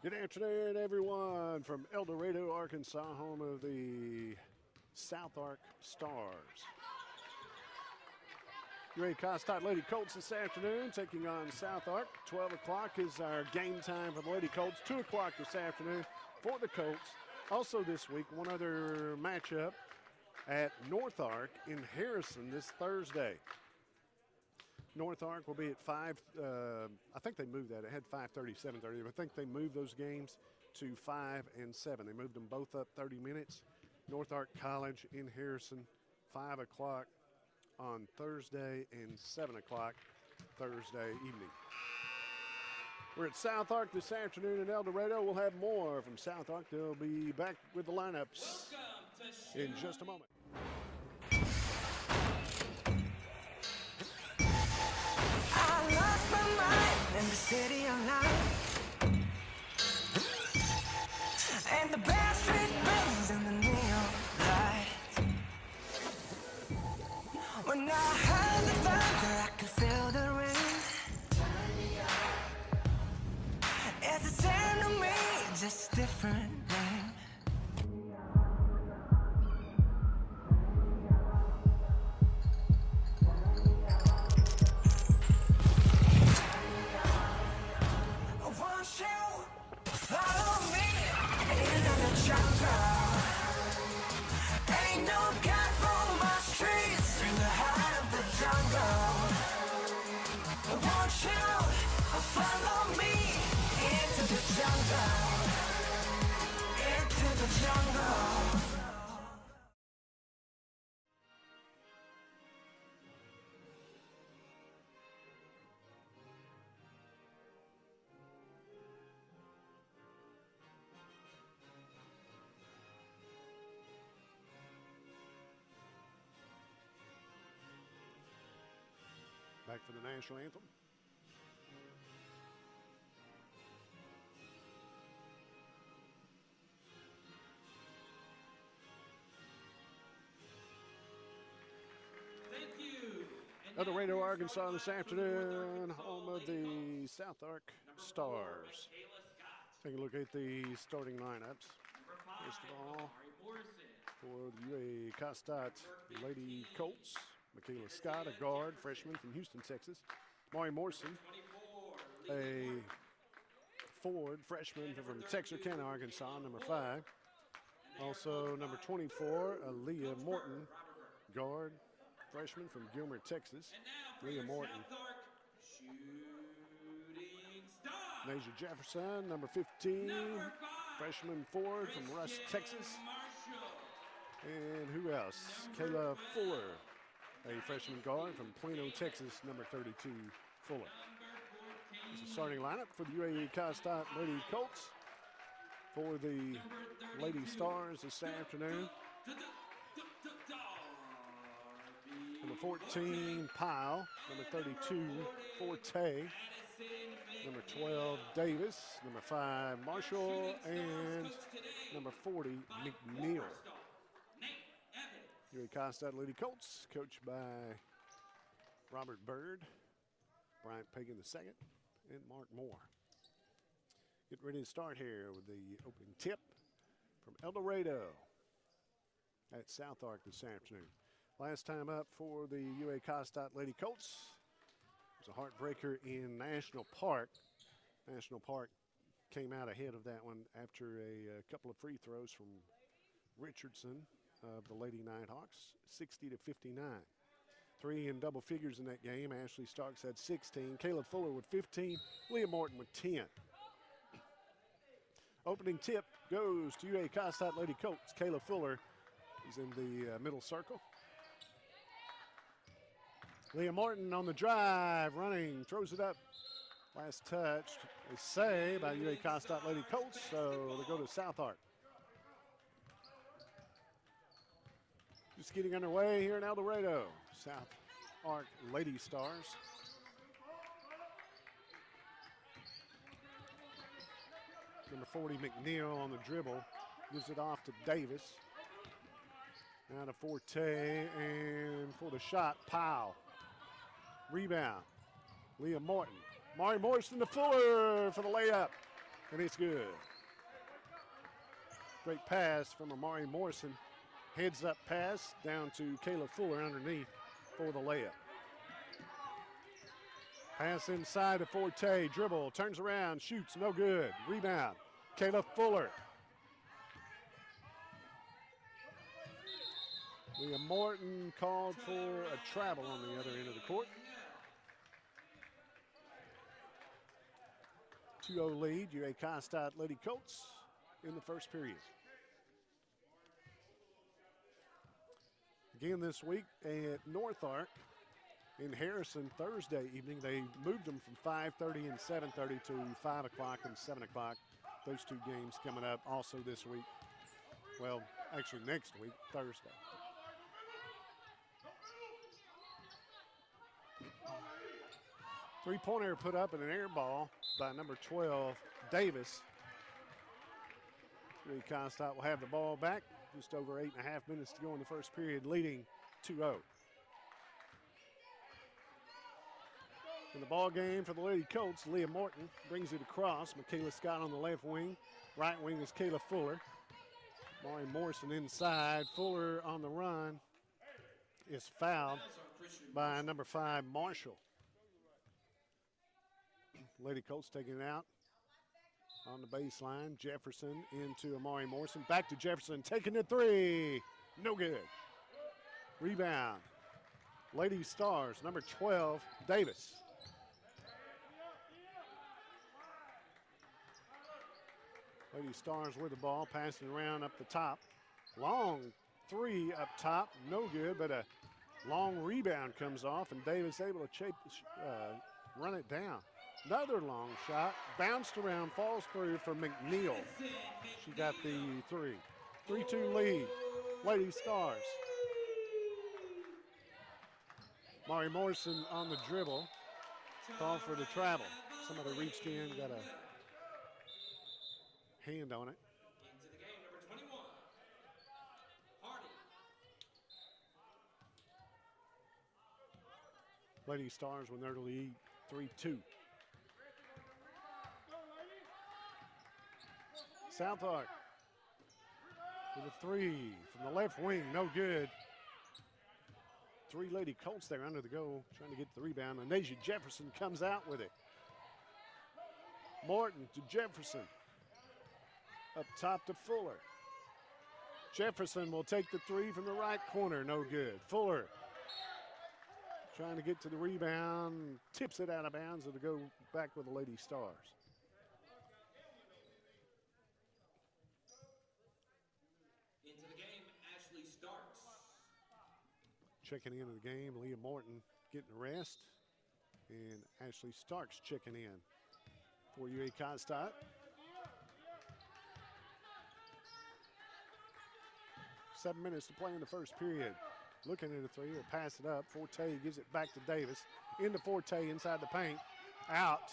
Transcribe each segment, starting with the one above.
Good afternoon, everyone, from El Dorado, Arkansas, home of the SouthArk Stars. UA Cossatot Lady Colts this afternoon taking on SouthArk. 12 o'clock is our game time for the Lady Colts. 2 o'clock this afternoon for the Colts. Also this week, one other matchup at SouthArk in Harrison this Thursday. SouthArk will be at 5, I think they moved that. It had 5:30, 7:30, but I think they moved those games to 5 and 7. They moved them both up 30 minutes. SouthArk College in Harrison, 5 o'clock on Thursday and 7 o'clock Thursday evening. We're at SouthArk this afternoon in El Dorado. We'll have more from SouthArk. They'll be back with the lineups in just a moment. In the city of night, and the best street bands in the neon lights. When I heard the thunder, I could feel the rain. It's the same to me, just a different name. Follow me into the jungle. Ain't no God from my streets in the heart of the jungle. Won't you follow me into the jungle? Into the jungle. Back for the national anthem. Thank you. El Dorado, Arkansas this afternoon, home of the SouthArk Stars. Take a look at the starting lineups. First of all, for the UA Cossatot Lady Colts, Michaela Scott, a guard, freshman from Houston, Texas. Maury Morrison, a forward, freshman from Texarkana, Arkansas, number 5. Also, number 24, Aaliyah Morton, guard, freshman from Gilmer, Texas. Leah Morton. Nasia Jefferson, number 15, freshman forward from Rush, Texas. And who else? Kayla Fuller, a freshman guard from Plano, Texas, number 32, Fuller. It's a starting lineup for the UAE Cossatot Lady Colts. For the Lady Stars this afternoon, number 14, Pyle, number 32, Forte, number 12, Davis, number 5, Marshall, and number 40, McNeil. UA Cossatot Lady Colts, coached by Robert Bird, Bryant Pagan II, and Mark Moore. Get ready to start here with the opening tip from El Dorado at SouthArk this afternoon. Last time up for the UA Cossatot Lady Colts was a heartbreaker in National Park. National Park came out ahead of that one after a couple of free throws from Richardson of the Lady Nighthawks, 60-59. 3 in double figures in that game. Ashley Starks had 16. Kayla Fuller with 15. Leah Morton with 10. Opening tip goes to UA Cossatot Lady Colts. Kayla Fuller is in the middle circle. Leah Morton on the drive, running, throws it up. Last touch, a save by UA Cossatot Lady Colts, so they go to SouthArk. Just getting underway here in El Dorado. SouthArk Lady Stars. Number 40, McNeil on the dribble. Gives it off to Davis. Now to Forte, and for the shot, Powell. Rebound, Leah Morton. Maury Morrison to Fuller for the layup. And it's good. Great pass from Amari Morrison. Heads up pass down to Kayla Fuller underneath for the layup. Pass inside to Forte, dribble, turns around, shoots, no good. Rebound, Kayla Fuller. Leah Morton called for a travel on the other end of the court. 2-0 lead, UA Cossatot Lady Colts in the first period. Again this week at SouthArk in Harrison Thursday evening. They moved them from 5:30 and 7:30 to 5 o'clock and 7 o'clock. Those two games coming up also this week. Well, actually next week, Thursday. Three-pointer put up in an air ball by number 12, Davis. Cossatot will have the ball back. Just over 8.5 minutes to go in the first period, leading 2-0. In the ball game for the Lady Colts, Leah Morton brings it across. Michaela Scott on the left wing. Right wing is Kayla Fuller. Mari Morrison inside. Fuller on the run is fouled by number 5, Marshall. Lady Colts taking it out on the baseline. Jefferson into Amari Morrison. Back to Jefferson, taking the three. No good. Rebound. Lady Stars, number 12, Davis. Lady Stars with the ball, passing around up the top. Long three up top, no good, but a long rebound comes off, and Davis able to run it down. Another long shot, bounced around, falls through for McNeil. She got the three. 3-2 lead, Lady Stars. Mari Morrison on the dribble, called for the travel. Somebody reached in, got a hand on it. Into the game, number 21, Hardy. Lady Stars with their lead, 3-2. SouthArk with a three from the left wing, no good. 3 Lady Colts there under the goal, trying to get the rebound. And Nasia Jefferson comes out with it. Morton to Jefferson. Up top to Fuller. Jefferson will take the three from the right corner, no good. Fuller trying to get to the rebound, tips it out of bounds, it'll go back with the Lady Stars. Into the game, Ashley Starks. Checking into the game, Leah Morton getting a rest. And Ashley Starks checking in for UA Cossatot. 7 minutes to play in the first period. Looking at a three, will pass it up. Forte gives it back to Davis. Into Forte inside the paint. Out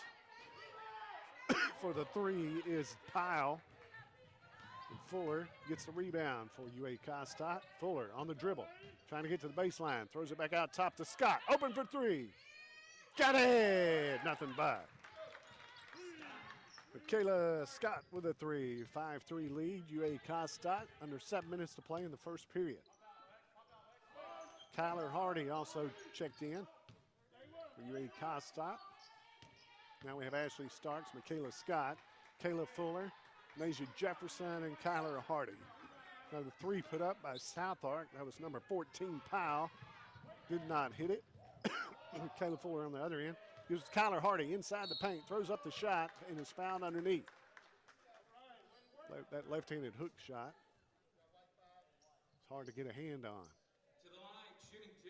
for the three is Pyle. And Fuller gets the rebound for UA Cossatot. Fuller on the dribble, trying to get to the baseline. Throws it back out top to Scott. Open for three. Got it. Nothing but. Michaela Scott with a three. 5-3 lead. UA Cossatot under 7 minutes to play in the first period. Kyler Hardy also checked in for UA Cossatot. Now we have Ashley Starks, Michaela Scott, Kayla Fuller, Nasia Jefferson, and Kyler Hardy. Now the three put up by SouthArk. That was number 14, Powell. Did not hit it. Kayla Fuller on the other end. Gives Kyler Hardy inside the paint, throws up the shot, and is fouled underneath. That left-handed hook shot. It's hard to get a hand on.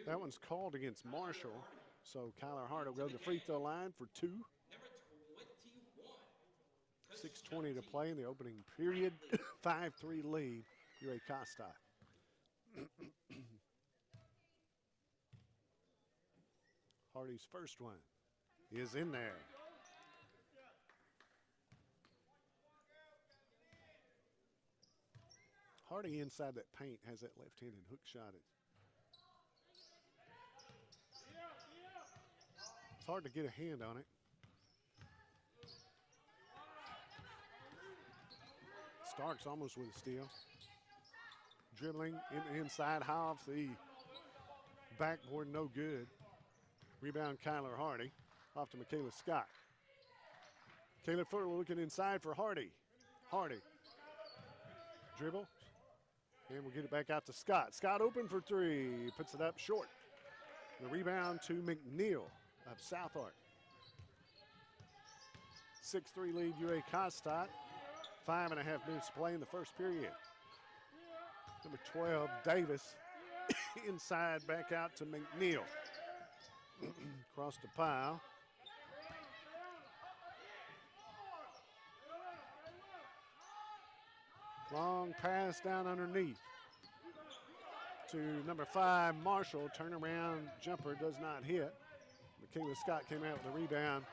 That one's called against Marshall. So Kyler Hardy will go to the free throw line for two. 6:20 to play in the opening period. 5-3 lead, UA Cossatot. Hardy's first one is in there. Hardy inside that paint has that left-handed hook shot. It's hard to get a hand on it. Starks almost with a steal. Dribbling in the inside, high off the backboard, no good. Rebound, Kyler Hardy. Off to Michaela Scott. Kayla Fuller looking inside for Hardy. Hardy. Dribble. And we'll get it back out to Scott. Scott open for three. Puts it up short. The rebound to McNeil of SouthArk. 6-3 lead UA Cossatot. 5.5 minutes to play in the first period. Number 12, Davis, inside, back out to McNeil. Across the pile. Long pass down underneath to number 5, Marshall. Turnaround jumper does not hit. Michaela Scott came out with a rebound.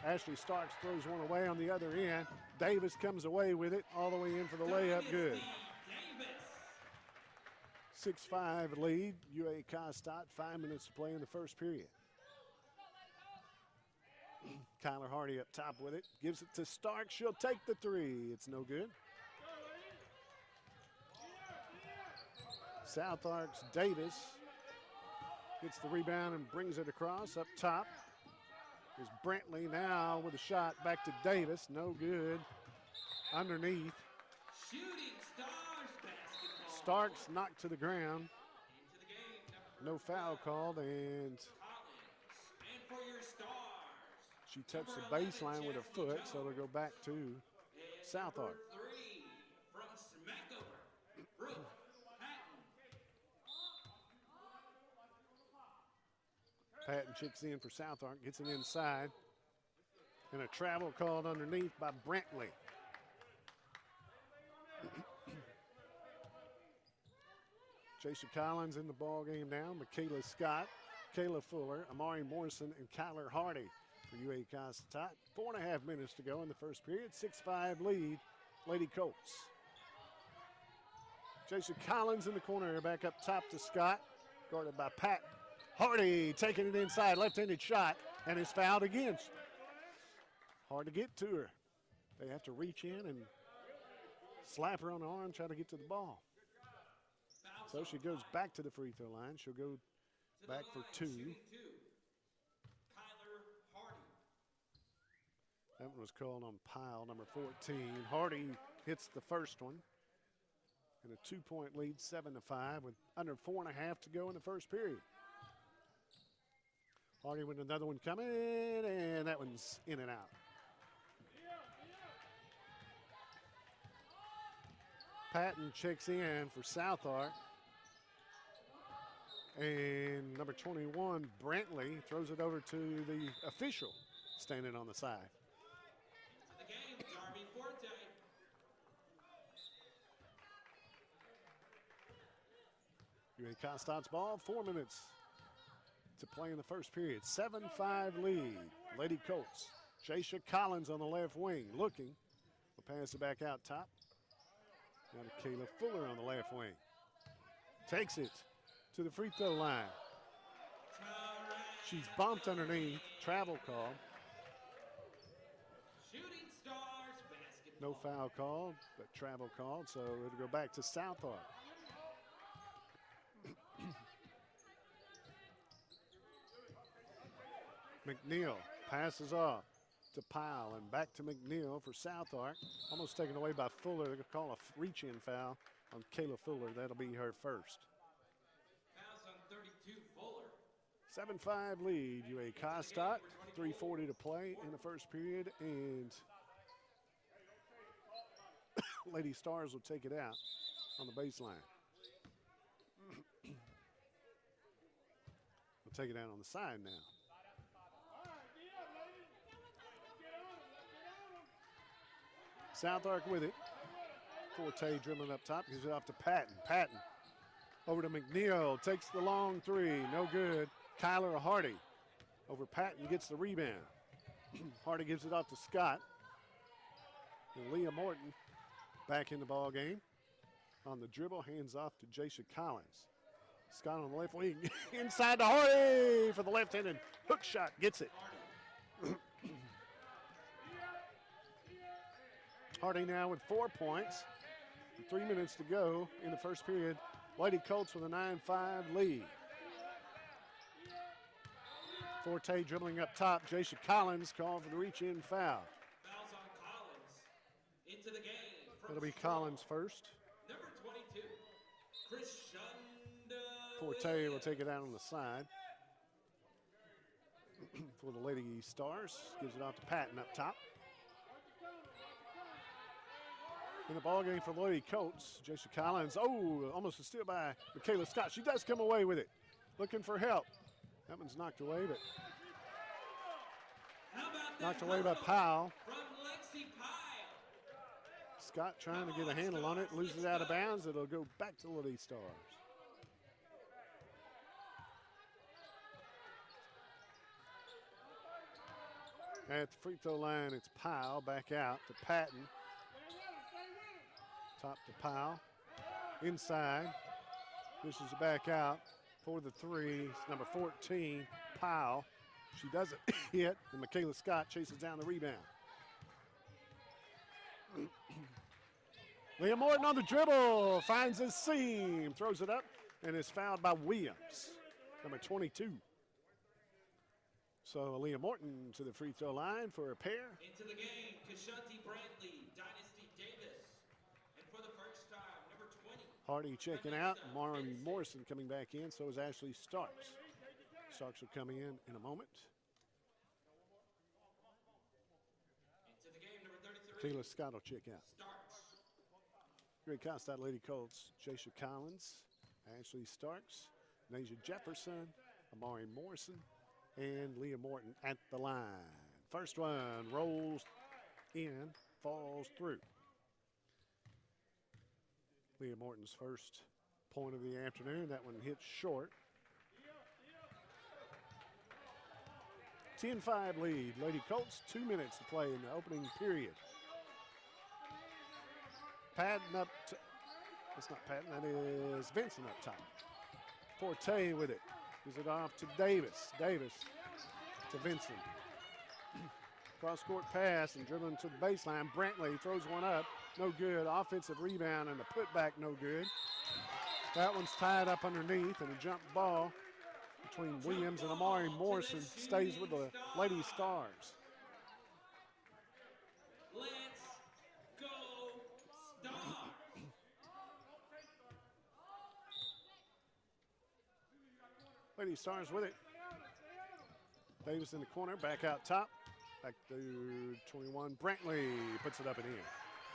Ashley Starks throws one away on the other end. Davis comes away with it, all the way in for the layup, good. 6-5 lead, UA Cossatot, 5 minutes to play in the first period. Kyler Hardy up top with it, gives it to Starks, she'll take the three, it's no good. SouthArk's Davis gets the rebound and brings it across up top. Is Brantley now with a shot back to Davis, no good. Underneath. Shooting Stars basketball. Starks knocked to the ground. Into the game, No foul called, and Collins. And for your Stars. she touched the baseline with her foot, so it'll go back to And SouthArk. number 3 from Smackover. Brooke Patton. Patton checks in for SouthArk, gets it inside. And a travel called underneath by Brantley. Jason Collins in the ball game now. Michaela Scott, Kayla Fuller, Amari Morrison, and Kyler Hardy for UA Cossatot. 4.5 minutes to go in the first period. 6-5 lead, Lady Colts. Jason Collins in the corner, back up top to Scott, guarded by Pat. Hardy taking it inside, left-handed shot, and is fouled again. Hard to get to her. They have to reach in and slap her on the arm, try to get to the ball. So she goes back to the free throw line. She'll go back for two. Kyler Hardy. That one was called on pile number 14. Hardy hits the first one. And a 2-point lead, 7-5, with under 4.5 to go in the first period. Hardy with another one coming, and that one's in and out. Patton checks in for SouthArk. And number 21, Brantley, throws it over to the official standing on the side. Into the game, Darby Forte. UA Cossatot ball, 4 minutes to play in the first period. 7-5 lead, Lady Colts. Jasha Collins on the left wing, looking. We'll pass it back out top. Now to Kayla Fuller on the left wing. Takes it to the free throw line. She's bumped underneath, travel call. Shooting Stars basketball. No foul called, but travel called, so it'll go back to SouthArk. McNeil passes off to Pyle and back to McNeil for SouthArk. Almost taken away by Fuller. They're going to call a reach-in foul on Kayla Fuller. That'll be her first. Fouls on 32, Fuller. 7-5 lead, UA Cossatot. 3:40 to play in the first period, and Lady Stars will take it out on the baseline. We'll take it out on the side now. SouthArk with it. Forte dribbling up top, gives it off to Patton. Patton over to McNeil, takes the long three, no good. Kyler Hardy over Patton, gets the rebound. Hardy gives it off to Scott. And Leah Morton back in the ball game. On the dribble, hands off to Jasha Collins. Scott on the left wing, inside to Hardy for the left-handed hook shot, gets it. Hardy now with 4 points. 3 minutes to go in the first period. Lady Colts with a 9-5 lead. Forte dribbling up top. Jaisha Collins called for the reach-in foul. Fouls on Collins. Into the game. It'll be Collins first. Number 22, Krishanda. Forte will take it out on the side for the Lady Stars. Gives it off to Patton up top. In the ball game for the Lady Colts, Jaisha Collins. Oh, almost a steal by Michaela Scott. She does come away with it. Looking for help. That one's knocked away, but knocked away by Powell. From Lexi Pyle. Scott trying to get a handle on it, loses it out of bounds. It'll go back to the Lady Stars. At the free throw line, it's Powell back out to Patton. Top to Powell. Inside. Pushes it back out for the three. It's number 14, Powell. She doesn't hit, and Michaela Scott chases down the rebound. Leah Morton on the dribble, finds his seam, throws it up, and is fouled by Williams, number 22. So Leah Morton to the free throw line for a pair. Into the game, Kashanti Brantley, Dynasty Davis. And for the first time, number 20. Hardy checking out, Marlon Morrison coming back in, so is Ashley Starks. Starks will come in a moment. Into the game, number 33. Kayla Scott will check out. Starks. Great Cossatot Lady Colts, Jaisha Collins, Ashley Starks, Nasia Jefferson, Amari Morrison, and Leah Morton at the line. First one rolls in, falls through. Leah Morton's first point of the afternoon. That one hits short. 10-5 lead. Lady Colts, 2 minutes to play in the opening period. Patton up, that's not Patton, that is Vincent up top. Forte with it. Gives it off to Davis. Davis to Vincent. Cross-court pass and dribbling to the baseline. Brantley throws one up. No good. Offensive rebound and the putback no good. That one's tied up underneath, and a jump ball between Williams and Amari Morrison stays with the Lady Stars. Let's go Stars. Lady Stars with it. Davis in the corner, back out top. Back to 21. Brantley puts it up and in.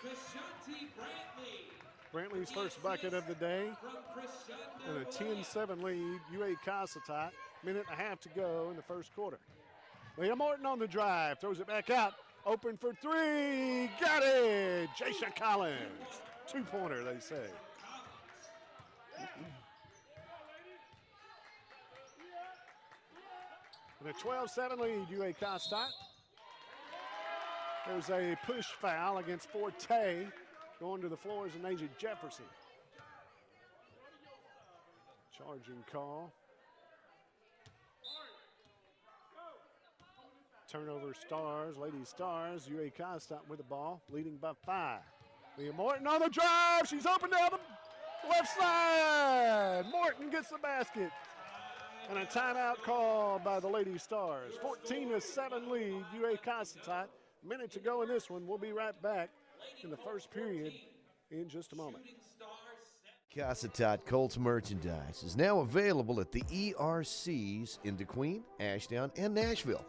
Kashanti Brantley. Brantley's first bucket of the day. From And Krishanda. a 10-7 lead, UA Cossatot. Minute and a half to go in the first quarter. Leah Morton on the drive, throws it back out. Open for three, got it! Jaisha Collins. Two-pointer, they say. And a 12-7 lead, UA Cossatot. There's a push foul against Forte. Going to the floor is Nasia Jefferson. Charging call. Turnover Stars, Lady Stars, UA Cossatot with the ball, leading by 5. Leah Morton on the drive, she's open down the left side. Morton gets the basket. And a timeout call by the Lady Stars. 14-7 lead, UA Cossatot. Minute to go in this one. We'll be right back in the first period in just a moment. Cossatot Colts merchandise is now available at the ERCs in DeQueen, Ashdown, and Nashville.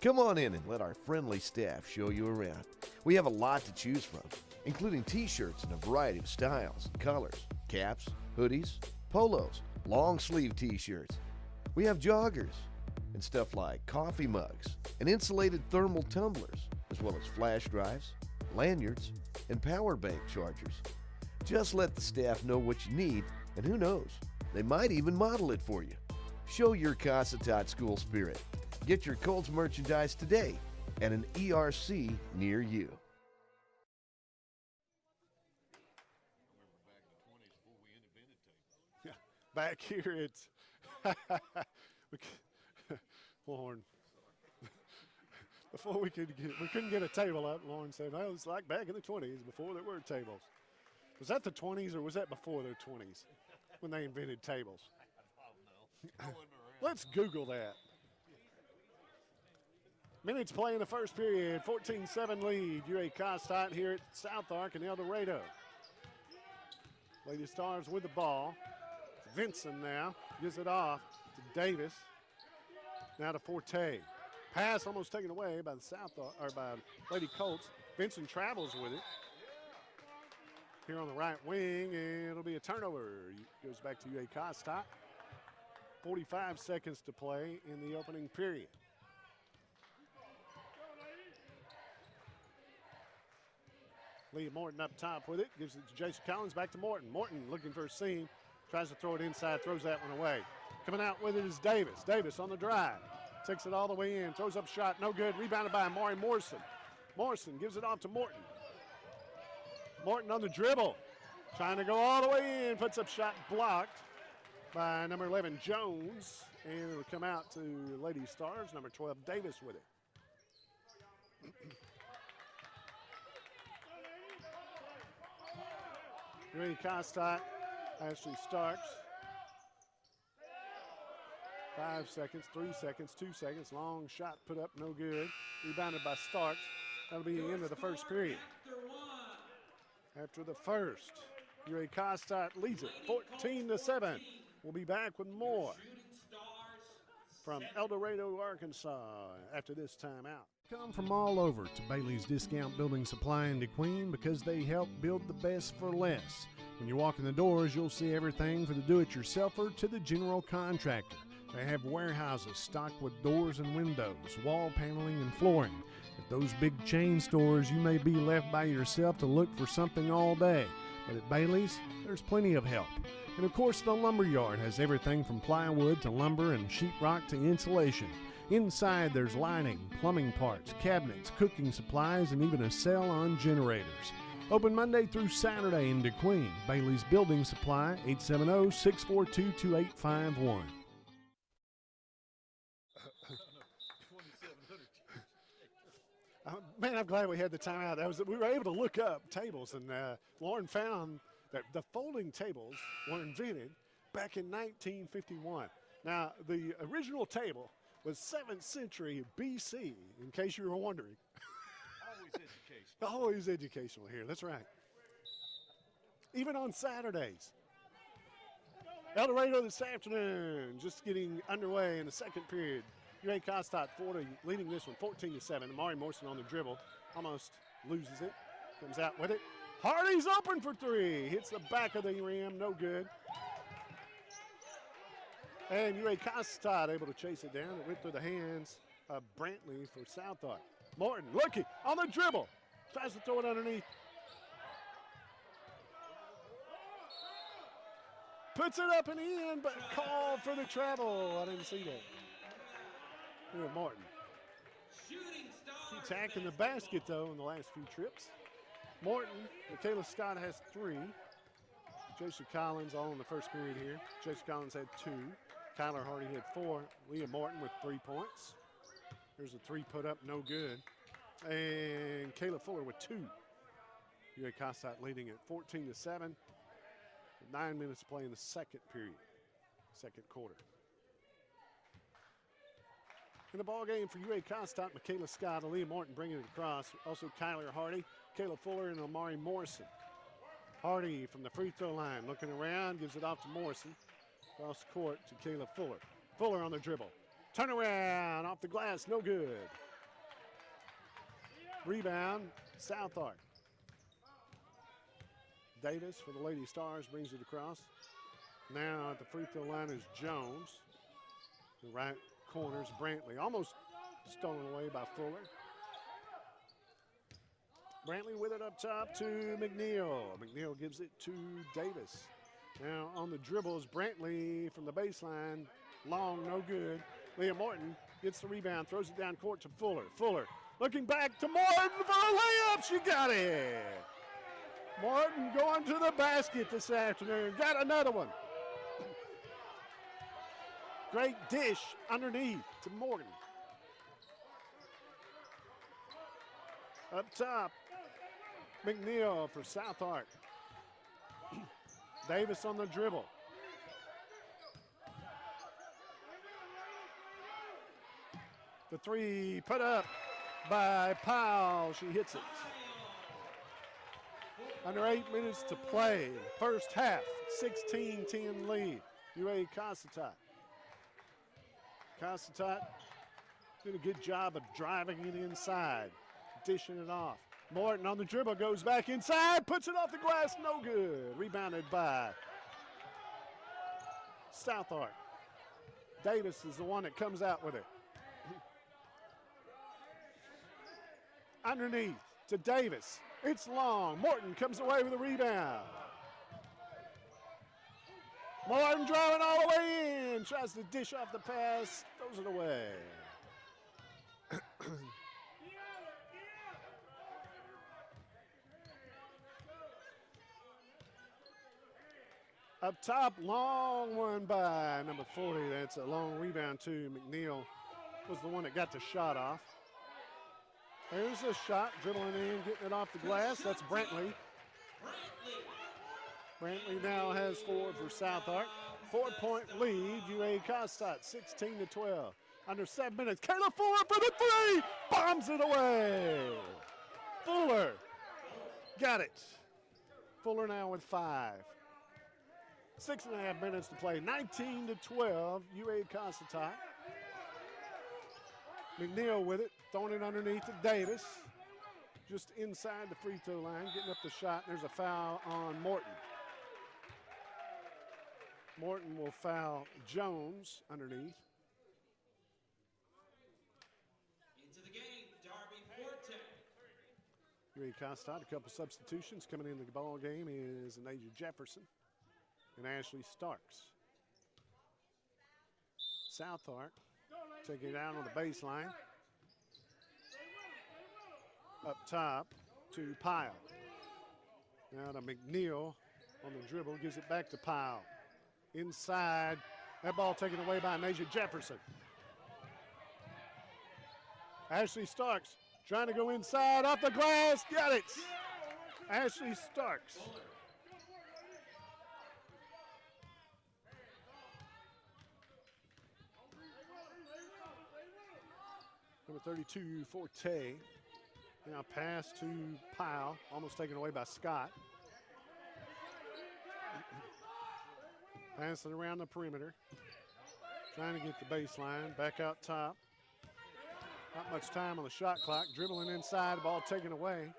Come on in and let our friendly staff show you around. We have a lot to choose from, including t-shirts in a variety of styles and colors, caps, hoodies, polos, long sleeve t-shirts. We have joggers and stuff like coffee mugs and insulated thermal tumblers, as well as flash drives, lanyards, and power bank chargers. Just let the staff know what you need, and who knows, they might even model it for you. Show your Cossatot school spirit. Get your Colts merchandise today at an ERC near you. Yeah, back here it's Lauren. Before we couldn't get a table up, Lauren said, "Well, it's like back in the 20s before there were tables." Was that the 20s or was that before the 20s when they invented tables? I don't know. Let's Google that. Minutes play in the first period, 14-7 lead. UA Cossatot here at SouthArk and El Dorado. Lady Stars with the ball. Vinson now gives it off to Davis. Now to Forte. Pass almost taken away by the by Lady Colts. Vinson travels with it. Here on the right wing, and it'll be a turnover. Goes back to UA Cossatot. 45 seconds to play in the opening period. Leah Morton up top with it. Gives it to Jason Collins. Back to Morton. Morton looking for a seam. Tries to throw it inside. Throws that one away. Coming out with it is Davis. Davis on the drive. Takes it all the way in. Throws up shot. No good. Rebounded by Amari Morrison. Morrison gives it off to Morton. Morton on the dribble. Trying to go all the way in. Puts up shot blocked by number 11, Jones. And it'll come out to Lady Stars. Number 12, Davis with it. UA Cossatot Ashley Starks. 5 seconds, 3 seconds, 2 seconds. Long shot put up, no good. Rebounded by Starks. That'll be the end of the first period. After the first, UA Cossatot leads it 14-7. We'll be back with more from El Dorado, Arkansas after this timeout. Come from all over to Bailey's Discount Building Supply in DeQueen because they help build the best for less. When you walk in the doors, you'll see everything from the do-it-yourselfer to the general contractor. They have warehouses stocked with doors and windows, wall paneling, and flooring. At those big chain stores, you may be left by yourself to look for something all day. But at Bailey's, there's plenty of help. And of course, the lumberyard has everything from plywood to lumber and sheetrock to insulation. Inside, there's lighting, plumbing parts, cabinets, cooking supplies, and even a sale on generators. Open Monday through Saturday in DeQueen. Bailey's Building Supply, 870-642-2851. Man, I'm glad we had the timeout. We were able to look up tables, and Lauren found that the folding tables were invented back in 1951. Now, the original table was 7th century BC, in case you were wondering. Always education. Always educational here, that's right. Even on Saturdays. El Dorado this afternoon, just getting underway in the second period. UA Cossatot 40 leading this one 14-7. Amari Morrison on the dribble, almost loses it, comes out with it. Hardy's open for three, hits the back of the rim, no good. And UA Cossatot able to chase it down. It went through the hands of Brantley for SouthArk. Morton looking on the dribble, tries to throw it underneath. Puts it up and in, but called for the travel. I didn't see that. Here, Morton. Attacking the basket, though, in the last few trips. Morton, Michaela Scott has 3. Jason Collins all in the first period here. Jason Collins had 2. Kyler Hardy had 4. Leah Morton with 3 points. There's a 3 put up, no good. And Kayla Fuller with 2. UA Cossatot leading at 14-7. 9 minutes to play in the second period, second quarter. In the ball game for UA Cossatot, Michaela Scott, Aaliyah Morton bringing it across. Also Kyler Hardy, Kayla Fuller, and Amari Morrison. Hardy from the free throw line, looking around, gives it off to Morrison. Cross the court to Kayla Fuller. Fuller on the dribble. Turn around, off the glass, no good. Rebound, SouthArk. Davis for the Lady Stars brings it across. Now at the free throw line is Jones. The right corner's Brantley, almost stolen away by Fuller. Brantley with it up top to McNeil. McNeil gives it to Davis. Now on the dribble is Brantley from the baseline. Long, no good. Leah Morton gets the rebound, throws it down court to Fuller. Fuller looking back to Morton for a layup. She got it. Morton going to the basket this afternoon. Got another one. Great dish underneath to Morgan. Up top, McNeil for SouthArk. Davis on the dribble. The three put up by Powell. She hits it. Under 8 minutes to play. First half, 16-10 lead. UA Cossatot. Cossatot did a good job of driving it inside, dishing it off. Morton on the dribble, goes back inside, puts it off the glass, no good. Rebounded by SouthArk. Davis is the one that comes out with it. Underneath to Davis. It's long. Morton comes away with a rebound. Morton driving all the way in. Tries to dish off the pass. Throws it away. Up top, long one by number 40. That's a long rebound too. McNeil was the one that got the shot off. There's a shot, dribbling in, getting it off the glass. That's Brantley. Brantley now has 4 for SouthArk. 4-point lead, UA Cossatot, 16-12. Under 7 minutes, Kayla Fuller for the three, bombs it away. Fuller got it. Fuller now with 5. 6.5 minutes to play, 19-12, UA Cossatot. McNeil with it, throwing it underneath to Davis. Just inside the free throw line, getting up the shot. There's a foul on Morton. Morton will foul Jones underneath. Into the game, Darby Forte. UA Cossatot, a couple substitutions coming into the ball game is Anaja Jefferson and Ashley Starks. SouthArk taking it out on the baseline. Up top to Pyle. Now to McNeil on the dribble, gives it back to Pyle. Inside, that ball taken away by Anaja Jefferson. Ashley Starks trying to go inside, off the glass, got it. Ashley Starks. Number 32, Forte. Now pass to Pyle, almost taken away by Scott. Pass it around the perimeter. Trying to get the baseline, back out top. Not much time on the shot clock. Dribbling inside, ball taken away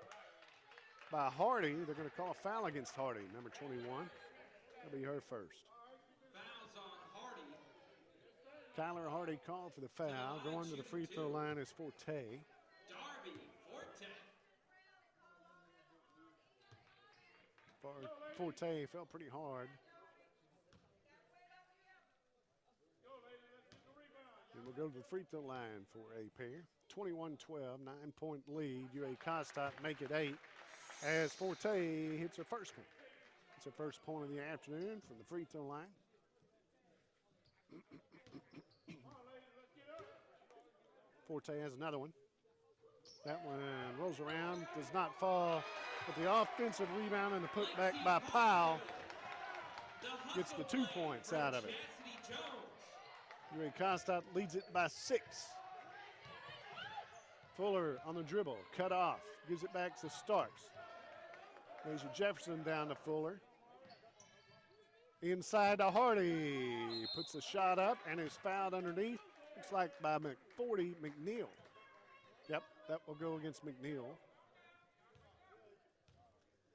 by Hardy. They're going to call a foul against Hardy, number 21. That'll be her first. Fouls on Hardy. Kyler Hardy called for the foul. Going to the free throw line is Forte. Darby Forte. Forte fell pretty hard. And we'll go to the free throw line for a pair. 21-12, 9-point lead. UA Cossatot make it 8 as Forte hits her first one. It's her first point of the afternoon from the free throw line. Forte has another one. That one rolls around, does not fall. But the offensive rebound and the putback by Powell gets the 2 points out of it. UA Cossatot leads it by 6. Fuller on the dribble, cut off, gives it back to Starks. Anaja Jefferson down to Fuller. Inside to Hardy, puts the shot up and is fouled underneath. Looks like by McNeil. Yep, that will go against McNeil.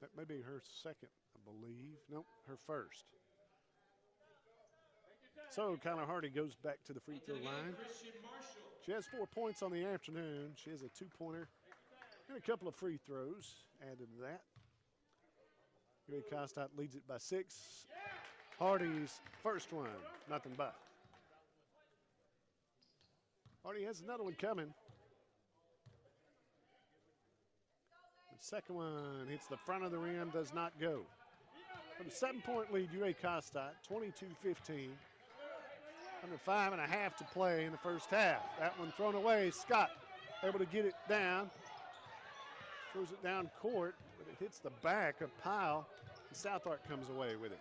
That may be her second, I believe. Nope, her first. So Kyler Hardy goes back to the free throw line. She has 4 points on the afternoon. She has a 2-pointer and a couple of free throws added to that. UA Cossatot leads it by 6. Hardy's first one, nothing but. Hardy has another one coming. The second one hits the front of the rim, does not go. For the 7-point lead, UA Cossatot, 22-15. Under 5.5 to play in the first half. That one thrown away. Scott able to get it down. Throws it down court, but it hits the back of Pyle. And SouthArk comes away with it.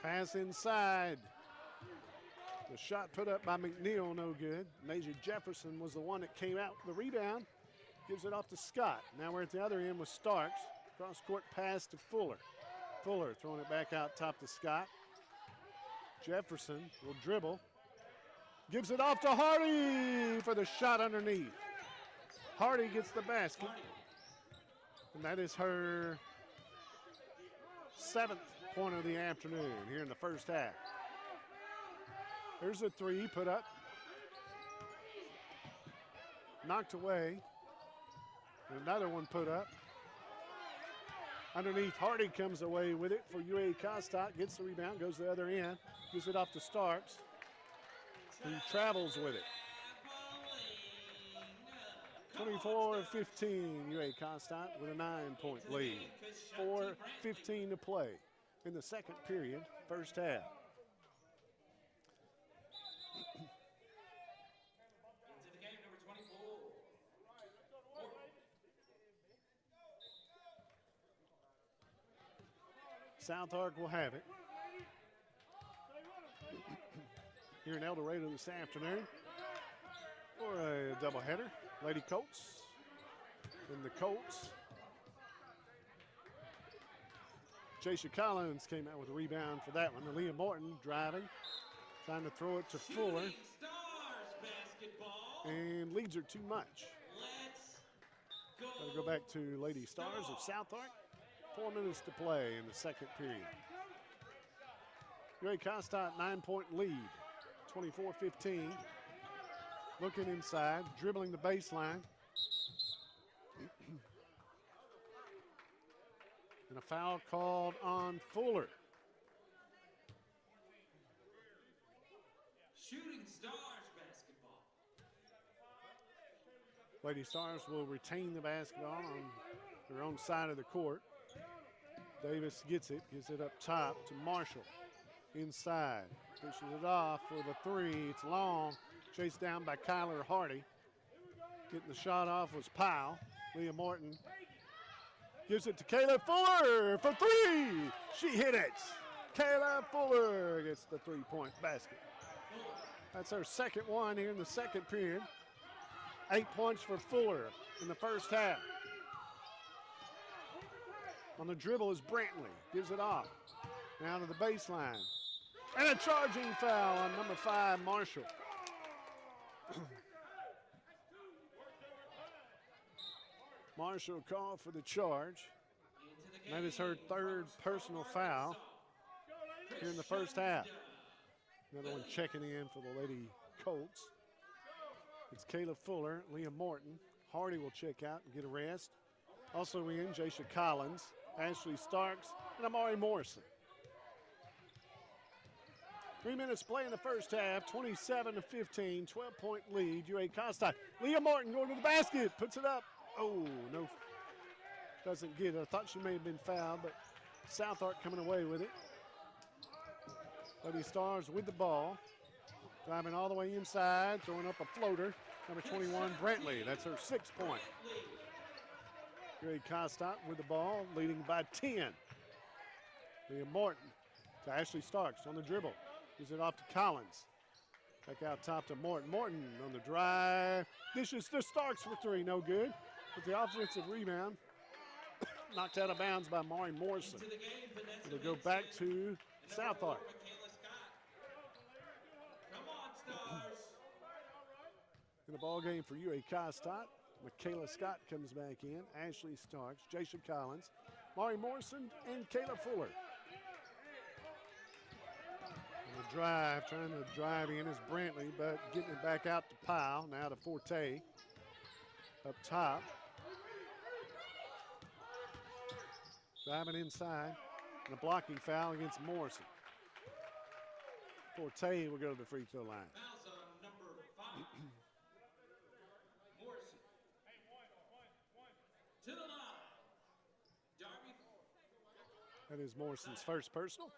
Pass inside. The shot put up by McNeil, no good. Major Jefferson was the one that came out with the rebound. Gives it off to Scott. Now we're at the other end with Starks. Cross-court pass to Fuller. Fuller throwing it back out top to Scott. Jefferson will dribble. Gives it off to Hardy for the shot underneath. Hardy gets the basket. And that is her 7th point of the afternoon here in the first half. There's a three put up. Knocked away. Another one put up. Underneath, Hardy comes away with it for UA Cossatot. Gets the rebound, goes to the other end. Gives it off to Starks. He travels with it. 24-15, UA Cossatot with a 9-point lead. 4:15 to play in the second period, first half. Into the game, number 24. SouthArk will have it. Here in El Dorado this afternoon for a doubleheader. Lady Colts and the Colts. Jasha Collins came out with a rebound for that one. Leah Morton driving, trying to throw it to Fuller. Stars basketball. And leads her too much. Let's go. Got to go back to Lady Stars of SouthArk. 4 minutes to play in the second period. UA Cossatot 9-point lead, 24-15. Looking inside, dribbling the baseline. And a foul called on Fuller. Shooting Stars basketball. Lady Stars will retain the basketball on their own side of the court. Davis gets it, gives it up top to Marshall. Inside, pushes it off for the three. It's long, chased down by Kyler Hardy. Getting the shot off was Powell. Leah Morton gives it to Kayla Fuller for three. She hit it. Kayla Fuller gets the three-point basket. That's her second one here in the second period. 8 points for Fuller in the first half. On the dribble is Brantley. Gives it off. Down to the baseline. And a charging foul on number 5, Marshall. Marshall called for the charge. That is her third personal foul here in the first half. Another one checking in for the Lady Colts. It's Kayla Fuller, Leah Morton. Hardy will check out and get a rest. Also in, Jasha Collins, Ashley Starks, and Amari Morrison. 3 minutes play in the first half, 27-15, 12-point lead, UA Cossatot. Leah Morton going to the basket, puts it up. Oh, no, doesn't get it. I thought she may have been fouled, but SouthArk coming away with it. Lady Stars with the ball, driving all the way inside, throwing up a floater. Number 21, Brantley, that's her 6th point. UA Cossatot with the ball, leading by 10. Leah Morton to Ashley Starks on the dribble. Gives it off to Collins. Back out top to Morton. Morton on the drive. Dishes to Starks for three. No good. With the offensive rebound. Knocked out of bounds by Mari Morrison. It'll go back to SouthArk. In the ball game for UA Cossatot. Michaela Scott comes back in. Ashley Starks, Jasha Collins, Mari Morrison, and Kayla Fuller. And the drive, trying to drive in is Brantley, but getting it back out to Powell. Now to Forte up top. Driving inside. And a blocking foul against Morrison. Forte will go to the free throw line. Fouls on number 5. Morrison. To the line. Darby. That is Morrison's first personal.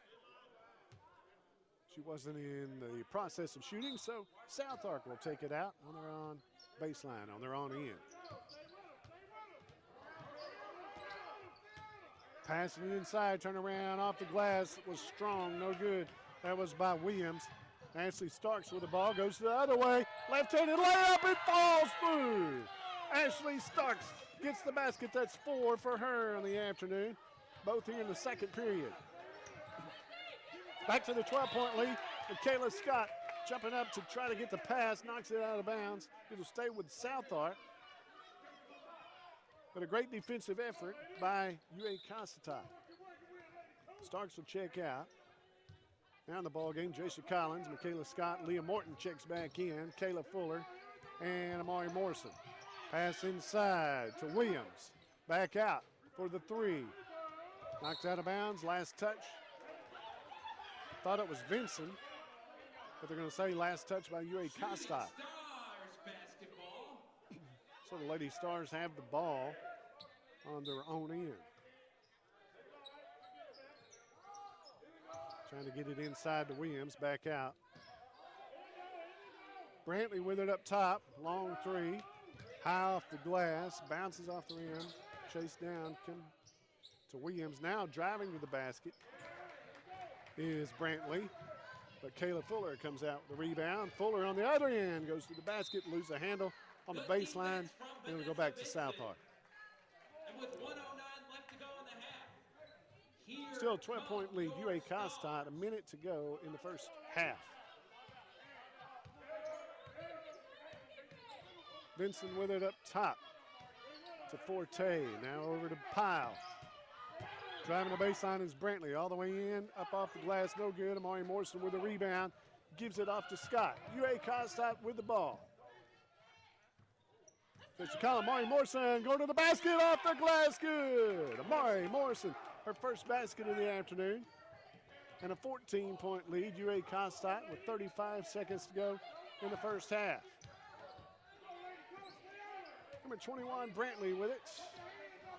She wasn't in the process of shooting, so SouthArk will take it out on their own baseline, on their own end. Passing it inside, turn around, off the glass, was strong, no good. That was by Williams. Ashley Starks with the ball, goes the other way. Left-handed layup, it falls through. Ashley Starks gets the basket. That's 4 for her in the afternoon, both here in the second period. Back to the 12-point lead. Michaela Scott jumping up to try to get the pass, knocks it out of bounds. It'll stay with SouthArk. But a great defensive effort by UA Cossatot. Starks will check out. Now in the ball game, Jacia Collins, Michaela Scott, Leah Morton checks back in, Kayla Fuller, and Amari Morrison. Pass inside to Williams. Back out for the 3. Knocked out of bounds, last touch. Thought it was Vinson, but they're going to say last touch by UA Cossatot. Stars basketball. So the Lady Stars have the ball on their own end. Trying to get it inside to Williams, back out. Brantley with it up top, long 3. High off the glass, bounces off the rim, chased down, come to Williams. Now driving to the basket is Brantley, but Kayla Fuller comes out with the rebound. Fuller on the other end goes to the basket, loses the handle on the baseline, and it'll go back to SouthArk. And with 1:09 left to go in the half. Here Still a 12-point lead, UA Cossatot, a minute to go in the first half. Vinson with it up top to Forte, now over to Pyle. Driving the baseline is Brantley, all the way in, up off the glass, no good. Amari Morrison with the rebound, gives it off to Scott. UA Cossatot with the ball. Amari Morrison going to the basket, off the glass, good. Amari Morrison, her first basket of the afternoon. And a 14-point lead, UA Cossatot with 35 seconds to go in the first half. Number 21, Brantley with it.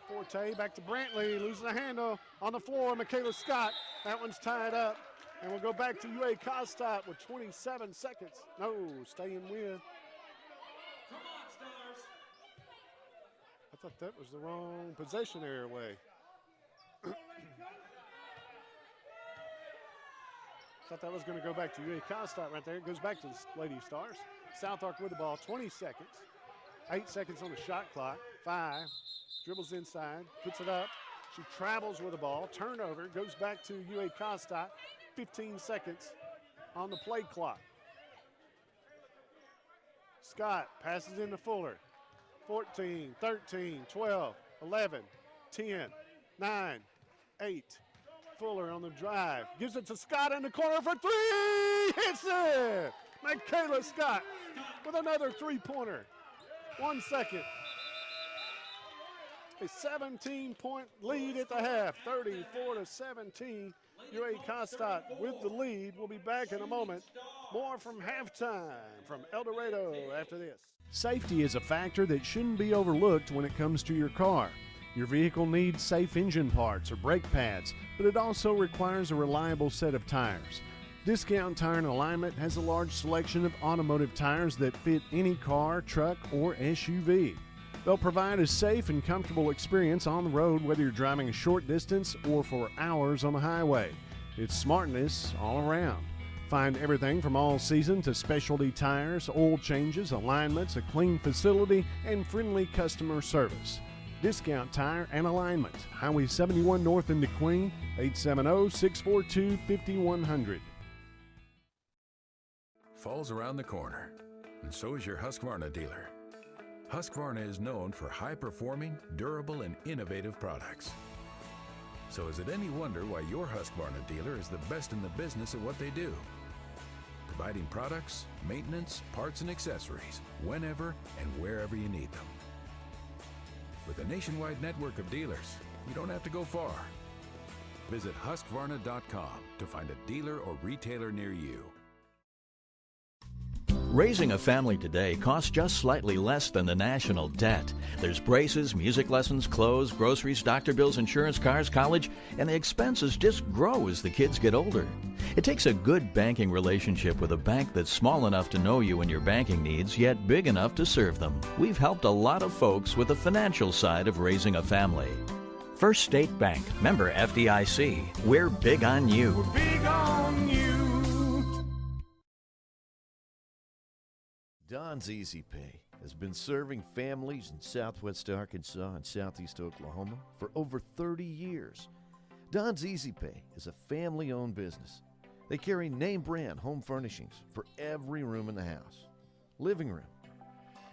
Forte back to Brantley, losing the handle on the floor. Michaela Scott, that one's tied up. And we'll go back to UA Cossatot with 27 seconds. No, staying with. Come on, Stars. I thought that was the wrong possession area way. Thought that was going to go back to UA Cossatot right there. It goes back to the Lady Stars. SouthArk with the ball, 20 seconds. 8 seconds on the shot clock. 5. Dribbles inside, puts it up. She travels with the ball. Turnover, goes back to UA Cossatot. 15 seconds on the play clock. Scott passes into Fuller. 14, 13, 12, 11, 10, 9, 8. Fuller on the drive. Gives it to Scott in the corner for 3. Hits it! Michaela Scott with another 3-pointer. 1 second. A 17-point lead at the half, 34-17. UA Cossatot with the lead. We'll be back in a moment. More from halftime from El Dorado after this. Safety is a factor that shouldn't be overlooked when it comes to your car. Your vehicle needs safe engine parts or brake pads, but it also requires a reliable set of tires. Discount Tire and Alignment has a large selection of automotive tires that fit any car, truck, or SUV. They'll provide a safe and comfortable experience on the road whether you're driving a short distance or for hours on the highway. It's smartness all around. Find everything from all season to specialty tires, oil changes, alignments, a clean facility, and friendly customer service. Discount Tire and Alignment, Highway 71 North in DeQueen, 870-642-5100. Fall's around the corner, and so is your Husqvarna dealer. Husqvarna is known for high-performing, durable, and innovative products. So is it any wonder why your Husqvarna dealer is the best in the business at what they do? Providing products, maintenance, parts, and accessories whenever and wherever you need them. With a nationwide network of dealers, you don't have to go far. Visit Husqvarna.com to find a dealer or retailer near you. Raising a family today costs just slightly less than the national debt. There's braces, music lessons, clothes, groceries, doctor bills, insurance, cars, college, and the expenses just grow as the kids get older. It takes a good banking relationship with a bank that's small enough to know you and your banking needs, yet big enough to serve them. We've helped a lot of folks with the financial side of raising a family. First State Bank, member FDIC. We're big on you. Big on you. Don's Easy Pay has been serving families in southwest Arkansas and southeast Oklahoma for over 30 years. Don's Easy Pay is a family-owned business. They carry name-brand home furnishings for every room in the house. Living room,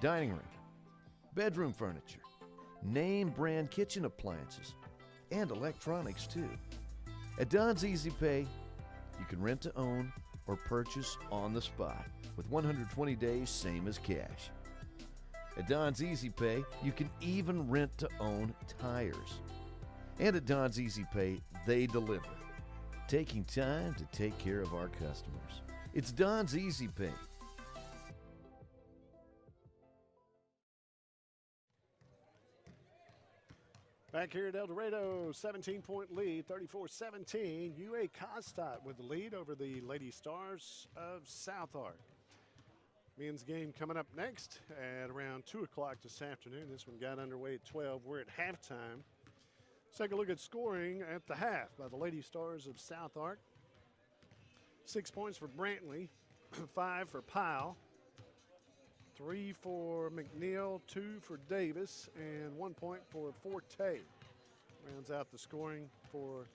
dining room, bedroom furniture, name-brand kitchen appliances, and electronics too. At Don's Easy Pay, you can rent to own or purchase on the spot with 120 days, same as cash. At Don's Easy Pay, you can even rent to own tires. And at Don's Easy Pay, they deliver, taking time to take care of our customers. It's Don's Easy Pay. Back here at El Dorado, 17-point lead, 34-17. UA Cossatot with the lead over the Lady Stars of SouthArk. Men's game coming up next at around 2 o'clock this afternoon. This one got underway at 12. We're at halftime. Let's take a look at scoring at the half by the Lady Stars of SouthArk. 6 points for Brantley, 5 for Powell, 3 for McNeil, 2 for Davis, and 1 point for Forte. Rounds out the scoring for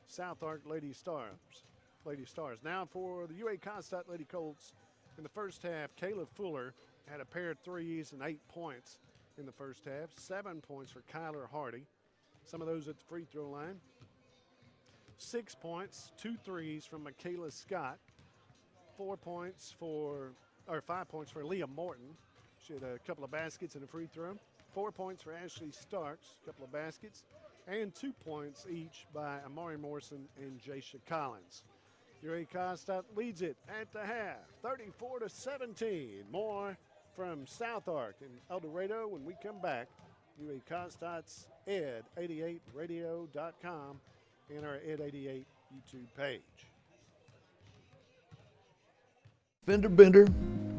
SouthArk Lady Stars. Now for the UA Cossatot Lady Colts. In the first half, Kayla Fuller had a pair of threes and 8 points in the first half. 7 points for Kyler Hardy. Some of those at the free throw line. 6 points, 2 threes from Michaela Scott. 5 points for Leah Morton. She had a couple of baskets and a free throw. 4 points for Ashley Starks, a couple of baskets. And 2 points each by Amari Morrison and Jaisha Collins. UA Cossatot leads it at the half, 34-17. More from SouthArk and El Dorado when we come back. UA Cossatot's ed88radio.com and our ed88 YouTube page. Fender bender?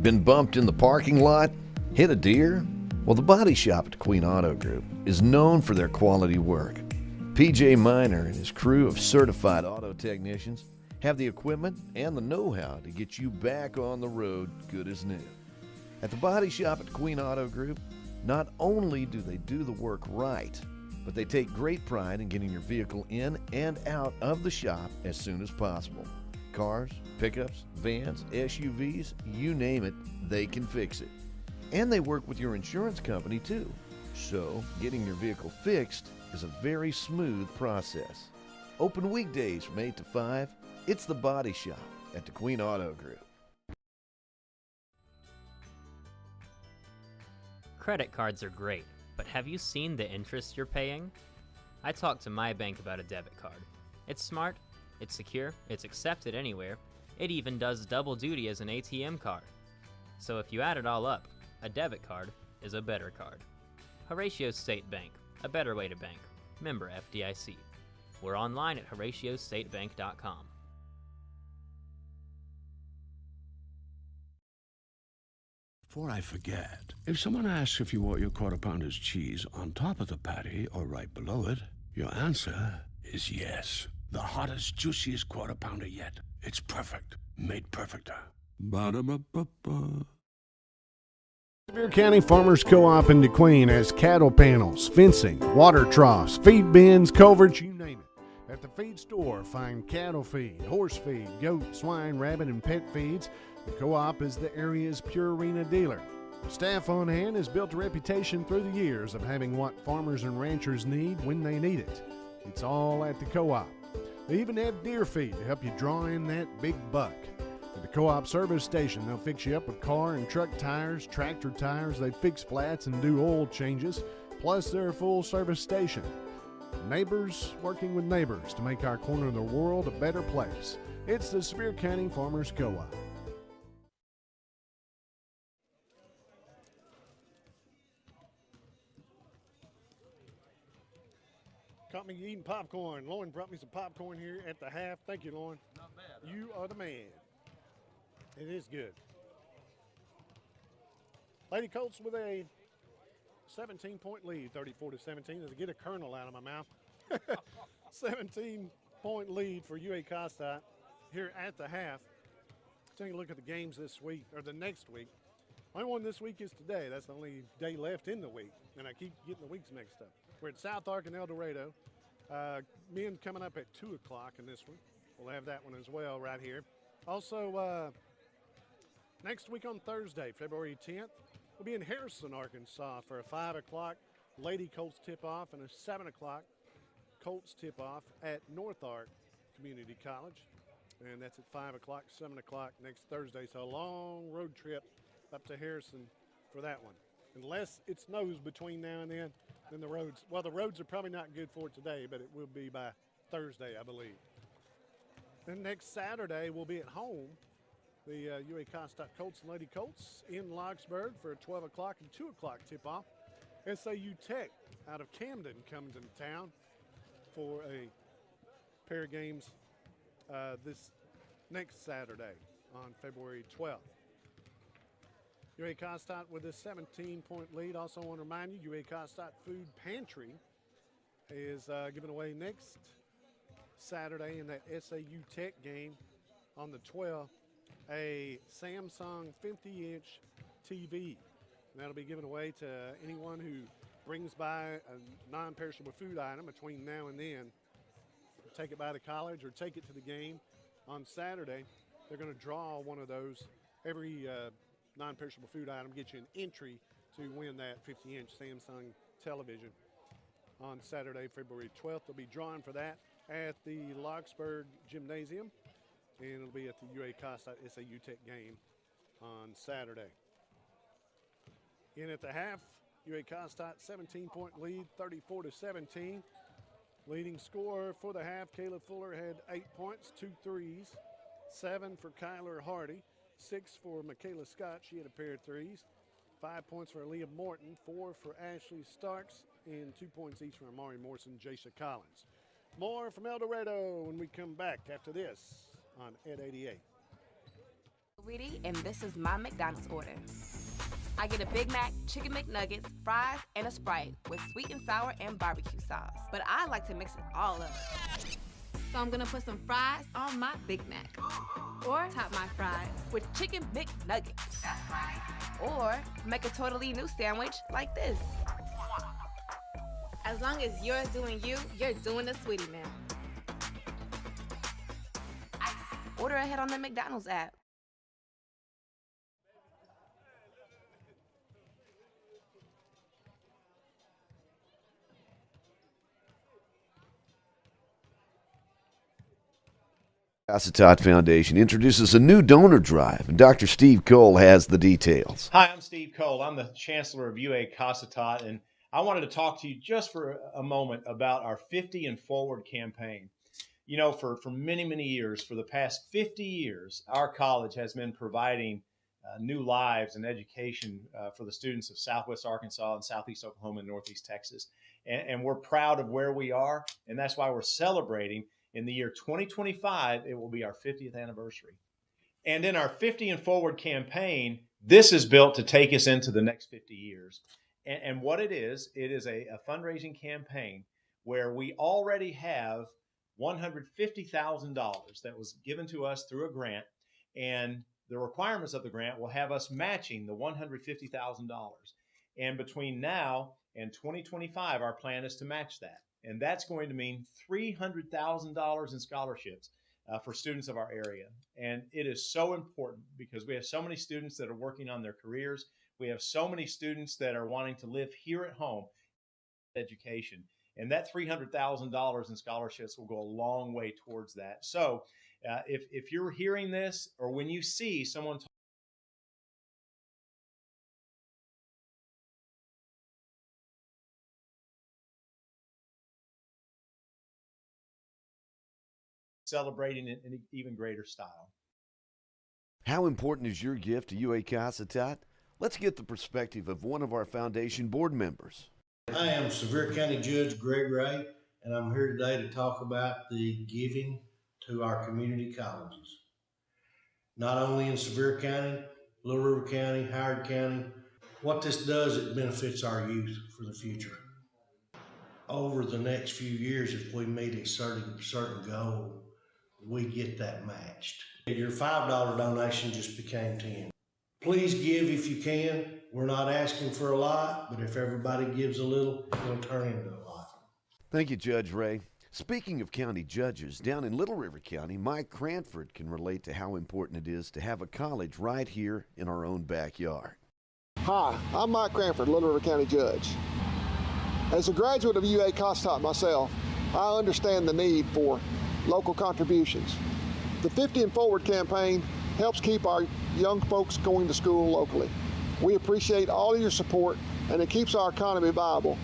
Been bumped in the parking lot? Hit a deer? Well, the body shop at Queen Auto Group is known for their quality work. PJ Miner and his crew of certified auto technicians have the equipment and the know-how to get you back on the road good as new. At the body shop at Queen Auto Group, not only do they do the work right, but they take great pride in getting your vehicle in and out of the shop as soon as possible. Cars, pickups, vans, SUVs, you name it, they can fix it. And they work with your insurance company too. So, getting your vehicle fixed is a very smooth process. Open weekdays from 8 to 5. It's the Body Shop at the Queen Auto Group. Credit cards are great, but have you seen the interest you're paying? I talked to my bank about a debit card. It's smart, it's secure, it's accepted anywhere. It even does double duty as an ATM card. So if you add it all up, a debit card is a better card. Horatio State Bank, a better way to bank. Member FDIC. We're online at HoratioStateBank.com. Before I forget, if someone asks if you want your quarter pounder's cheese on top of the patty or right below it, your answer is yes. The hottest, juiciest quarter pounder yet. It's perfect. Made perfecter. Ba-da-ba-ba-ba. Sevier County Farmers Co-op in DeQueen has cattle panels, fencing, water troughs, feed bins, culverts, you name it. At the feed store, find cattle feed, horse feed, goat, swine, rabbit, and pet feeds. The Co-op is the area's Purina dealer. Staff on hand has built a reputation through the years of having what farmers and ranchers need when they need it. It's all at the Co-op. They even have deer feed to help you draw in that big buck. At the Co-op service station, they'll fix you up with car and truck tires, tractor tires. They fix flats and do oil changes. Plus, they're a full service station. Neighbors working with neighbors to make our corner of the world a better place. It's the Sevier County Farmers Co-op. Caught me eating popcorn. Lauren brought me some popcorn here at the half. Thank you, Lauren. Not bad. Huh? You are the man. It is good. Lady Colts with a 17-point lead, 34-17. As I get a kernel out of my mouth, 17-point lead for UA Cossatot here at the half. Taking a look at the games this week, or the next week. Only one this week is today. That's the only day left in the week, and I keep getting the weeks mixed up. We're at SouthArk and El Dorado. Men coming up at 2 o'clock in this one. We'll have that one as well right here. Also, next week on Thursday, February 10th, we'll be in Harrison, Arkansas for a 5 o'clock Lady Colts tip-off and a 7 o'clock Colts tip-off at SouthArk Community College. And that's at 5 o'clock, 7 o'clock next Thursday. So a long road trip up to Harrison for that one. Unless it snows between now and then the roads, well, the roads are probably not good for today, but it will be by Thursday, I believe. Then next Saturday, we'll be at home. The UA Cossatot Colts and Lady Colts in Locksburg for a 12 o'clock and 2 o'clock tip-off. SAU Tech out of Camden comes into town for a pair of games this next Saturday on February 12th. UA Cossatot with a 17-point lead. Also want to remind you, UA Cossatot Food Pantry is giving away next Saturday in that SAU Tech game on the 12th a Samsung 50-inch TV. And that'll be given away to anyone who brings by a non-perishable food item between now and then. Take it by the college or take it to the game on Saturday. They're going to draw one of those. Every non-perishable food item gets you an entry to win that 50-inch Samsung television on Saturday, February 12th. They'll be drawing for that at the Locksburg Gymnasium, and it'll be at the UA Cossatot SAU Tech game on Saturday. In at the half, UA Cossatot 17-point lead, 34-17. Leading scorer for the half, Caleb Fuller had 8 points, 2 threes, 7 for Kyler Hardy, 6 for Michaela Scott. She had a pair of threes. 5 points for Aaliyah Morton, 4 for Ashley Starks, and 2 points each for Amari Morrison, Jasha Collins. More from El Dorado when we come back after this on Ed 88. Sweetie, and this is my McDonald's order. I get a Big Mac, Chicken McNuggets, fries, and a Sprite with sweet and sour and barbecue sauce. But I like to mix it all up. So I'm gonna put some fries on my Big Mac. Or top my fries with Chicken McNuggets. That's right. Or make a totally new sandwich like this. As long as you're doing you, you're doing the Sweetie Meal. Order ahead on the McDonald's app. Cossatot Foundation introduces a new donor drive, and Dr. Steve Cole has the details. Hi, I'm Steve Cole. I'm the Chancellor of UA Cossatot, and I wanted to talk to you just for a moment about our 50 and Forward campaign. You know, for many, many years, for the past 50 years, our college has been providing new lives and education for the students of Southwest Arkansas and Southeast Oklahoma and Northeast Texas. And we're proud of where we are, and that's why we're celebrating. In the year 2025, it will be our 50th anniversary. And in our 50 and Forward campaign, this is built to take us into the next 50 years. And what it is a fundraising campaign where we already have $150,000 that was given to us through a grant, and the requirements of the grant will have us matching the $150,000. And between now and 2025, our plan is to match that. And that's going to mean $300,000 in scholarships for students of our area. And it is so important because we have so many students that are working on their careers. We have so many students that are wanting to live here at home, education. And that $300,000 in scholarships will go a long way towards that. So if you're hearing this, or when you see someone celebrating it in an even greater style. How important is your gift to UA Cossatot? Let's get the perspective of one of our foundation board members. I am Sevier County Judge Greg Ray, and I'm here today to talk about the giving to our community colleges. Not only in Sevier County, Little River County, Howard County. What this does, it benefits our youth for the future. over the next few years, if we meet a certain goal, we get that matched. Your $5 donation just became 10. Please give if you can. We're not asking for a lot, but if everybody gives a little, it'll turn into a lot. Thank you, Judge Ray. Speaking of county judges, down in Little River County, Mike Cranford can relate to how important it is to have a college right here in our own backyard. Hi, I'm Mike Cranford, Little River County Judge. As a graduate of UA Cossatot myself, I understand the need for local contributions. The 50 and Forward campaign helps keep our young folks going to school locally. We appreciate all of your support, and it keeps our economy viable.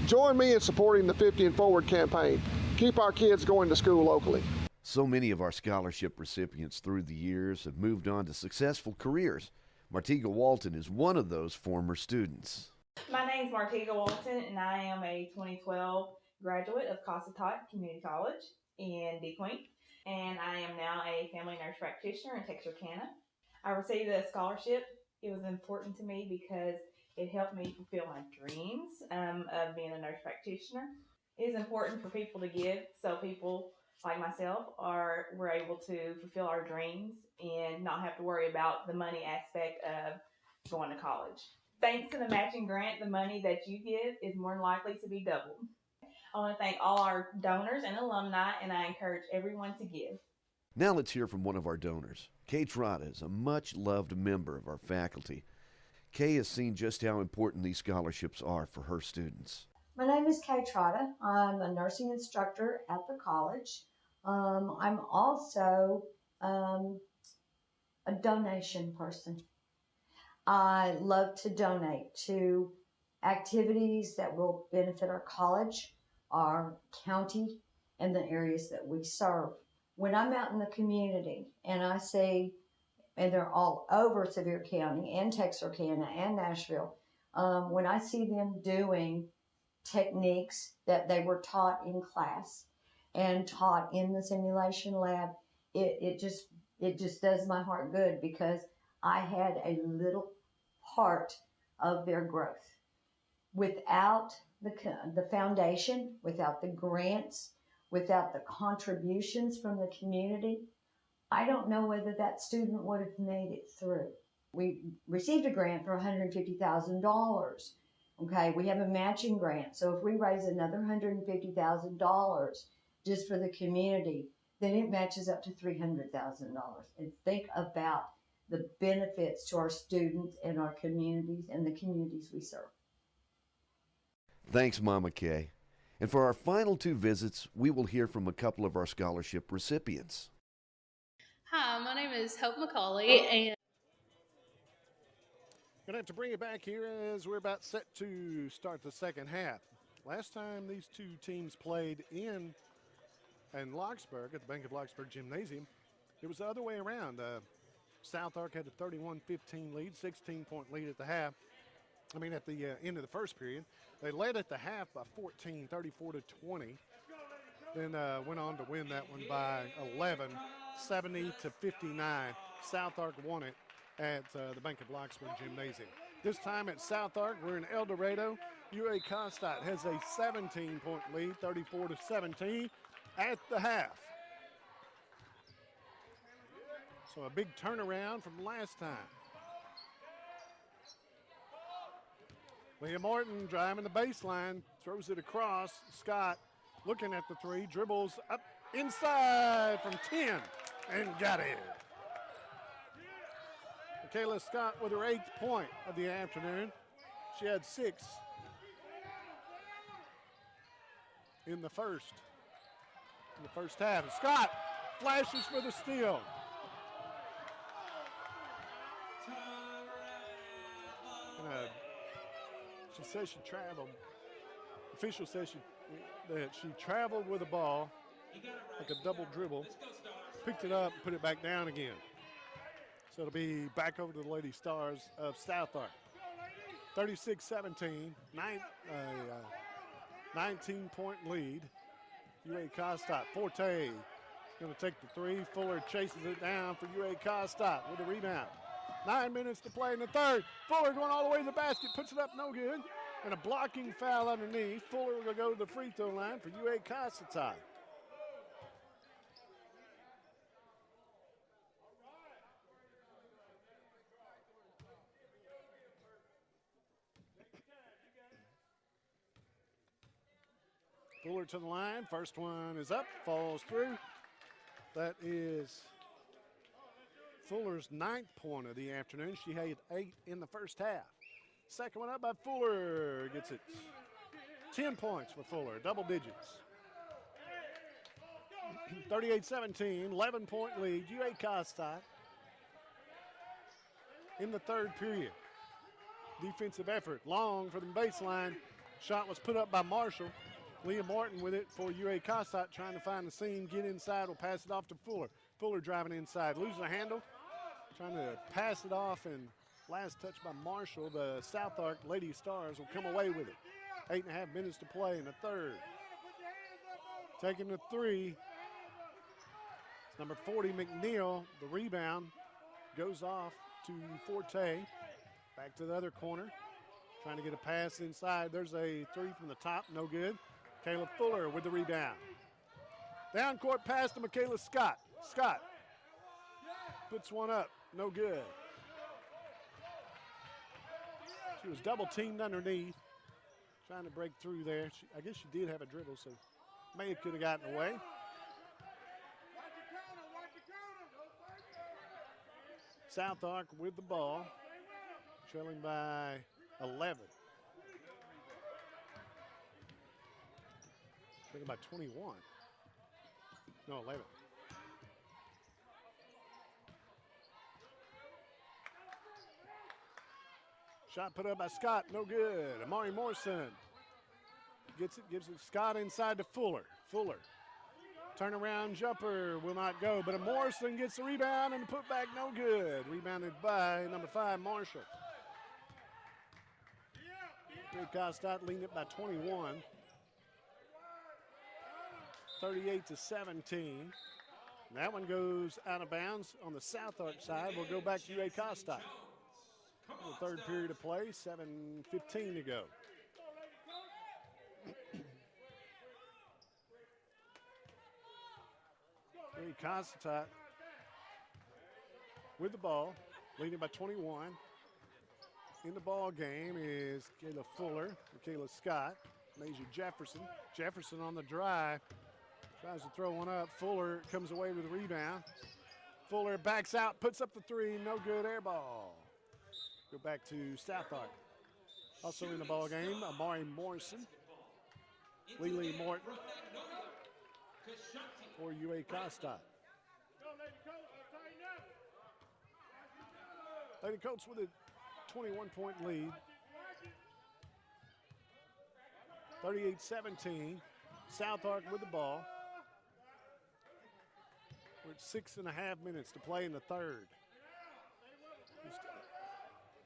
Join me in supporting the 50 and Forward campaign. Keep our kids going to school locally. So many of our scholarship recipients through the years have moved on to successful careers. Martiga Walton is one of those former students. My name is Martiga Walton, and I am a 2012 graduate of Cossatot Community College in DeQueen, and I am now a family nurse practitioner in Texarkana. I received a scholarship. It was important to me because it helped me fulfill my dreams of being a nurse practitioner. It is important for people to give, so people like myself were able to fulfill our dreams and not have to worry about the money aspect of going to college. Thanks to the matching grant, the money that you give is more than likely to be doubled. I want to thank all our donors and alumni, and I encourage everyone to give. Now let's hear from one of our donors. Kay Trotta is a much-loved member of our faculty. Kay has seen just how important these scholarships are for her students. My name is Kay Trotta. I'm a nursing instructor at the college. I'm also a donation person. I love to donate to activities that will benefit our college, our county, and the areas that we serve. When I'm out in the community and I see, and they're all over Sevier County and Texarkana and Nashville, when I see them doing techniques that they were taught in class and taught in the simulation lab, it just does my heart good, because I had a little part of their growth. Without the foundation, without the grants, without the contributions from the community, I don't know whether that student would have made it through. We received a grant for $150,000. Okay, we have a matching grant. So if we raise another $150,000 just for the community, then it matches up to $300,000. And think about the benefits to our students and our communities and the communities we serve. Thanks, Mama Kay. And for our final two visits, we will hear from a couple of our scholarship recipients. Hi, my name is Hope McCauley, and Gonna have to bring it back here as we're about set to start the second half. Last time these two teams played in Locksburg at the Bank of Locksburg Gymnasium, it was the other way around. SouthArk had a 31-15 lead, 16-point lead at the half. At the end of the first period. They led at the half by 14, 34-20. Then went on to win that one by 11, 70-59. SouthArk won it at the Bank of Locksburg Gymnasium. This time at SouthArk, we're in El Dorado. UA Cossatot has a 17-point lead, 34-17 at the half. So a big turnaround from last time. Leah Morton driving the baseline, throws it across. Scott looking at the three, dribbles up inside from 10 and got it. Michaela Scott with her 8th point of the afternoon. She had 6 in the first half. And Scott flashes for the steal. She says she traveled. Official says that she traveled with the ball, like a double dribble, picked it up and put it back down again. So it'll be back over to the Lady Stars of SouthArk. 36-17, 19-point lead. UA Cossatot. Forte going to take the three. Fuller chases it down for UA Cossatot with a rebound. 9 minutes to play in the third. Fuller going all the way to the basket, puts it up, no good. And a blocking foul underneath. Fuller will go to the free throw line for UA Cossatot. Fuller to the line. First one is up, falls through. That is Fuller's 9th point of the afternoon. She had 8 in the first half. Second one up by Fuller. Gets it 10 points for Fuller, double digits. 38-17, 11-point lead. UA Cossatot in the third period. Defensive effort, long for the baseline. Shot was put up by Marshall. Leah Martin with it for UA Cossatot, trying to find the seam, get inside, will pass it off to Fuller. Fuller driving inside, loses the handle, trying to pass it off, and last touch by Marshall. The SouthArk Lady Stars will come away with it. 8.5 minutes to play in the third. Taking the three. It's number 40, McNeil. The rebound goes off to Forte. Back to the other corner. Trying to get a pass inside. There's a three from the top, no good. Kayla Fuller with the rebound. Down court pass to Michaela Scott. Scott puts one up, no good. She was double teamed underneath, trying to break through there. I guess she did have a dribble, so may have could have gotten away. SouthArk with the ball, trailing by 11. Trailing by 21. No, 11. Shot put up by Scott, no good. Amari Morrison gets it, gives it Scott inside to Fuller. Fuller, turnaround jumper will not go, but Morrison gets the rebound and the putback, no good. Rebounded by number 5, Marshall. Cossatot leading it by 21. 38-17. That one goes out of bounds on the SouthArk side. We'll go back to UA Cossatot. The third period of play, 7:15 to go. UA Cossatot with the ball, leading by 21. In the ball game is Kayla Fuller, Michaela Scott, Major Jefferson. Jefferson on the drive, tries to throw one up. Fuller comes away with a rebound. Fuller backs out, puts up the three, no good, air ball. Go back to SouthArk. Also in the ball game, Amari Morrison, Lily Morton for UA Cossatot. Lady Colts with a 21-point lead. 38-17. SouthArk with the ball. We're at 6.5 minutes to play in the third.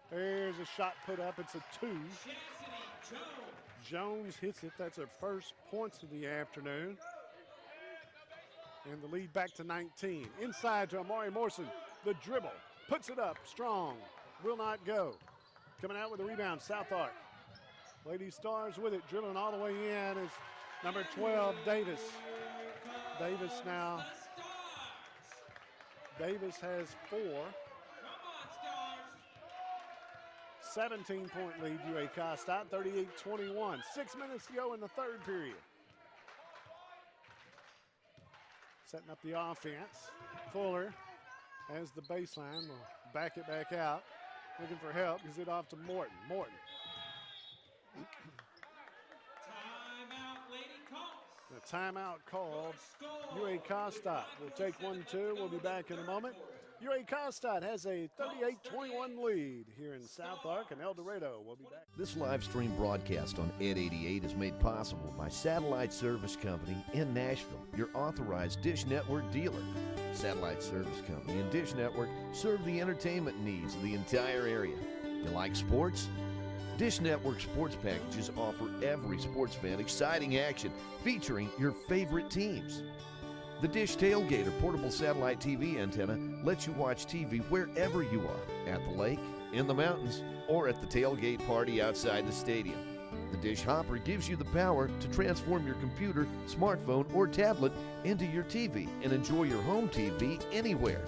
There's a shot put up. It's a 2. Jones hits it. That's her first points of the afternoon. And the lead back to 19. Inside to Amari Morrison. The dribble. Puts it up. Strong. Will not go. Coming out with a rebound, SouthArk. Lady Stars with it. Dribbling all the way in is number 12, Davis. Davis now. Davis has 4. 17-point lead, UA Cossatot, 38-21. 6 minutes to go in the third period. Setting up the offense. Fuller has the baseline. Will back it back out. Looking for help. Gives it off to Morton. Morton. Timeout, Lady Colts. The timeout called. UA Cossatot will take 1-2. We'll be back in a moment. UA Cossatot has a 38-21 lead here in SouthArk and El Dorado. We'll be back. This live stream broadcast on Ed 88 is made possible by Satellite Service Company in Nashville, your authorized Dish Network dealer. Satellite Service Company and Dish Network serve the entertainment needs of the entire area. You like sports? Dish Network sports packages offer every sports fan exciting action featuring your favorite teams. The Dish Tailgate or portable satellite TV antenna lets you watch TV wherever you are, at the lake, in the mountains, or at the tailgate party outside the stadium. The Dish Hopper gives you the power to transform your computer, smartphone, or tablet into your TV and enjoy your home TV anywhere.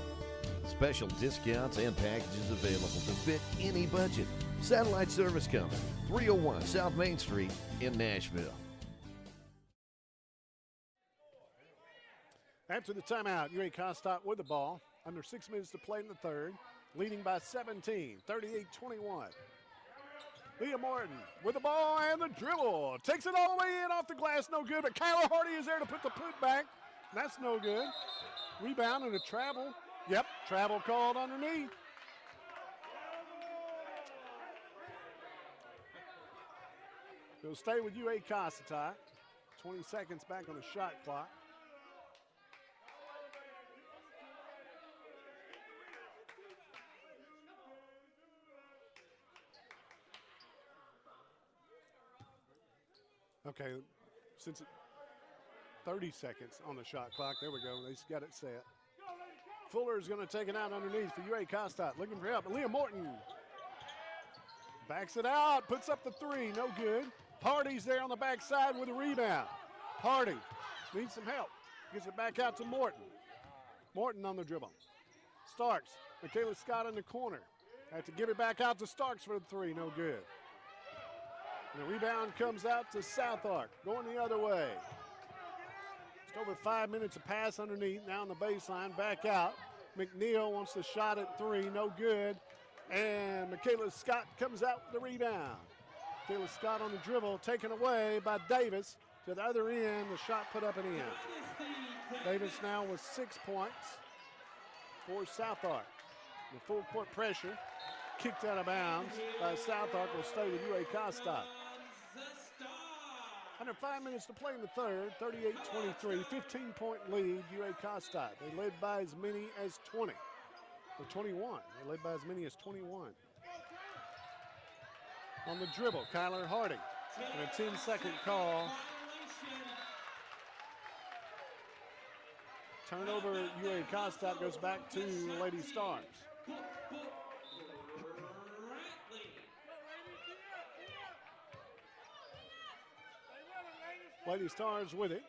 Special discounts and packages available to fit any budget. Satellite Service Company, 301 South Main Street in Nashville. After the timeout, UA Cossatot with the ball. Under 6 minutes to play in the third. Leading by 17, 38-21. Leah Morton with the ball and the dribble. Takes it all the way in off the glass, no good, but Kyla Hardy is there to put the put back. That's no good. Rebound and a travel. Yep, travel called underneath. We'll stay with UA Cossatot. 20 seconds back on the shot clock. Okay, since 30 seconds on the shot clock. There we go. They got it set. Fuller is going to take it out underneath for UA Cossatot. Looking for help. Leah Morton backs it out, puts up the three. No good. Hardy's there on the backside with a rebound. Hardy needs some help. Gets it back out to Morton. Morton on the dribble. Starks. Michaela Scott in the corner. Have to give it back out to Starks for the three. No good. And the rebound comes out to SouthArk, going the other way. Just over 5 minutes of pass underneath, now on the baseline, back out. McNeil wants the shot at three, no good. And Michaela Scott comes out with the rebound. Michaela Scott on the dribble, taken away by Davis. To the other end, the shot put up and in. Davis now with 6 points for SouthArk. The full court pressure, kicked out of bounds by SouthArk, will stay with UA Cossatot. Under 5 minutes to play in the third, 38-23, 15-point lead, UA Cossatot. They led by as many as 20, or 21. They led by as many as 21. On the dribble, Kyler Hardy, and a 10-second call. Turnover, UA Cossatot goes back to Lady Stars. Lady Stars with it.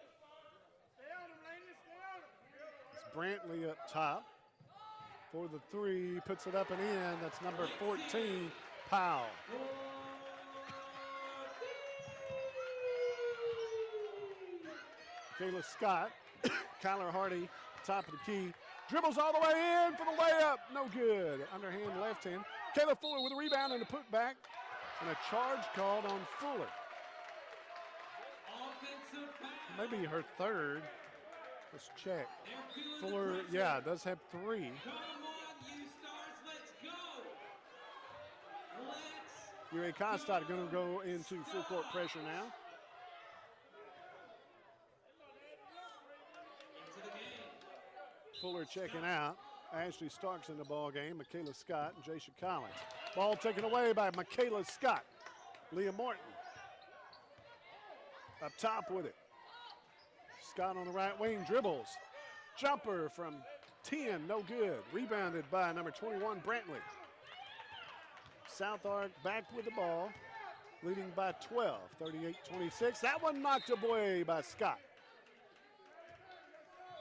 It's Brantley up top for the three, puts it up and in. That's number 14, Powell. Kayla Scott, Kyler Hardy, top of the key. Dribbles all the way in for the layup. No good. Underhand left hand. Kayla Fuller with a rebound and a putback. And a charge called on Fuller. Maybe her third. Let's check. Fuller, yeah, does have three. UA Cossatot going to go into full court pressure now. Fuller checking out. Ashley Starks in the ball game. Michaela Scott and Jaisha Collins. Ball taken away by Michaela Scott. Leah Morton up top with it. Scott on the right wing, dribbles. Jumper from 10, no good. Rebounded by number 21, Brantley. SouthArk back with the ball, leading by 12, 38-26. That one knocked away by Scott.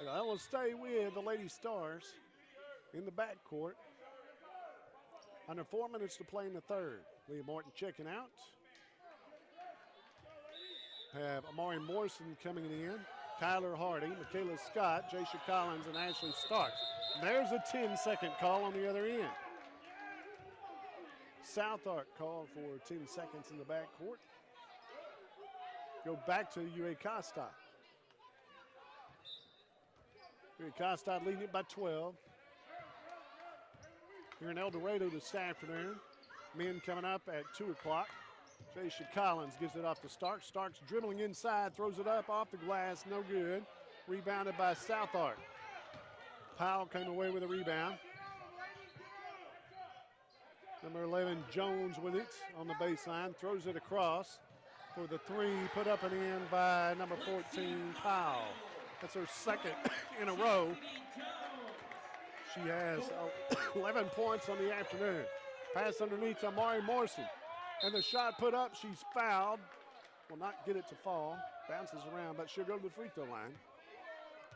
That will stay with the Lady Stars in the backcourt. Under 4 minutes to play in the third. Leah Morton checking out. Have Amari Morrison coming in. Kyler Hardy, Michaela Scott, Jaisha Collins, and Ashley Starks. And there's a 10-second call on the other end. SouthArk called for 10 seconds in the backcourt. Go back to UA Cossatot. UA Cossatot leading it by 12. Here in El Dorado this afternoon. Men coming up at 2 o'clock. Jaisha Collins gives it off to Starks. Starks dribbling inside, throws it up off the glass, no good. Rebounded by SouthArk. Powell came away with a rebound. Number 11, Jones with it on the baseline, throws it across for the three, put up and in by number 14, Powell. That's her second in a row. She has 11 points on the afternoon. Pass underneath Amari Morrison. And the shot put up, she's fouled. will not get it to fall. Bounces around, but she'll go to the free throw line.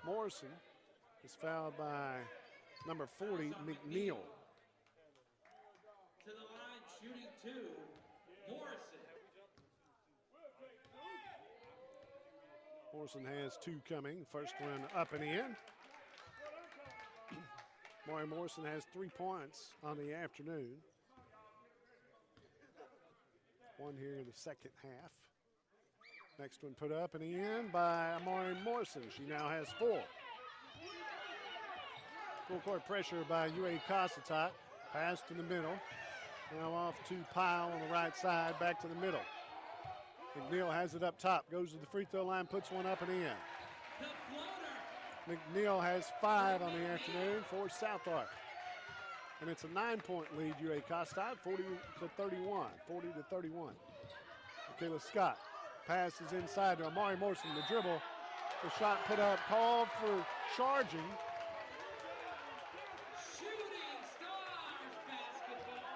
Morrison is fouled by number 40, McNeil. To the line, shooting 2, Morrison. Morrison has 2 coming. First one up and in. Maury Morrison has 3 points on the afternoon. 1 here in the second half. Next one put up and in by Amari Morrison. She now has 4. Full court pressure by UA Cossatot. Pass to the middle. Now off to Pyle on the right side, back to the middle. McNeil has it up top, goes to the free throw line, puts one up and in. McNeil has 5 on the afternoon for SouthArk. And it's a 9-point lead, UA Cossatot, 40-31. Michaela Scott passes inside to Amari Morrison, the dribble. The shot put up, called for charging. Shooting Stars basketball.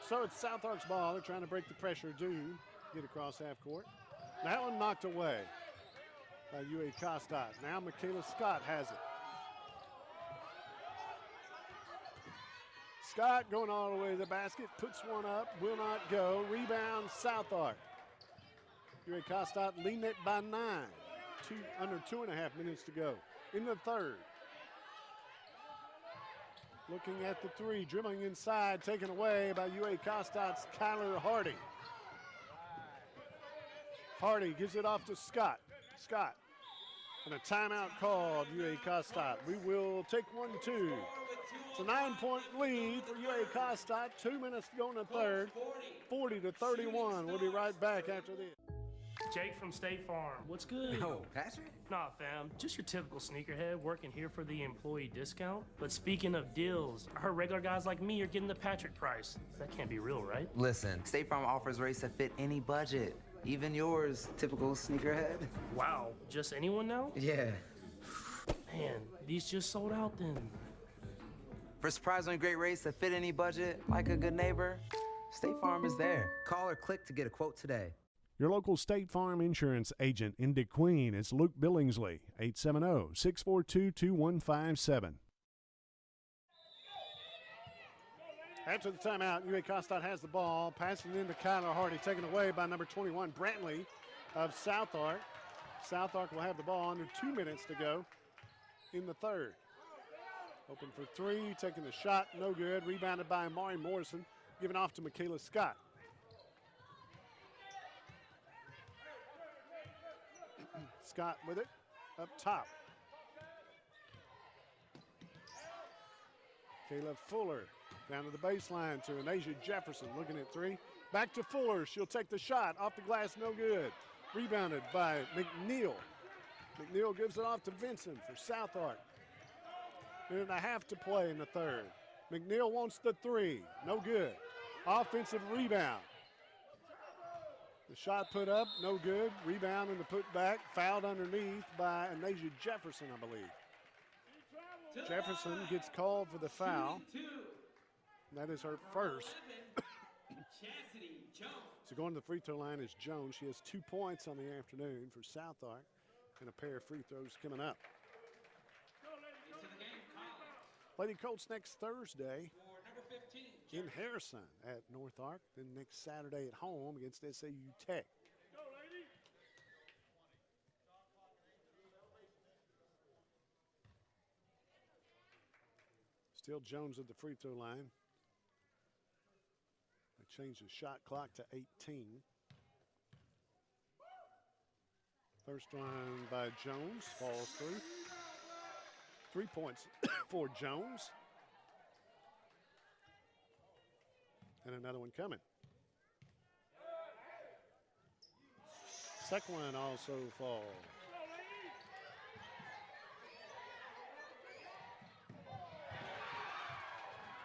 So it's SouthArk's ball. They're trying to break the pressure, get across half court. That one knocked away by UA Cossatot. Now Michaela Scott has it. Scott going all the way to the basket, puts one up, will not go. Rebound, SouthArk. UA Cossatot leading it by 9. Under 2.5 minutes to go in the third. Looking at the 3, dribbling inside, taken away by UA Cossatot Kyler Hardy. Hardy gives it off to Scott. Scott, and a timeout called, UA Cossatot. We will take 1-2. It's a 9-point lead for UA Cossatot. 2 minutes to go in the third. 40-31. We'll be right back after this. Jake from State Farm. What's good? Oh, Patrick? Nah, fam. Just your typical sneakerhead working here for the employee discount. But speaking of deals, I heard regular guys like me are getting the Patrick price. That can't be real, right? Listen, State Farm offers rates that fit any budget. Even yours, typical sneakerhead. Wow, just anyone now? Yeah. Man, these just sold out then. For surprisingly great rates that fit any budget, like a good neighbor, State Farm is there. Call or click to get a quote today. Your local State Farm insurance agent in DeQueen is Luke Billingsley, 870-642-2157. After the timeout, UA Cossatot has the ball, passing it into Kyler Hardy, taken away by number 21, Brantley of SouthArk. SouthArk will have the ball under 2 minutes to go in the third. Open for 3, taking the shot, no good. Rebounded by Amari Morrison, given off to Michaela Scott. Scott with it, up top. Caleb Fuller down to the baseline to Anasia Jefferson, looking at 3. Back to Fuller, she'll take the shot, off the glass, no good. Rebounded by McNeil. McNeil gives it off to Vincent for SouthArk. Minute and a half to play in the third. McNeil wants the 3, no good. Offensive rebound. The shot put up, no good. Rebound and the put back, fouled underneath by Anasia Jefferson, I believe. Jefferson gets called for the foul. That is her first. So going to the free throw line is Jones. She has 2 points on the afternoon for SouthArk and a pair of free throws coming up. Lady Colts next Thursday in Harrison at North Ark, then next Saturday at home against SAU Tech. Still Jones at the free throw line. They changed the shot clock to 18. First one by Jones, falls through. 3 points for Jones. And another one coming. Second one also falls.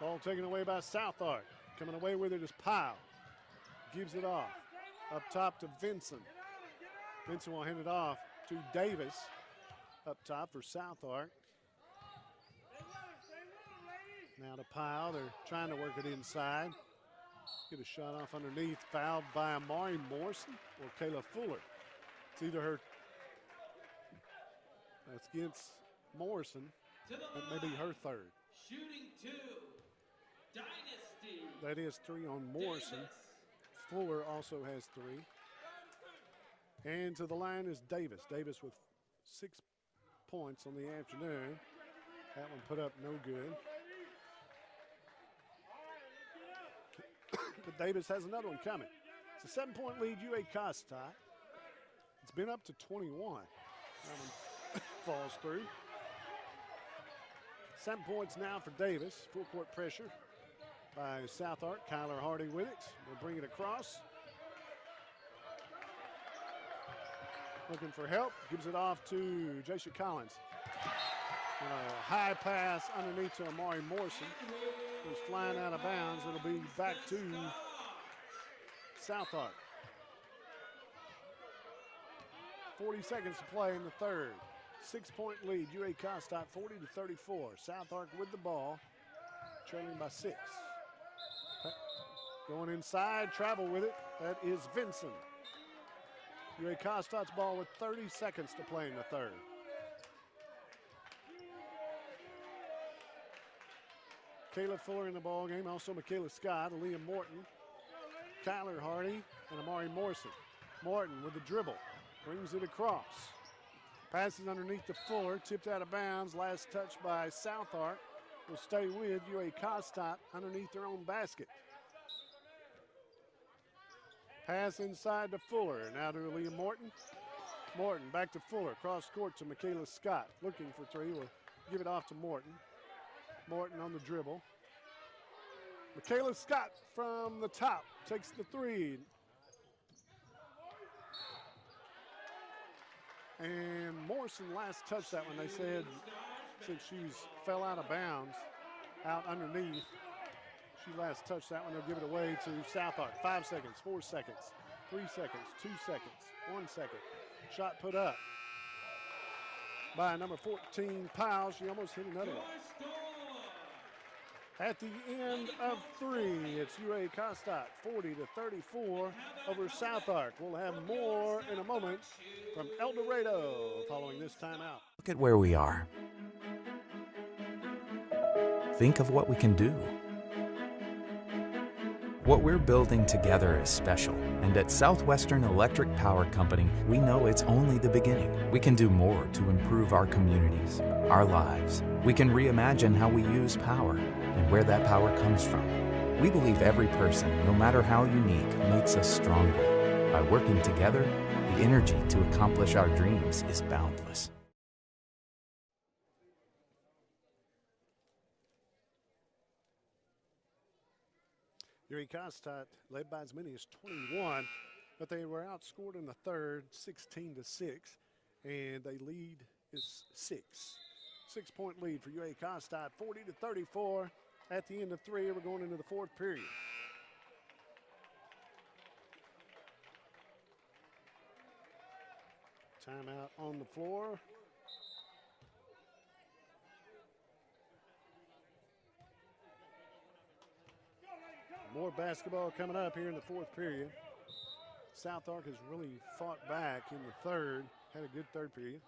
Ball taken away by SouthArk. Coming away with it is Pyle. Gives it off. Up top to Vincent. Vincent will hand it off to Davis. Up top for SouthArk. Now to Pyle. They're trying to work it inside. Get a shot off underneath. Fouled by Amari Morrison or Kayla Fuller. It's either her. That's against Morrison. That may be her third. Shooting 2. Dynasty. That is 3 on Morrison. Fuller also has 3. And to the line is Davis. Davis with 6 points on the afternoon. That one put up no good. But Davis has another one coming. It's a 7-point lead, UA Cossatot. It's been up to 21. That one falls through. 7 points now for Davis. Full court pressure by SouthArk. Kyler Hardy with it. We'll bring it across. Looking for help. Gives it off to Jason Collins. And a high pass underneath to Amari Morrison. Goes flying out of bounds. It'll be back to SouthArk. 40 seconds to play in the third. 6-point lead, UA Cossatot 40-34. SouthArk with the ball, trailing by 6. Going inside, travel with it. That is Vinson. UA Cosstat's ball with 30 seconds to play in the third. Kayla Fuller in the ball game, also Michaela Scott, Aaliyah Morton, Kyler Hardy, and Amari Morrison. Morton with the dribble, brings it across. Passes underneath to Fuller, tipped out of bounds. Last touch by SouthArk. Will stay with UA Cossatot underneath their own basket. Pass inside to Fuller, now to Aaliyah Morton. Morton back to Fuller, cross court to Michaela Scott. Looking for 3, will give it off to Morton. Morton on the dribble. Michaela Scott from the top takes the 3. And Morrison last touched that one. They said since she fell out of bounds, out underneath, she last touched that one. They'll give it away to SouthArk. 5 seconds, 4 seconds, 3 seconds, 2 seconds, 1 second. Shot put up by number 14, Pyle. She almost hit another one. At the end of 3, it's UA Cossatot 40-34 over SouthArk. We'll have more in a moment from El Dorado following this timeout. Look at where we are. Think of what we can do. What we're building together is special, and at Southwestern Electric Power Company, we know it's only the beginning. We can do more to improve our communities, our lives. We can reimagine how we use power and where that power comes from. We believe every person, no matter how unique, makes us stronger. By working together, the energy to accomplish our dreams is boundless. UA Cossatot led by as many as 21, but they were outscored in the third 16-6, and they lead is 6. 6-point lead for UA Cossatot, 40-34. At the end of 3, we're going into the fourth period. Timeout on the floor. More basketball coming up here in the fourth period. SouthArk has really fought back in the third, had a good third period.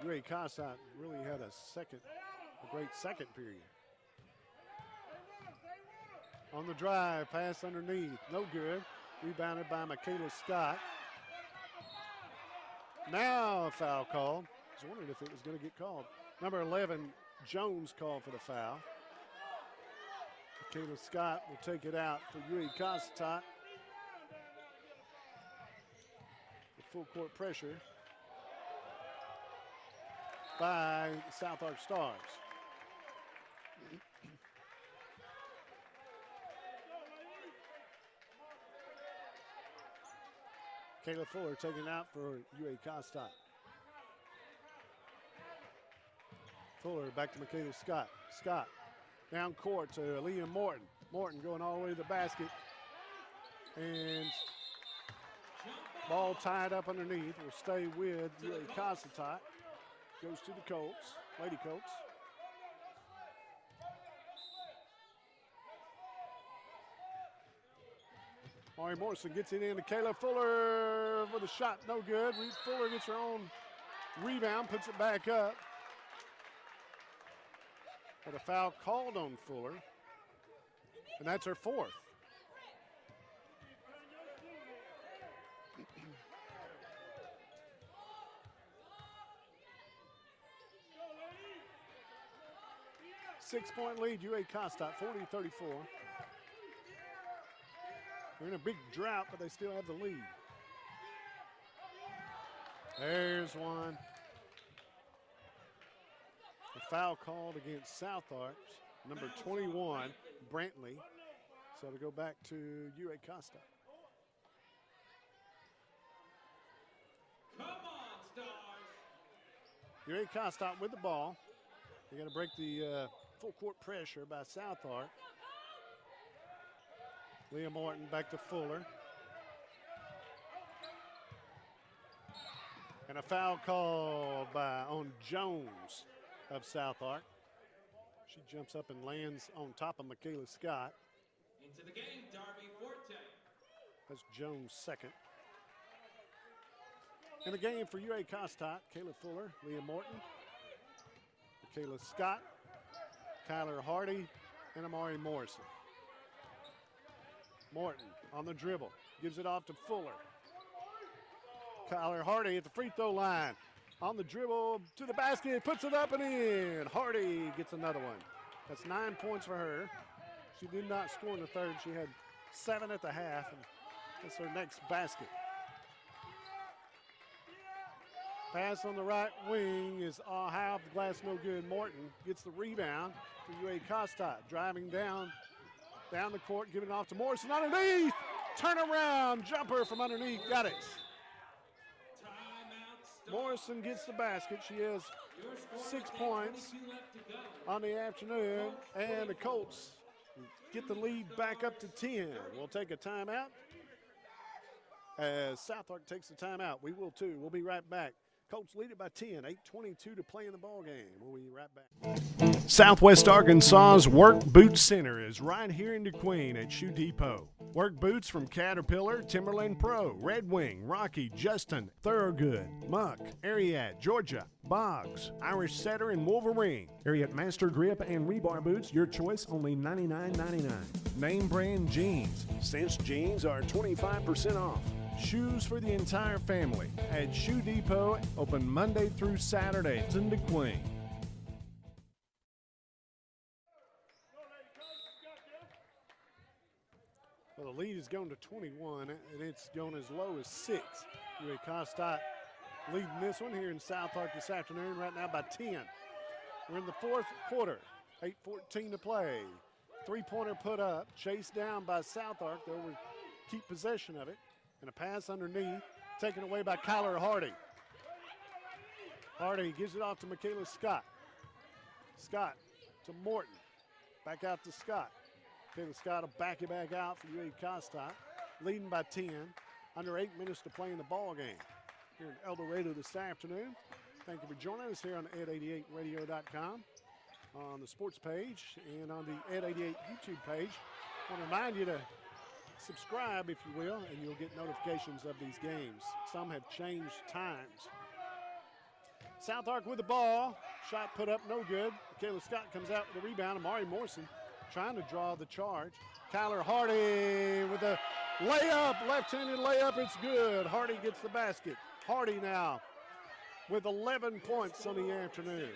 UA Cossatot really had a great second period. On the drive, pass underneath, no good. Rebounded by Michaela Scott. Now a foul called. I was wondering if it was going to get called. Number 11, Jones called for the foul. Michaela Scott will take it out for UA Cossatot. The full court pressure by the SouthArk Stars. Kayla Fuller taking it out for UA Cossatot. Fuller back to Michaela Scott. Scott down court to Aaliyah Morton. Morton going all the way to the basket. And ball tied up underneath. Will stay with UA Cossatot. Goes to the Colts, Lady Colts. Mari Morrison gets it into Kayla Fuller for the shot. No good. Fuller gets her own rebound, puts it back up. But a foul called on Fuller. And that's her fourth. Six-point lead, UA Cossatot, 40-34. They're in a big drought, but they still have the lead. There's one. A foul called against SouthArk, number 21, Brantley. So to go back to UA Cossatot. Come on, Stars. UA Cossatot with the ball. They got to break the full court pressure by SouthArk. Leah Morton back to Fuller. And a foul called on Jones of SouthArk. She jumps up and lands on top of Michaela Scott. Into the game, Darby Forte. That's Jones' second. In the game for UA Cossatot, Kayla Fuller, Leah Morton, Michaela Scott, Kyler Hardy, and Amari Morrison. Morton on the dribble, gives it off to Fuller. Kyler Hardy at the free throw line. On the dribble to the basket, puts it up and in. Hardy gets another one. That's 9 points for her. She did not score in the third. She had 7 at the half, and that's her next basket. Pass on the right wing is high off the glass, no good. Morton gets the rebound for UA Cossatot. Driving down the court, giving it off to Morrison underneath. Turnaround jumper from underneath, got it. Morrison gets the basket. She has 6 points on the afternoon, and the Colts get the lead back up to 10. We'll take a timeout as SouthArk takes the timeout. We will too. We'll be right back. Colts lead it by 10, 8:22 to play in the ball game. We'll be right back. Southwest Arkansas's Work Boot Center is right here in DeQueen at Shoe Depot. Work boots from Caterpillar, Timberland Pro, Red Wing, Rocky, Justin, Thorogood, Muck, Ariat, Georgia, Boggs, Irish Setter, and Wolverine. Ariat Master Grip and Rebar boots, your choice, only $99.99. Name brand jeans. Cinch jeans are 25% off. Shoes for the entire family at Shoe Depot, open Monday through Saturday in DeQueen. Well, the lead has gone to 21, and it's gone as low as 6. UA Cossatot leading this one here in SouthArk this afternoon right now by 10. We're in the fourth quarter, 8:14 to play. Three-pointer put up, chased down by SouthArk. They will keep possession of it. And a pass underneath, taken away by Kyler Hardy. Hardy gives it off to Michaela Scott. Scott to Morton. Back out to Scott. Michaela Scott will back it back out for UA Cossatot. Leading by 10. Under 8 minutes to play in the ball game. Here in El Dorado this afternoon. Thank you for joining us here on ed88radio.com. On the sports page and on the Ed88 YouTube page. I want to remind you to subscribe, if you will, and you'll get notifications of these games. Some have changed times. SouthArk with the ball. Shot put up, no good. Michaela Scott comes out with the rebound. Amari Morrison trying to draw the charge. Kyler Hardy with a layup, left-handed layup. It's good. Hardy gets the basket. Hardy now with 11 points on the afternoon.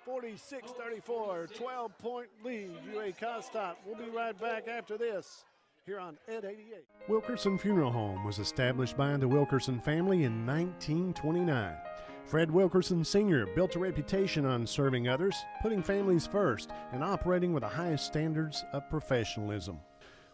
46-34, 12-point lead, UA Cossatot. We'll be right back after this here on Ed 88. Wilkerson Funeral Home was established by the Wilkerson family in 1929. Fred Wilkerson Sr. built a reputation on serving others, putting families first, and operating with the highest standards of professionalism.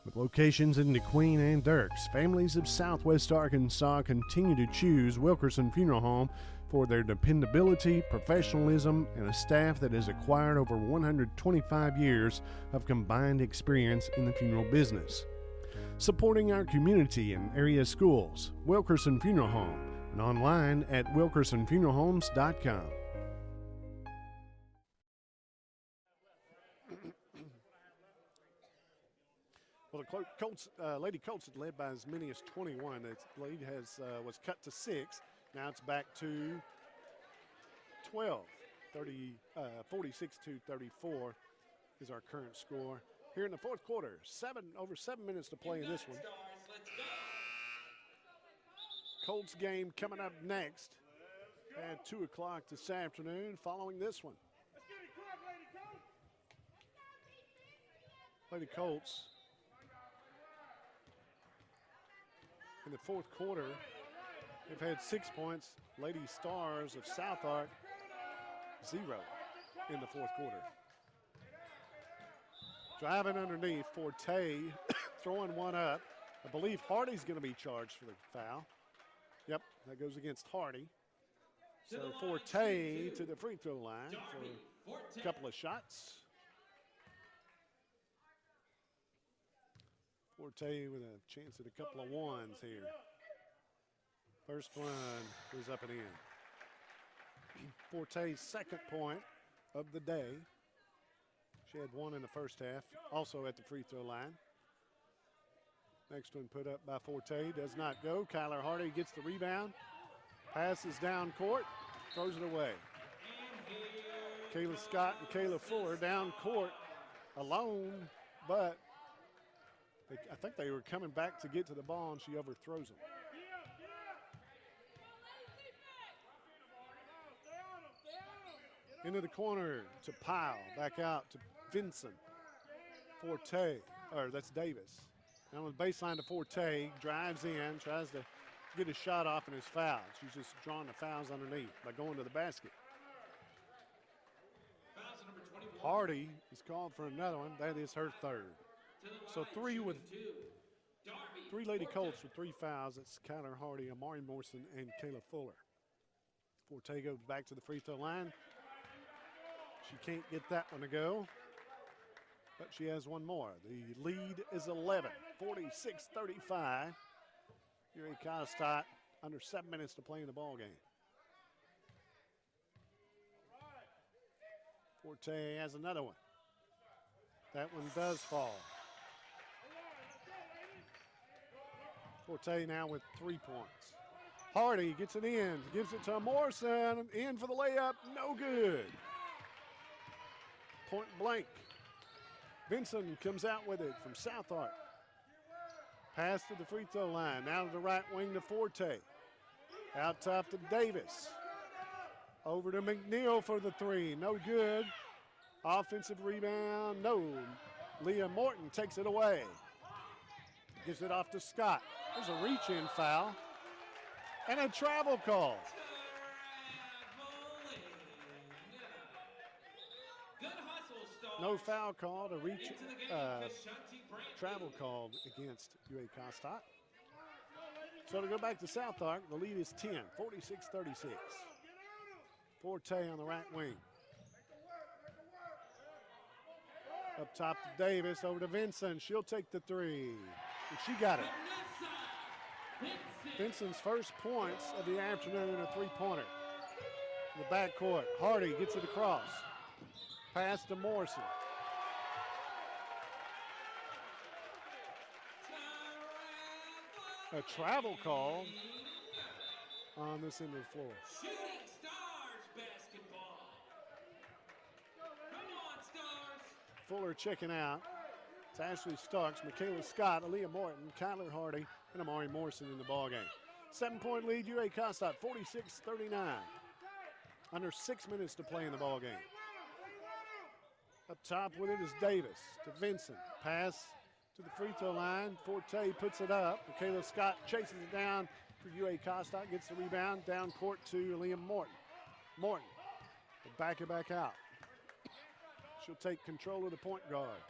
With locations in DeQueen and Dirks, families of Southwest Arkansas continue to choose Wilkerson Funeral Home for their dependability, professionalism, and a staff that has acquired over 125 years of combined experience in the funeral business. Supporting our community and area schools, Wilkerson Funeral Home, and online at wilkersonfuneralhomes.com. Well, the Colts, Lady Colts had led by as many as 21. The lead was cut to 6. Now it's back to 12. 46-34 is our current score. Here in the fourth quarter, over 7 minutes to play in this one. Colts game coming up next at 2 o'clock this afternoon following this one. Lady Colts in the fourth quarter, they've had 6 points. Lady Stars of SouthArk, 0 in the fourth quarter. Driving underneath, Forte throwing one up. I believe Hardy's going to be charged for the foul. Yep, that goes against Hardy. So Forte to the free throw line for a couple of shots. Forte with a chance at a couple of ones here. First one goes up and in. Forte's second point of the day. She had one in the first half, also at the free throw line. Next one put up by Forte, does not go. Kyler Hardy gets the rebound, passes down court, throws it away. Kayla Scott and Kayla Fuller down court alone, but I think they were coming back to get to the ball, and she overthrows them. Into the corner to Pyle, back out to Vincent. Forte, or that's Davis. Now on the baseline to Forte, drives in, tries to get a shot off and is fouled. She's just drawing the fouls underneath by going to the basket. Hardy is called for another one. That is her third. So three Lady Colts with 3 fouls. It's Kyler Hardy, Amari Morrison, and Kayla Fuller. Forte goes back to the free throw line. She can't get that one to go, but she has one more. The lead is 11, 46-35. Here at Cossatot, under 7 minutes to play in the ball game. Forte has another one. That one does fall. Forte now with 3 points. Hardy gets it in, gives it to Morrison, in for the layup, no good. Point blank. Vincent comes out with it from SouthArk. Pass to the free throw line, now to the right wing to Forte. Out top to Davis. Over to McNeil for the 3, no good. Offensive rebound, no. Leah Morton takes it away. Gives it off to Scott. There's a reach-in foul and a travel call. No foul called, travel called against UA Cossatot. So to go back to SouthArk, the lead is 10, 46-36. Forte on the right wing. Up top to Davis, over to Vincent. She'll take the 3. And she got it. Vincent's first points of the afternoon, a 3-pointer. In the backcourt, Hardy gets it across. Pass to Morrison. A travel call on this end of the floor. Shooting Stars basketball. Come on, Stars. Fuller checking out. It's Ashley Starks, Michaela Scott, Aaliyah Morton, Kyler Hardy, and Amari Morrison in the ballgame. 7-point lead, UA Cossatot, 46-39. Under 6 minutes to play in the ballgame. Up top with it is Davis to Vincent. Pass to the free throw line. Forte puts it up. Michaela Scott chases it down for UA Cossatot. Gets the rebound. Down court to Liam Morton. Morton will back it back out. She'll take control of the point guard.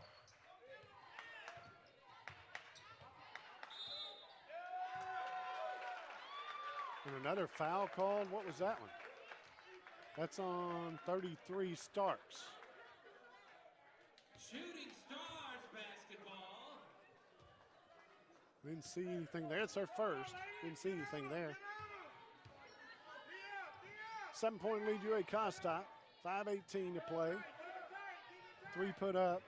And another foul called. What was that one? That's on 33 Starks. Shooting Stars basketball. Didn't see anything there. It's her first. Didn't see anything there. 7-point lead, UA Cossatot. 5:18 to play. 3 put up.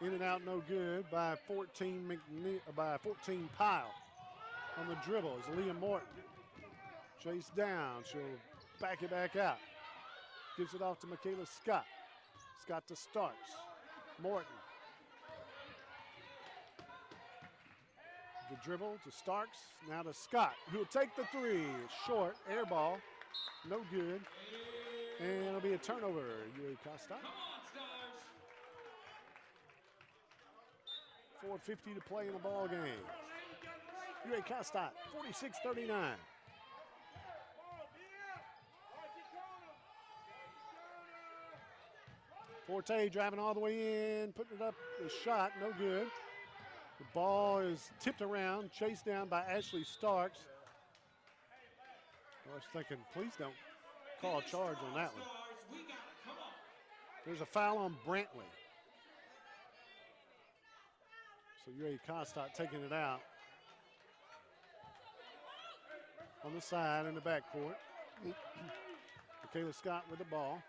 In and out, no good by 14 Pyle. On the dribble is Liam Morton. Chased down. She'll back it back out. Gives it off to Michaela Scott. Scott to Starks. Morton. The dribble to Starks. Now to Scott, who will take the three. Short, air ball. No good. And it'll be a turnover. UA Cossatot. 4:50 to play in the ball game. UA Cossatot, 46-39. Forte driving all the way in, putting it up, the shot, no good. The ball is tipped around, chased down by Ashley Starks. I was thinking, please don't call a charge on that one. There's a foul on Brantley. So UA Cossatot taking it out. On the side in the backcourt. Michaela Scott with the ball.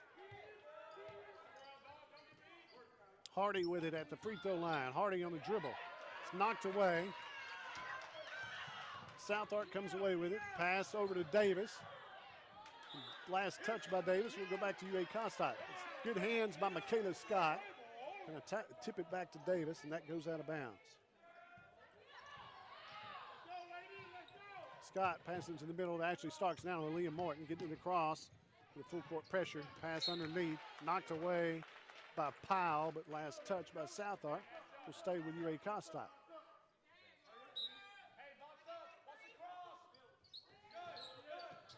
Hardy with it at the free throw line. Hardy on the dribble. It's knocked away. SouthArk comes away with it. Pass over to Davis. Last touch by Davis. We'll go back to UA Cossatot. Good hands by Michaela Scott. Going to tip it back to Davis, and that goes out of bounds. Scott passing to the middle to Ashley Starks. Now to Liam Morton, getting it across with full court pressure. Pass underneath, knocked away by Powell, but last touch by SouthArk will stay with UA Cossatot.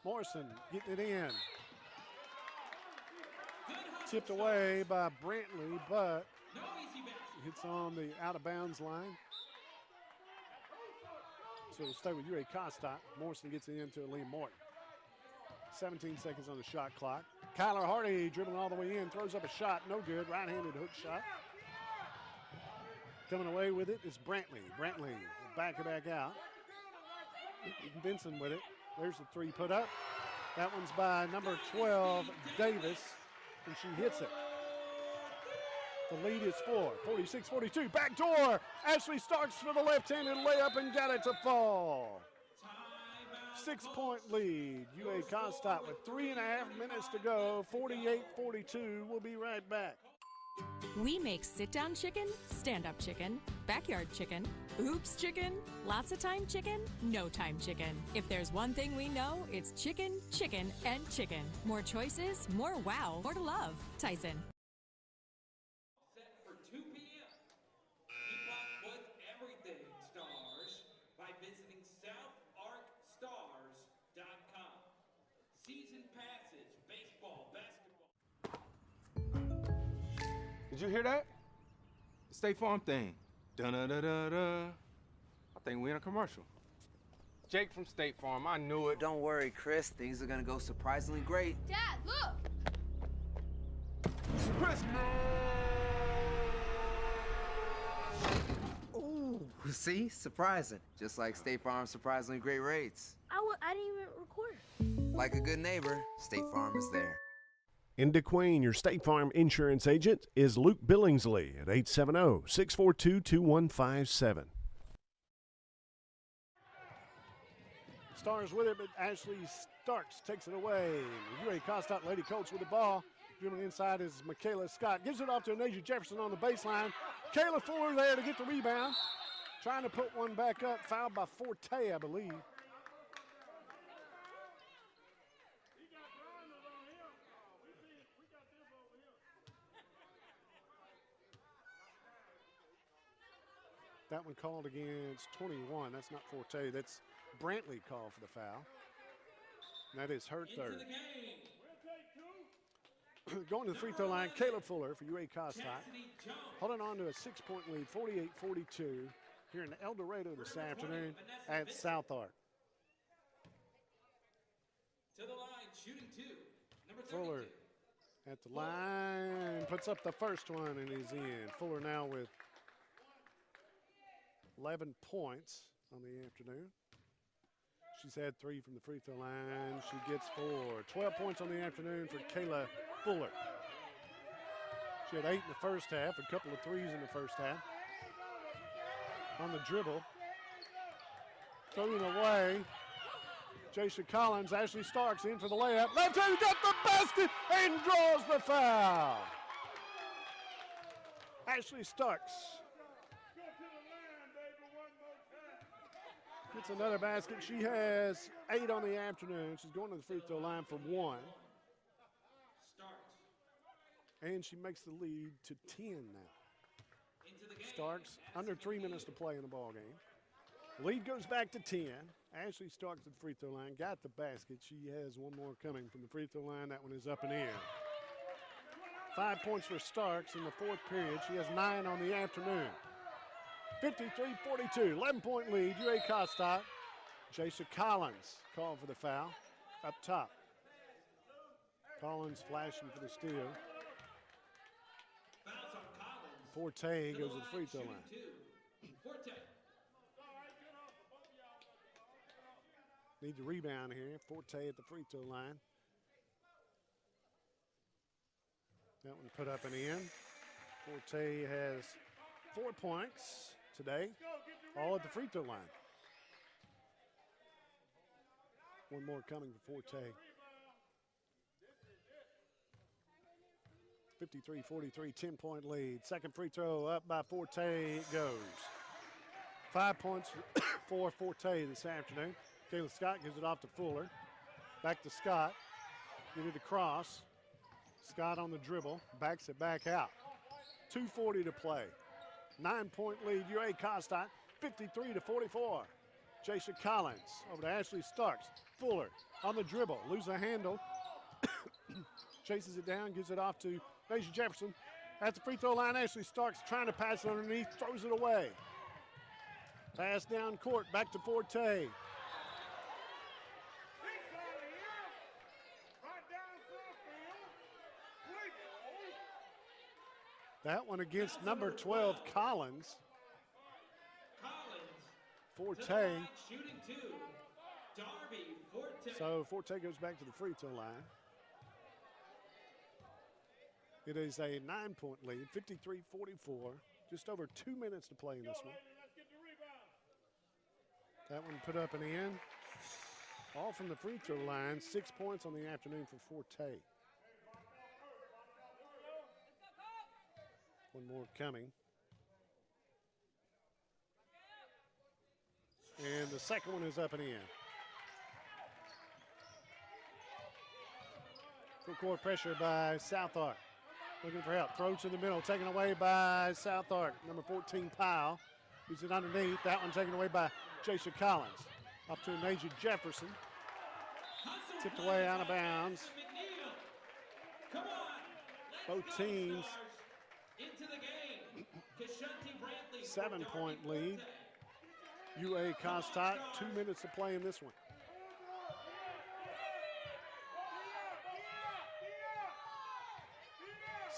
Morrison getting it in. Tipped away by Brantley, but hits on the out of bounds line. So it'll stay with UA Cossatot. Morrison gets it into Liam Morton. 17 seconds on the shot clock. Kyler Hardy dribbling all the way in, throws up a shot, no good. Right-handed hook shot. Coming away with it is Brantley. Brantley will back it back out. Benson with it. There's the three put up. That one's by number 12, Davis, and she hits it. The lead is 4, 46-42. Back door. Ashley Starks for the left-handed layup and got it to fall. 6-point lead. UA Cossatot with 3.5 minutes to go. 48-42. We'll be right back. We make sit-down chicken, stand-up chicken, backyard chicken, oops chicken, lots of time chicken, no time chicken. If there's one thing we know, it's chicken, chicken, and chicken. More choices, more wow, more to love. Tyson. Set for 2 p.m. Keep up with everything Stars by visiting SouthArkStars.com. Season passes, baseball, basketball. Did you hear that? The State Farm thing. Da-da-da-da-da. I think we're in a commercial. Jake from State Farm, I knew it. Don't worry, Chris. Things are gonna go surprisingly great. Dad, look! Chris! Ooh, see? Surprising. Just like State Farm's surprisingly great rates. I didn't even record. Like a good neighbor, State Farm is there. In DeQueen, your State Farm insurance agent is Luke Billingsley at 870-642-2157. Stars with it, but Ashley Starks takes it away. UA Cossatot Lady Colts with the ball. Dribbling inside is Michaela Scott. Gives it off to Anasia Jefferson on the baseline. Kayla Fuller there to get the rebound. Trying to put one back up. Fouled by Forte, I believe. That one called against 21. That's not Forte. That's Brantley called for the foul. And that is her third. Going to the free throw line, Kayla Fuller for UA Cossatot. Holding on to a 6-point lead, 48-42, here in El Dorado this afternoon at SouthArk. To the line, shooting 2. Number 32. Fuller at the line, puts up the first one and is in. Fuller now with 11 points on the afternoon. She's had 3 from the free throw line. She gets 4. 12 points on the afternoon for Kayla Fuller. She had 8 in the first half, a couple of threes in the first half. On the dribble. Throwing away. Jaisha Collins, Ashley Starks in for the layup. Left hand got the basket and draws the foul. Ashley Starks gets another basket. She has 8 on the afternoon. She's going to the free throw line for 1. And she makes the lead to 10 now. Starks, under 3 minutes to play in the ball game. Lead goes back to 10. Ashley Starks at the free throw line, got the basket. She has one more coming from the free throw line. That one is up and in. 5 points for Starks in the fourth period. She has 9 on the afternoon. 53-42, 11-point lead, UA Cossatot. Jaisha Collins called for the foul up top. Collins flashing for the steal. Forte goes to the free throw line. Need to rebound here. Forte at the free throw line. That one put up and in. Forte has 4 points today, all at the free throw line. One more coming for Forte. 53-43, 10-point lead. Second free throw up by Forte. It goes. 5 points for Forte this afternoon. Kayla Scott gives it off to Fuller. Back to Scott. Give it across. Scott on the dribble. Backs it back out. 2:40 to play. 9-point lead, UA Cossatot, 53-44. Jaisha Collins over to Ashley Starks. Fuller on the dribble. Loses a handle. Chases it down. Gives it off to Nasia Jefferson. At the free throw line, Ashley Starks trying to pass it underneath. Throws it away. Pass down court. Back to Forte. That one against number 12, Collins. Forte. Shooting 2. Darby Forte. So Forte goes back to the free throw line. It is a 9-point lead, 53-44. Just over 2 minutes to play in this one. That one put up and in. All from the free throw line. 6 points on the afternoon for Forte. One more coming. And the second one is up and in. Full court pressure by SouthArk. Looking for help. Throw to the middle. Taken away by SouthArk. Number 14, Powell. Moves it underneath. That one taken away by Jaisha Collins. Up to Nasia Jefferson. Tipped away out of bounds. Both teams. Into the game. 7-point lead. UA Cossatot, 2 minutes to play in this one.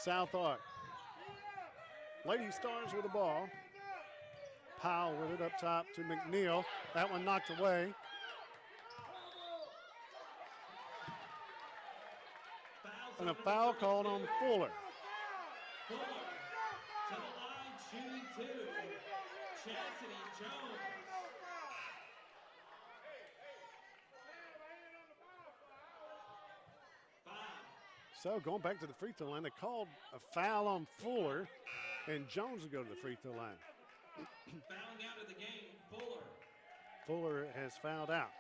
SouthArk. Lady Stars with the ball. Powell with it up top to McNeil. That one knocked away. And a foul called on Fuller. Fuller to the line, shooting 2. Chastity Jones. So going back to the free throw line, they called a foul on Fuller, and Jones will go to the free throw line. Fouling out of the game, Fuller. Fuller has fouled out.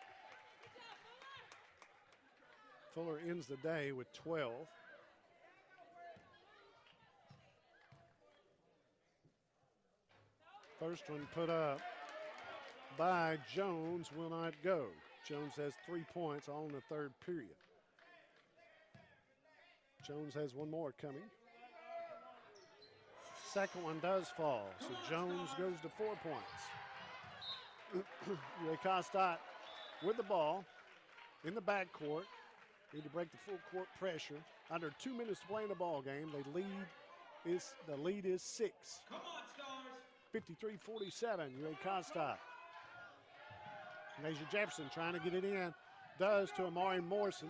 Fuller ends the day with 12. First one put up by Jones will not go. Jones has 3 points all in the third period. Jones has one more coming. Second one does fall, so Jones goes to 4 points. UA Cossatot with the ball in the backcourt. Need to break the full court pressure. Under 2 minutes to play in the ball game. The lead is 6. Come on, Stars. 53-47, UA Cossatot. Nasia Jefferson trying to get it in. Does to Amari Morrison.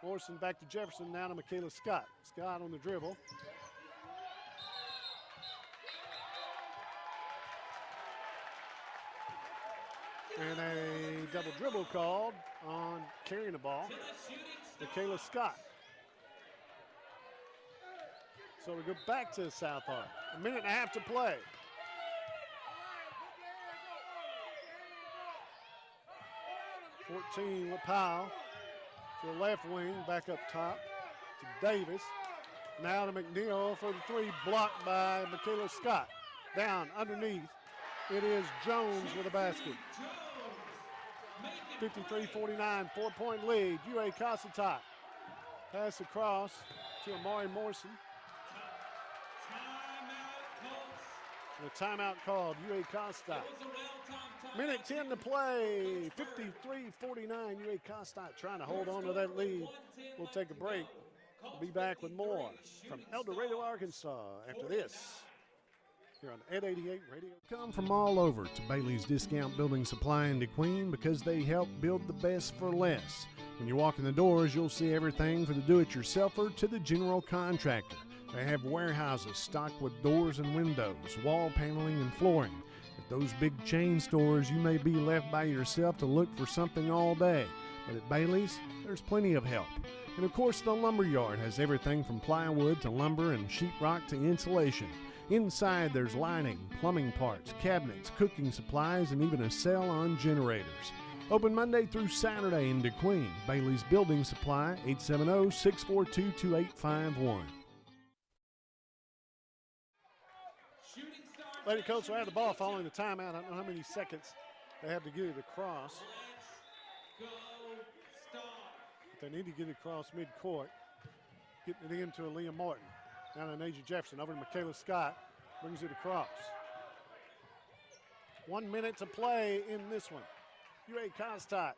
Morrison back to Jefferson, now to Michaela Scott. Scott on the dribble. And a double dribble called on carrying the ball. Michaela Scott. So we go back to SouthArk. A minute and a half to play. $14 with Powell to the left wing, back up top to Davis. Now to McNeil for the three, blocked by Michaela Scott. Down underneath, it is Jones with a basket. 53-49, 4-point lead. UA Cossatot. Pass across to Amari Morrison. And a timeout called, UA Cossatot. Minute 10 to play, 53-49. UA Cossatot trying to hold on to that lead. We'll take a break. We'll be back with more from El Dorado, Arkansas after this. Here on Ed 88 Radio. Come from all over to Bailey's Discount Building Supply in DeQueen because they help build the best for less. When you walk in the doors, you'll see everything from the do-it-yourselfer to the general contractor. They have warehouses stocked with doors and windows, wall paneling and flooring. At those big chain stores, you may be left by yourself to look for something all day. But at Bailey's, there's plenty of help. And of course, the lumber yard has everything from plywood to lumber and sheetrock to insulation. Inside, there's lining, plumbing parts, cabinets, cooking supplies, and even a sale on generators. Open Monday through Saturday in DeQueen. Bailey's Building Supply, 870-642-2851. Lady Colts will have the ball following the timeout. I don't know how many seconds they have to get it across. But they need to get it across midcourt. Getting it into Aaliyah Morton. Down to Naja Jefferson. Over to Michaela Scott. Brings it across. 1 minute to play in this one. UA Cossatot.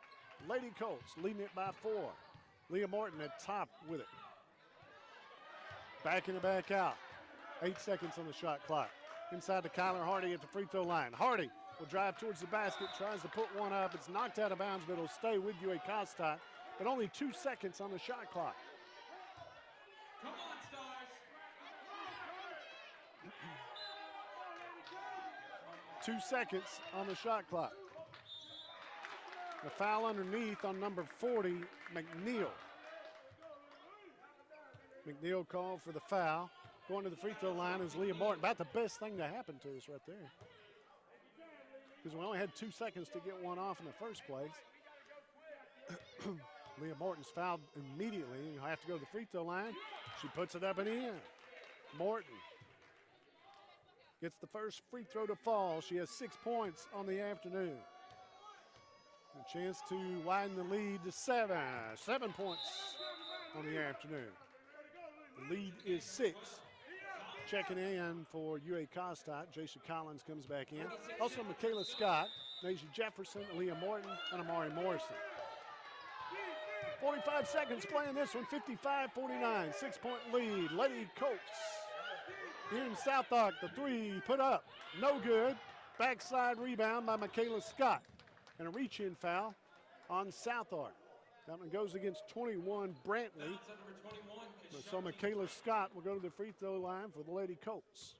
Lady Colts leading it by 4. Leah Morton at top with it. Backing it back out. 8 seconds on the shot clock. Inside to Kyler Hardy at the free throw line. Hardy will drive towards the basket, tries to put one up. It's knocked out of bounds, but it'll stay with UA Cossatot. But only 2 seconds on the shot clock. Come on, Stars. 2 seconds on the shot clock. The foul underneath on number 40, McNeil. McNeil called for the foul. Going to the free throw line is Leah Morton. About the best thing to happen to us right there. Because we only had 2 seconds to get one off in the first place. Leah Morton's fouled immediately. You'll have to go to the free throw line. She puts it up and in. Morton gets the first free throw to fall. She has 6 points on the afternoon. A chance to widen the lead to 7. 7 points on the afternoon. The lead is 6. Checking in for UA Cossatot. Jason Collins comes back in. Also Michaela Scott, Naja Jefferson, Aaliyah Morton, and Amari Morrison. 45 seconds playing this one, 55-49, 6-point lead. Lady Colts here in SouthArk, the three put up, no good. Backside rebound by Michaela Scott. And a reach-in foul on SouthArk. That one goes against 21 Brantley. So Michaela Scott will go to the free throw line for the Lady Colts.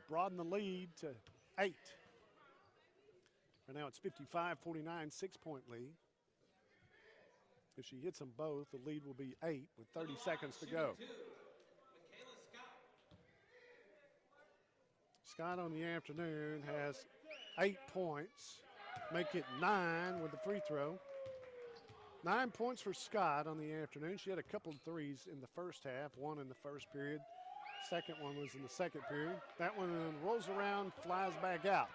Broaden the lead to 8. And now it's 55-49, 6-point lead. If she hits them both, the lead will be 8 with 30 seconds to go. Scott on the afternoon has 8 points. Make it 9 with the free throw. 9 points for Scott on the afternoon. She had a couple of threes in the first half, one in the first period. Second one was in the second period. That one rolls around, flies back out.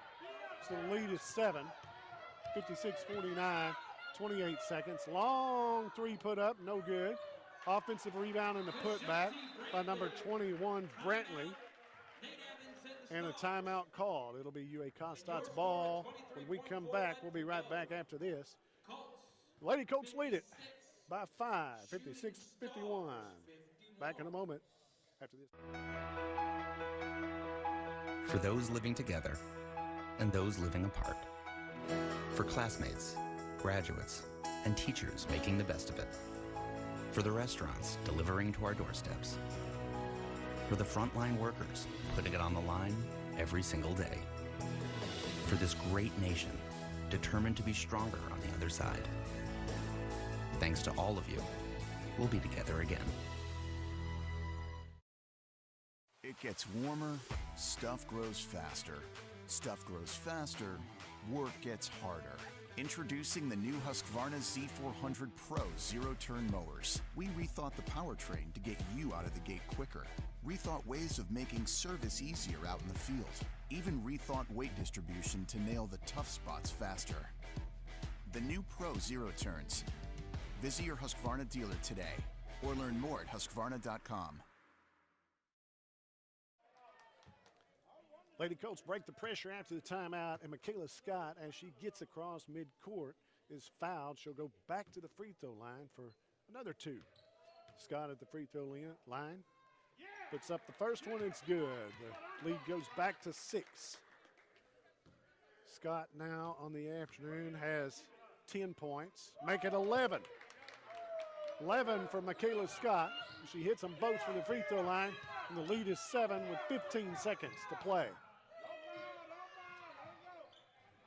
So the lead is 7, 56-49, 28 seconds. Long three put up, no good. Offensive rebound and the putback by number 21, Brantley. And a timeout called. It'll be UA Cossatat's ball. When we come back, we'll be right back after this. Lady Colts lead it by 5, 56-51. Back in a moment after this. For those living together and those living apart. For classmates, graduates, and teachers making the best of it. For the restaurants delivering to our doorsteps. For the frontline workers putting it on the line every single day. For this great nation determined to be stronger on the other side. Thanks to all of you, we'll be together again. It gets warmer, stuff grows faster. Stuff grows faster, work gets harder. Introducing the new Husqvarna Z400 Pro zero-turn mowers. We rethought the powertrain to get you out of the gate quicker. Rethought ways of making service easier out in the field. Even rethought weight distribution to nail the tough spots faster. The new Pro Zero Turns. Visit your Husqvarna dealer today or learn more at Husqvarna.com. Lady Colts break the pressure after the timeout, and Michaela Scott, as she gets across midcourt, is fouled. She'll go back to the free throw line for another two. Scott at the free throw line puts up the first one. It's good. The lead goes back to 6. Scott now on the afternoon has 10 points. Make it 11. 11 for Michaela Scott. She hits them both from the free throw line, and the lead is 7 with 15 seconds to play.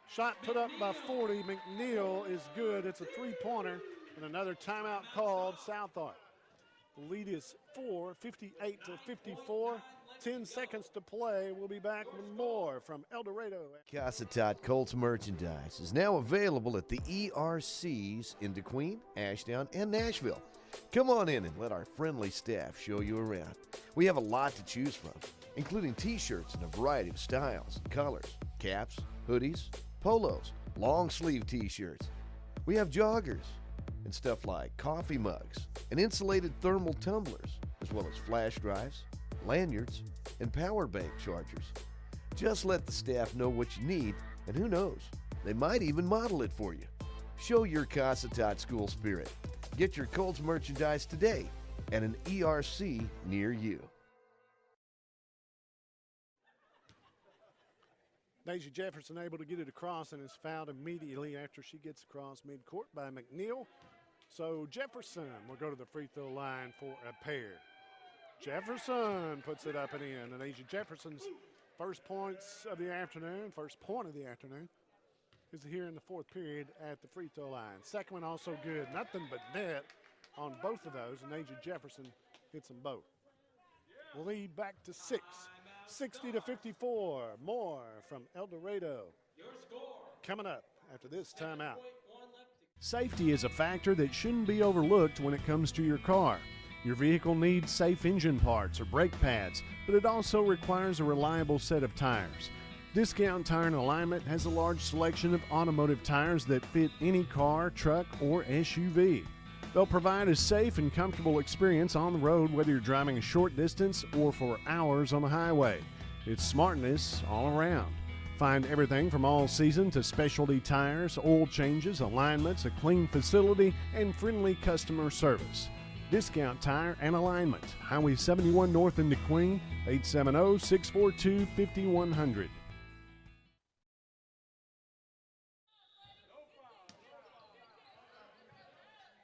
Shot put up by 40. McNeil is good. It's a three-pointer, and another timeout called SouthArk. The lead is 4, 58 to 54. 10 seconds to play. We'll be back with more from El Dorado. Cossatot Colts merchandise is now available at the ERCs in DeQueen, Ashdown, and Nashville. Come on in and let our friendly staff show you around. We have a lot to choose from, including t-shirts in a variety of styles and colors, caps, hoodies, polos, long sleeve t-shirts. We have joggers and stuff like coffee mugs and insulated thermal tumblers, as well as flash drives, lanyards, and power bank chargers. Just let the staff know what you need, and who knows, they might even model it for you. Show your Cossatot school spirit. Get your Colts merchandise today at an ERC near you. Nasia Jefferson able to get it across and is fouled immediately after she gets across midcourt by McNeil. So Jefferson will go to the free throw line for a pair. Jefferson puts it up and in. And Nasia Jefferson's first point of the afternoon is here in the fourth period at the free throw line. Second one also good. Nothing but net on both of those, and Nasia Jefferson hits them both. Lead back to 6. 60 to 54. More from El Dorado coming up after this timeout. Safety is a factor that shouldn't be overlooked when it comes to your car. Your vehicle needs safe engine parts or brake pads, but it also requires a reliable set of tires. Discount Tire and Alignment has a large selection of automotive tires that fit any car, truck, or SUV. They'll provide a safe and comfortable experience on the road, whether you're driving a short distance or for hours on the highway. It's smartness all around. Find everything from all season to specialty tires, oil changes, alignments, a clean facility, and friendly customer service. Discount Tire and Alignment, Highway 71 North in DeQueen, 870-642-5100.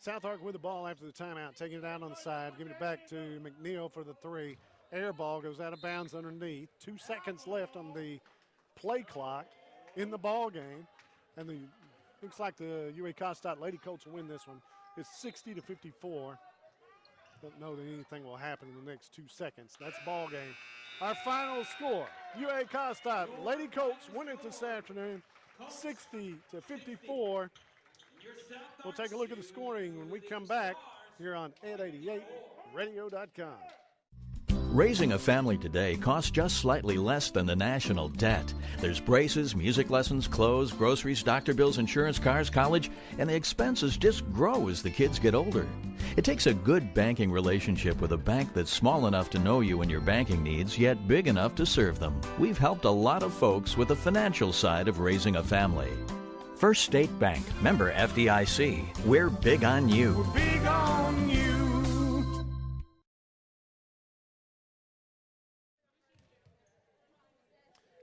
SouthArk with the ball after the timeout, taking it out on the side, giving it back to McNeil for the three. Air ball goes out of bounds underneath. 2 seconds left on the play clock in the ball game, and looks like the UA Cossatot Lady Colts will win this one. It's 60 to 54. Don't know that anything will happen in the next 2 seconds. That's ball game. Our final score: UA Cossatot Lady Colts win it this afternoon, 60 to 54. We'll take a look at the scoring when we come back here on Ed88Radio.com. Raising a family today costs just slightly less than the national debt. There's braces, music lessons, clothes, groceries, doctor bills, insurance, cars, college, and the expenses just grow as the kids get older. It takes a good banking relationship with a bank that's small enough to know you and your banking needs, yet big enough to serve them. We've helped a lot of folks with the financial side of raising a family. First State Bank, member FDIC. We're big on you. We're big on you.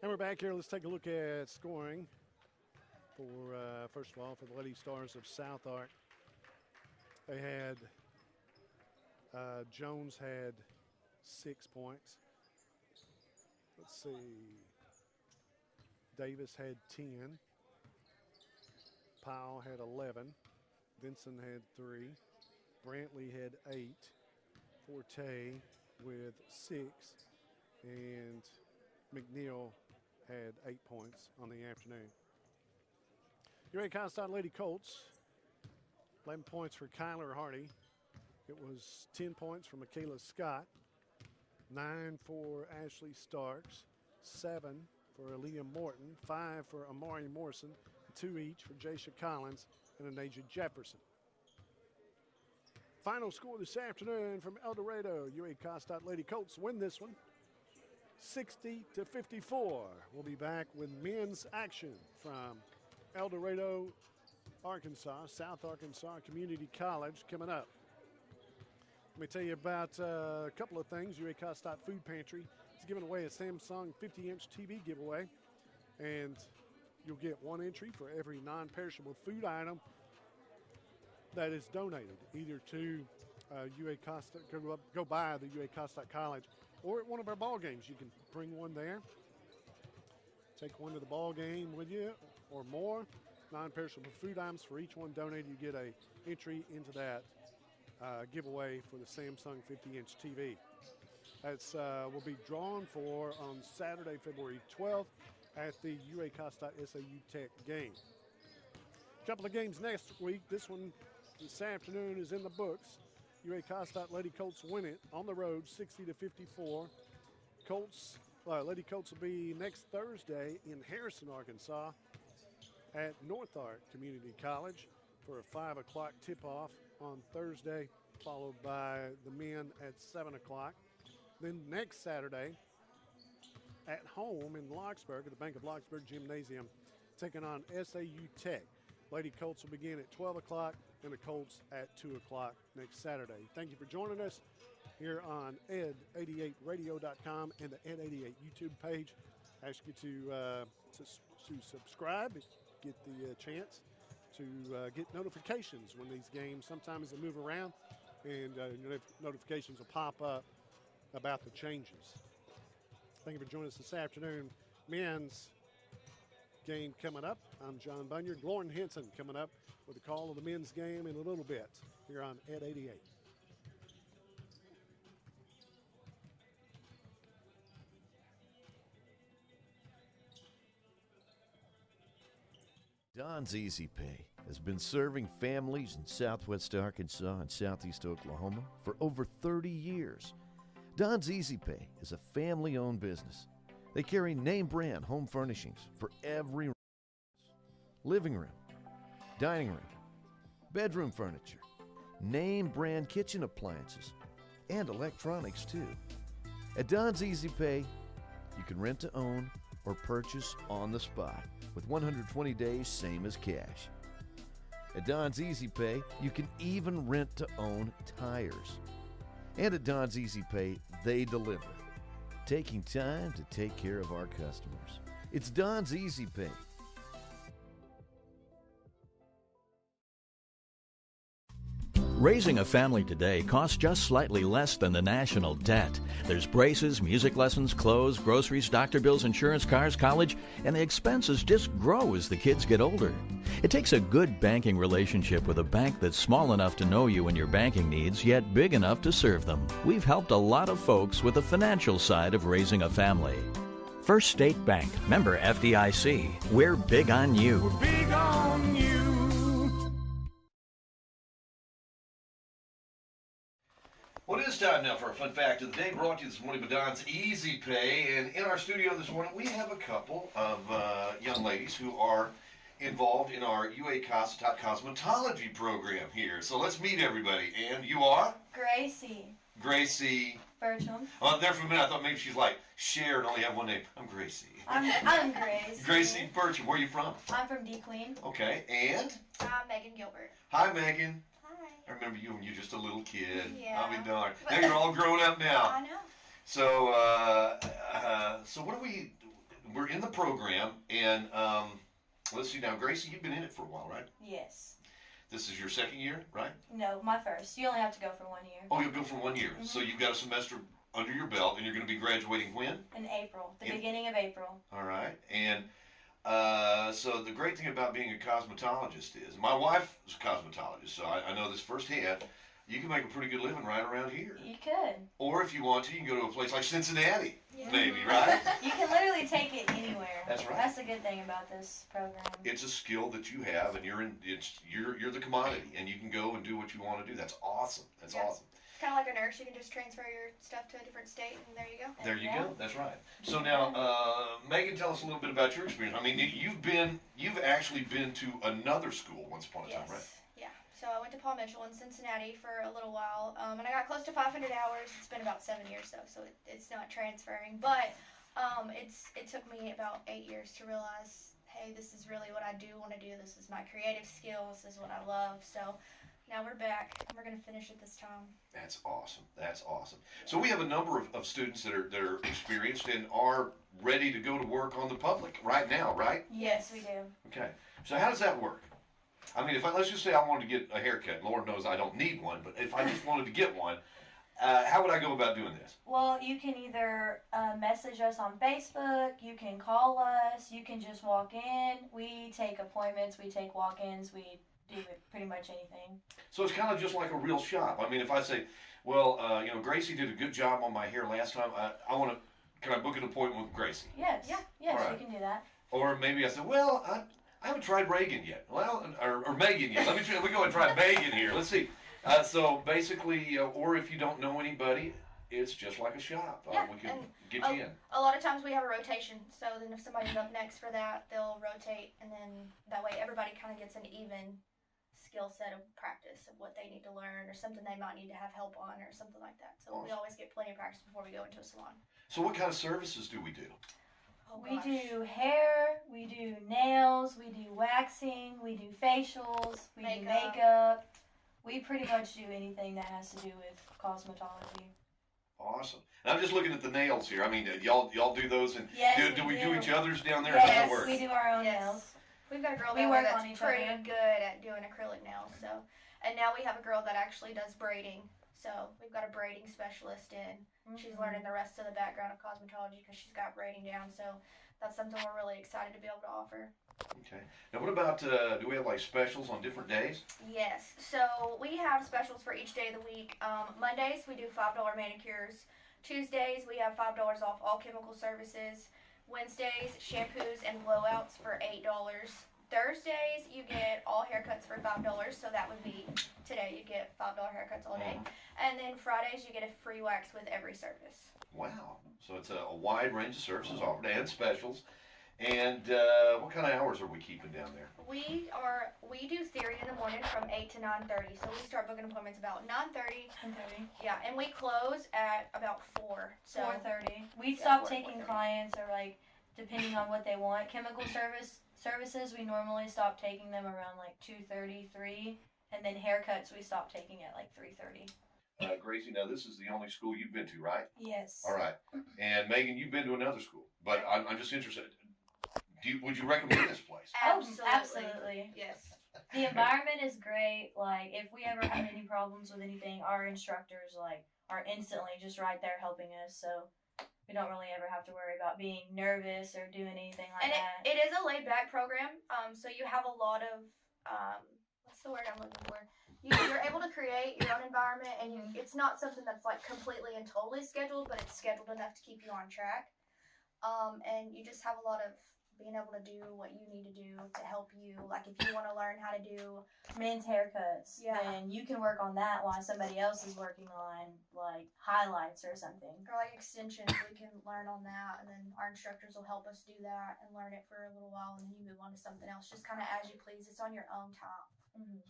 And we're back here. Let's take a look at scoring for, first of all, for the Lady Stars of SouthArk. They had, Jones had 6 points. Let's see. Davis had 10. Powell had 11. Vinson had 3. Brantley had 8. Forte with 6. And McNeil had 8 points on the afternoon. UA Cossatot Lady Colts, 11 points for Kyler Hardy. It was 10 points for Michaela Scott, 9 for Ashley Starks, 7 for Aaliyah Morton, 5 for Amari Morrison, 2 each for Jaisha Collins and Anaja Jefferson. Final score this afternoon from El Dorado. UA Cossatot Lady Colts win this one 60-54. We'll be back with men's action from El Dorado, Arkansas, South Arkansas Community College coming up. Let me tell you about a couple of things. UA Cossatot Food Pantry is giving away a Samsung 50-inch TV giveaway, and you'll get 1 entry for every non-perishable food item that is donated, either to UA Cossatot, go by the UA Cossatot College, or at one of our ball games. You can bring one there, take one to the ball game with you, or more non-perishable food items. For each one donated, you get a entry into that giveaway for the Samsung 50-inch TV. That's will be drawn for on Saturday, February 12th at the UA Cossatot SAU Tech game. A couple of games next week. This one this afternoon is in the books. UA Cossatot Lady Colts win it on the road 60-54. Lady Colts will be next Thursday in Harrison, Arkansas at SouthArk Community College for a 5 o'clock tip-off on Thursday, followed by the men at 7 o'clock. Then next Saturday at home in Locksburg at the Bank of Locksburg Gymnasium, taking on SAU Tech. Lady Colts will begin at 12 o'clock and the Colts at 2 o'clock next Saturday. Thank you for joining us here on ed88radio.com and the Ed88 YouTube page. I ask you to subscribe, get the chance to get notifications when these games, sometimes they move around, and notifications will pop up about the changes. Thank you for joining us this afternoon. Men's game coming up. I'm John Bunyard. Lauren Henson coming up with a call of the men's game in a little bit here on Ed 88. Don's Easy Pay has been serving families in southwest Arkansas and southeast Oklahoma for over 30 years. Don's Easy Pay is a family-owned business. They carry name-brand home furnishings for every room, living room, dining room, bedroom furniture, name-brand kitchen appliances, and electronics too. At Don's Easy Pay, you can rent to own or purchase on the spot with 120 days, same as cash. At Don's Easy Pay, you can even rent to own tires. And at Don's Easy Pay, they deliver, taking time to take care of our customers. It's Don's Easy Pay. Raising a family today costs just slightly less than the national debt. There's braces, music lessons, clothes, groceries, doctor bills, insurance, cars, college, and the expenses just grow as the kids get older. It takes a good banking relationship with a bank that's small enough to know you and your banking needs, yet big enough to serve them. We've helped a lot of folks with the financial side of raising a family. First State Bank, member FDIC. We're big on you. We're big on you. Well, it is time now for a fun fact of the day, brought to you this morning by Don's Easy Pay. And in our studio this morning, we have a couple of young ladies who are involved in our UA Cossatot Cosmetology program here. So let's meet everybody. And you are? Gracie. Gracie. Bertram. There for a minute, I thought maybe she's like Cher and only have one name. I'm Gracie. I'm Grace. Gracie Bertram. Where are you from? I'm from D Queen. Okay. And? I'm Megan Gilbert. Hi, Megan. I remember you when you were just a little kid. Yeah. I'll be darned. Now you're all grown up now. I know. So, so what do we're in the program, and let's see now, Gracie, you've been in it for a while, right? Yes. This is your second year, right? No, my first. You only have to go for 1 year. Oh, you'll go for 1 year. Mm-hmm. So you've got a semester under your belt, and you're going to be graduating when? In April. The beginning of April. All right. And So the great thing about being a cosmetologist is, my wife is a cosmetologist, so I know this firsthand. You can make a pretty good living right around here. You could. Or if you want to, you can go to a place like Cincinnati, Yeah. maybe, right? You can literally take it anywhere. That's right. That's the good thing about this program. It's a skill that you have, and you're the commodity, and you can go and do what you want to do. That's awesome. That's awesome. It's kind of like a nurse. You can just transfer your stuff to a different state, and there you go. There you go. That's right. So now, Megan, tell us a little bit about your experience. I mean, you've actually been to another school once upon a time, right? Yeah. So I went to Paul Mitchell in Cincinnati for a little while, and I got close to 500 hours. It's been about 7 years though, so it's not transferring. But it took me about 8 years to realize, hey, this is really what I do want to do. This is my creative skills. This is what I love. So now we're back, and we're going to finish it this time. That's awesome. That's awesome. So we have a number of students that are experienced and are ready to go to work on the public right now, right? Yes, we do. Okay. So how does that work? I mean, let's just say I wanted to get a haircut. Lord knows I don't need one, but if I just wanted to get one, how would I go about doing this? Well, you can either message us on Facebook, you can call us, you can just walk in. We take appointments, we take walk-ins, we do pretty much anything. So it's kind of just like a real shop. I mean, if I say, well, Gracie did a good job on my hair last time, can I book an appointment with Gracie? Yes. Yeah. Yes, All right. you can do that. Or maybe I said, well, I haven't tried Reagan yet. Well, or Megan yet. Let me go and try Megan here. Let's see. So basically, or if you don't know anybody, it's just like a shop. We can get you in. A lot of times we have a rotation, so then if somebody's up next for that, they'll rotate, and then that way everybody kind of gets an even skill set of practice of what they need to learn or something they might need to have help on or something like that. So we always get plenty of practice before we go into a salon. So what kind of services do we do? We do hair, we do nails, we do waxing, we do facials, we do makeup. We pretty much do anything that has to do with cosmetology. Awesome. And I'm just looking at the nails here. I mean, y'all do those, and yes, do we do each other's down there? Yes, how does it work? we do our own nails. We've got a girl down there that's pretty good at doing acrylic nails. So, and now we have a girl that actually does braiding. So we've got a braiding specialist in. She's learning the rest of the background of cosmetology because she's got braiding down. So that's something we're really excited to be able to offer. Okay. Now what about, do we have like specials on different days? Yes. So we have specials for each day of the week. Mondays we do $5 manicures. Tuesdays we have $5 off all chemical services. Wednesdays shampoos and blowouts for $8. Thursdays you get all haircuts for $5, so that would be today. You get $5 haircuts all day. And then Fridays you get a free wax with every service. Wow. So it's a wide range of services offered and specials. And what kind of hours are we keeping down there? We do theory in the morning from 8 to 9:30. So we start booking appointments about 9:30. 9:30. Yeah, and we close at about 4. So 4:30. We stop taking clients, or like depending on what they want. Chemical services we normally stop taking them around like 2:30, 3, and then haircuts we stop taking at like 3:30. Gracie, now this is the only school you've been to, right? Yes. All right. And Megan, you've been to another school, but I'm just interested. Would you recommend this place? Absolutely. Yes. The environment is great. Like, if we ever have any problems with anything, our instructors are instantly just right there helping us. So we don't really ever have to worry about being nervous or doing anything like that. It is a laid back program. So you have a lot of what's the word I'm looking for? You're able to create your own environment, and it's not something that's like completely and totally scheduled, but it's scheduled enough to keep you on track. And you just have a lot of being able to do what you need to do to help you. Like if you want to learn how to do men's haircuts, then you can work on that while somebody else is working on like highlights or something. Or like extensions, we can learn on that, and then our instructors will help us do that and learn it for a little while, and then you move on to something else, just kind of as you please. It's on your own time.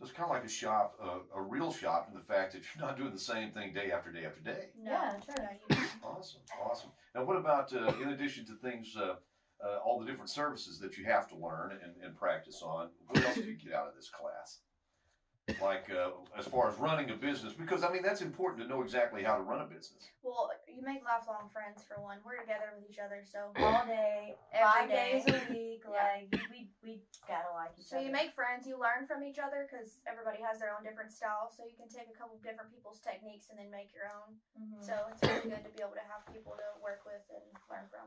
So it's kind of like a shop, a real shop, in the fact that you're not doing the same thing day after day after day. Yeah, true. Awesome. Now what about, in addition to things, all the different services that you have to learn and practice on, what else do you get out of this class? Like, as far as running a business, because, I mean, that's important to know exactly how to run a business. Well, you make lifelong friends, for one. We're together with each other, so all day, 5 days a week, like, we gotta like each other. So you make friends, you learn from each other, because everybody has their own different style, so you can take a couple different people's techniques and then make your own. So it's really good to be able to have people to work with and learn from.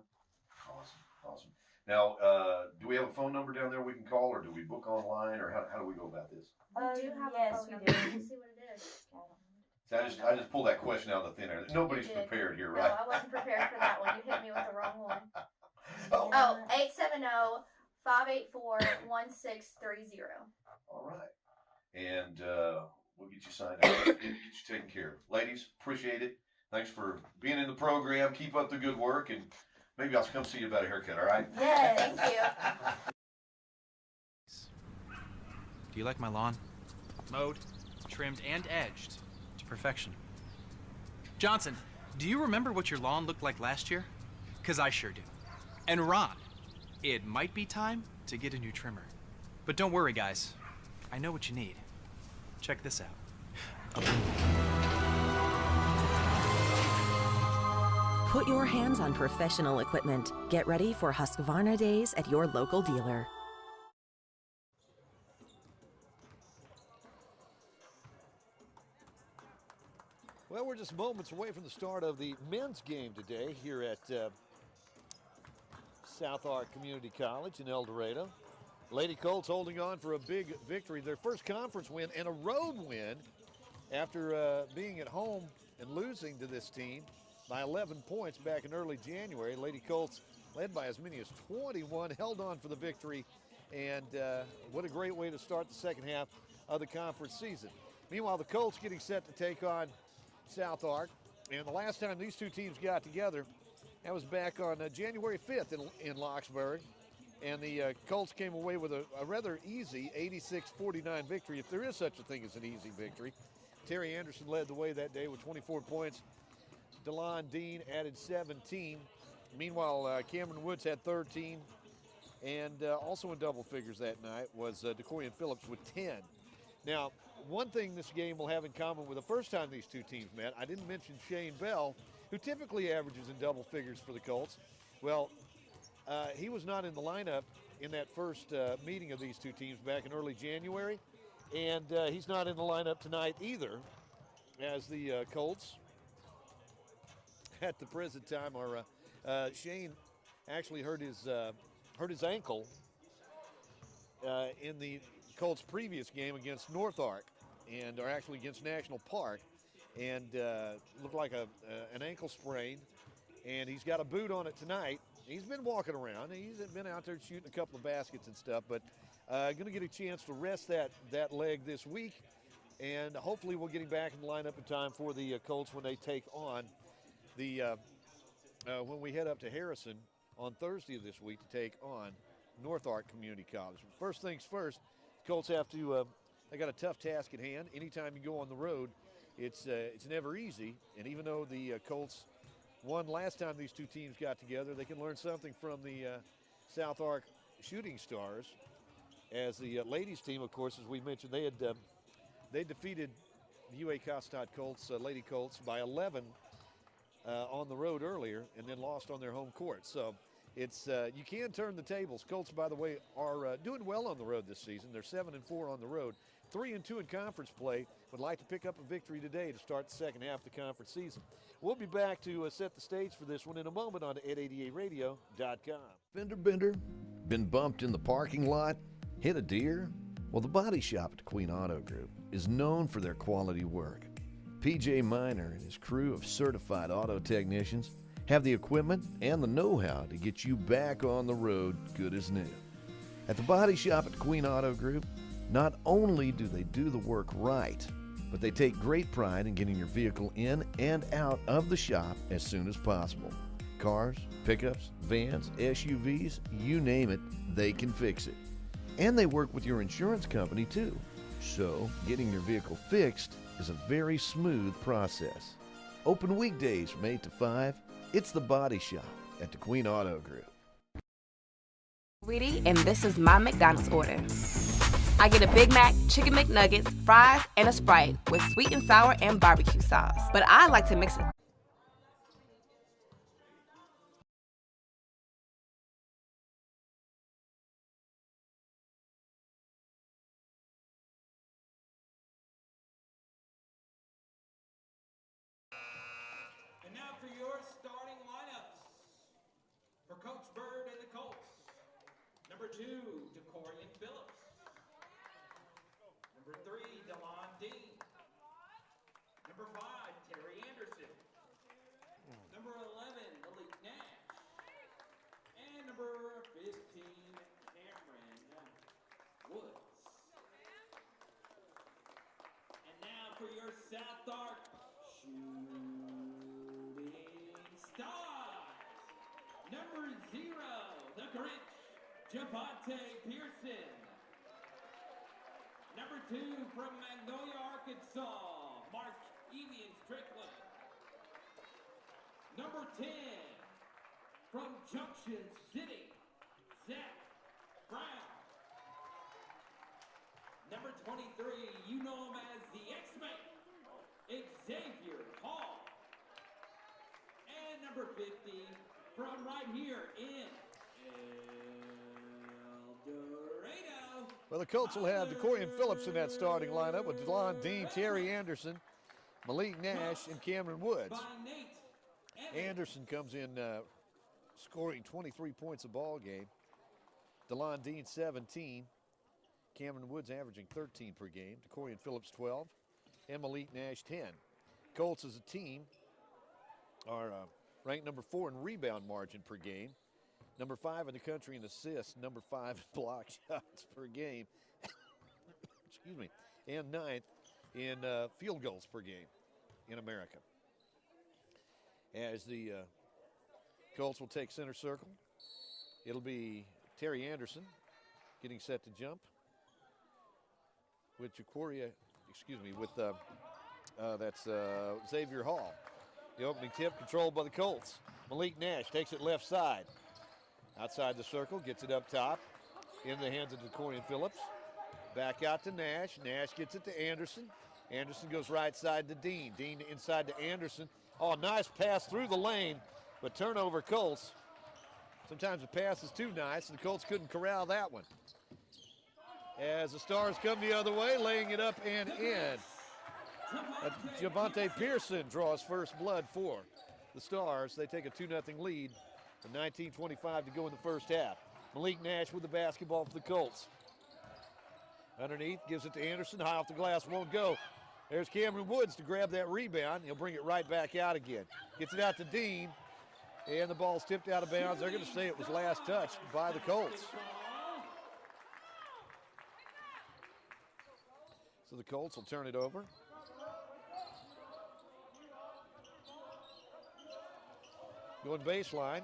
Awesome. Now, do we have a phone number down there we can call, or do we book online, or how do we go about this? We do have a phone number. Let me see what it is. See, I just pulled that question out of the thin air. Nobody's prepared here, right? No, I wasn't prepared for that one. You hit me with the wrong one. Oh, 870-584-1630. All right. And we'll get you signed up, get you taken care of. Ladies, appreciate it. Thanks for being in the program. Keep up the good work, and maybe I'll come see you about a haircut, all right? Yeah, thank you. Do you like my lawn? Mowed, trimmed, and edged to perfection. Johnson, do you remember what your lawn looked like last year? 'Cause I sure do. And Ron, it might be time to get a new trimmer. But don't worry, guys. I know what you need. Check this out. Put your hands on professional equipment. Get ready for Husqvarna Days at your local dealer. Well, we're just moments away from the start of the men's game today here at SouthArk Community College in El Dorado. Lady Colts holding on for a big victory, their first conference win and a road win after being at home and losing to this team by 11 points back in early January. Lady Colts, led by as many as 21, held on for the victory, and what a great way to start the second half of the conference season. Meanwhile, the Colts getting set to take on SouthArk, and the last time these two teams got together, that was back on January 5th in Locksburg, and the Colts came away with a rather easy 86-49 victory, if there is such a thing as an easy victory. Terry Anderson led the way that day with 24 points. DeLon Dean added 17. Meanwhile, Cameron Woods had 13, and also in double figures that night was DeCorian Phillips with 10. Now, one thing this game will have in common with the first time these two teams met, I didn't mention Shane Bell, who typically averages in double figures for the Colts. Well, he was not in the lineup in that first meeting of these two teams back in early January, and he's not in the lineup tonight either, as the Colts at the present time are Shane actually hurt his ankle in the Colts' previous game against NorthArk, or actually against National Park, and looked like an ankle sprain, and he's got a boot on it tonight. He's been walking around. He's been out there shooting a couple of baskets and stuff, but going to get a chance to rest that leg this week, and hopefully we'll get him back in the lineup in time for the Colts when they take on when we head up to Harrison on Thursday of this week to take on NorthArk Community College. First things first, Colts have to, they got a tough task at hand. Anytime you go on the road, it's never easy. And even though the Colts won last time these two teams got together, they can learn something from the SouthArk Shooting Stars. As the ladies team, of course, as we mentioned, they defeated the UA Cossatot Colts, Lady Colts, by 11 on the road earlier, and then lost on their home court. So it's you can turn the tables. Colts, by the way, are doing well on the road this season. They're 7-4 on the road, 3-2 in conference play. Would like to pick up a victory today to start the second half of the conference season. We'll be back to set the stage for this one in a moment on 888radio.com. Fender bender? Been bumped in the parking lot? Hit a deer? Well, the body shop at Queen Auto Group is known for their quality work. PJ Miner and his crew of certified auto technicians have the equipment and the know-how to get you back on the road good as new. At the body shop at Queen Auto Group, not only do they do the work right, but they take great pride in getting your vehicle in and out of the shop as soon as possible. Cars, pickups, vans, SUVs, you name it, they can fix it. And they work with your insurance company too. So, getting your vehicle fixed is a very smooth process. Open weekdays from 8 to 5. It's the Body Shop at the Queen Auto Group. Sweetie, and this is my McDonald's order. I get a Big Mac, Chicken McNuggets, fries, and a Sprite with sweet and sour and barbecue sauce. But I like to mix it. And now for your starting lineups. For Coach Bird and the Colts, number 2, DeCorian Phillips. Number 3, DeLon Dean. Number 5, Terry Anderson. Number 11, Malik Nash. And number 15, Cameron Woods. And now for your SouthArk shooting stars. Number 0, the Grinch, Javante Pearson. Number 2, from Magnolia, Arkansas, Mark Evian Strickland. Number 10, from Junction City, Zach Brown. Number 23, you know him as the X-Man, Xavier Hall. And number 50, from right here in El Dorado. Well, the Colts will have DeCorian Phillips in that starting lineup with DeLon Dean, Terry Anderson, Malik Nash, and Cameron Woods. Anderson comes in scoring 23 points a ball game. DeLon Dean 17. Cameron Woods averaging 13 per game. DeCorian Phillips 12. And Malik Nash 10. Colts as a team are ranked number 4 in rebound margin per game. Number 5 in the country in assists. Number 5 in block shots per game. Excuse me. And 9th in field goals per game in America. As the Colts will take center circle, it'll be Terry Anderson getting set to jump with that's Xavier Hall. The opening tip controlled by the Colts. Malik Nash takes it left side. Outside the circle, gets it up top. In the hands of DeCorian Phillips. Back out to Nash. Nash gets it to Anderson. Anderson goes right side to Dean. Dean inside to Anderson. Oh, nice pass through the lane, but turnover Colts. Sometimes the pass is too nice, and the Colts couldn't corral that one. As the Stars come the other way, laying it up and in. Javante Pearson draws first blood for the Stars. They take a 2-0 lead. 19:25 to go in the first half. Malik Nash with the basketball for the Colts. Underneath, gives it to Anderson. High off the glass, won't go. There's Cameron Woods to grab that rebound. He'll bring it right back out again. Gets it out to Dean, and the ball's tipped out of bounds. They're going to say it was last touched by the Colts. So the Colts will turn it over. Going baseline.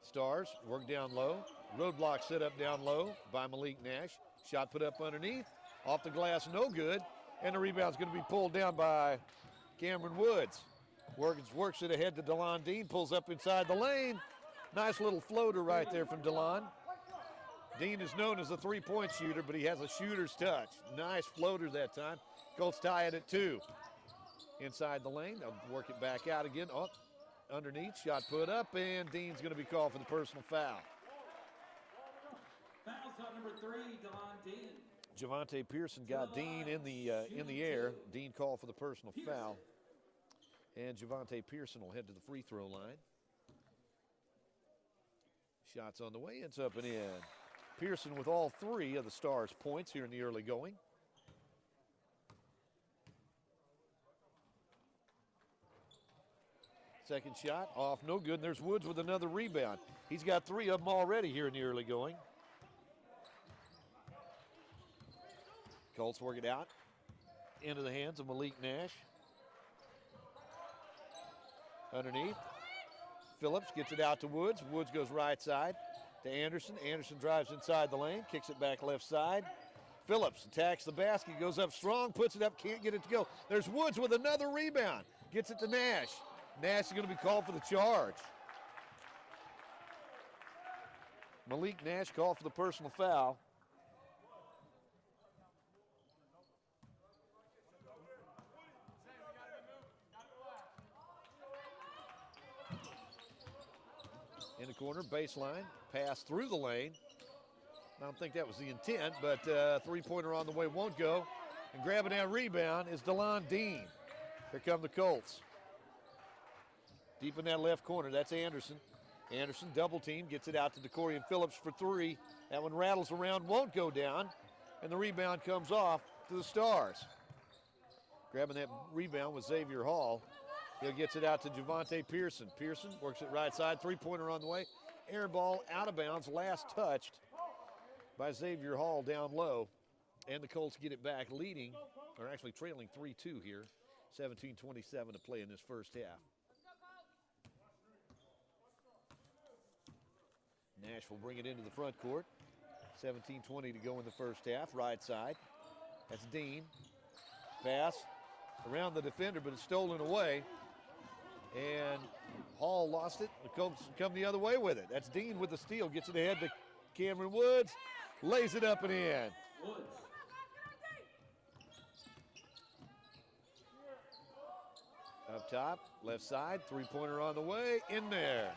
Stars work down low. Roadblock set up down low by Malik Nash. Shot put up underneath. Off the glass, no good. And the rebound's going to be pulled down by Cameron Woods. Works it ahead to DeLon Dean. Pulls up inside the lane. Nice little floater right there from DeLon. Dean is known as a three-point shooter, but he has a shooter's touch. Nice floater that time. Colts tie it at 2. Inside the lane. They'll work it back out again. Oh, underneath. Shot put up, and Dean's going to be called for the personal foul. Foul shot number 3, DeLon Dean. Javante Pearson got Dean in the air. Dean called for the personal foul. And Javante Pearson will head to the free throw line. Shots on the way. It's up and in. Pearson with all 3 of the Stars' points here in the early going. Second shot off, no good. And there's Woods with another rebound. He's got 3 of them already here in the early going. Colts work it out into the hands of Malik Nash. Underneath. Phillips gets it out to Woods. Woods goes right side to Anderson. Anderson drives inside the lane, kicks it back left side. Phillips attacks the basket, goes up strong, puts it up, can't get it to go. There's Woods with another rebound. Gets it to Nash. Nash is going to be called for the charge. Malik Nash called for the personal foul. In the corner, baseline, pass through the lane. I don't think that was the intent, but three-pointer on the way won't go. And grabbing that rebound is DeLon Dean. Here come the Colts. Deep in that left corner, that's Anderson. Anderson double team, gets it out to DeCorian Phillips for three. That one rattles around, won't go down, and the rebound comes off to the Stars. Grabbing that rebound was Xavier Hall. He gets it out to Javante Pearson. Pearson works it right side, three-pointer on the way. Air ball out of bounds, last touched by Xavier Hall down low. And the Colts get it back, leading, or actually trailing 3-2 here. 17:27 to play in this first half. Nash will bring it into the front court. 17:20 to go in the first half, right side. That's Dean. Pass around the defender, but it's stolen away. And Hall lost it. The Colts come the other way with it. That's Dean with the steal. Gets it ahead to Cameron Woods. Lays it up and in. Up top, left side, three-pointer on the way. In there.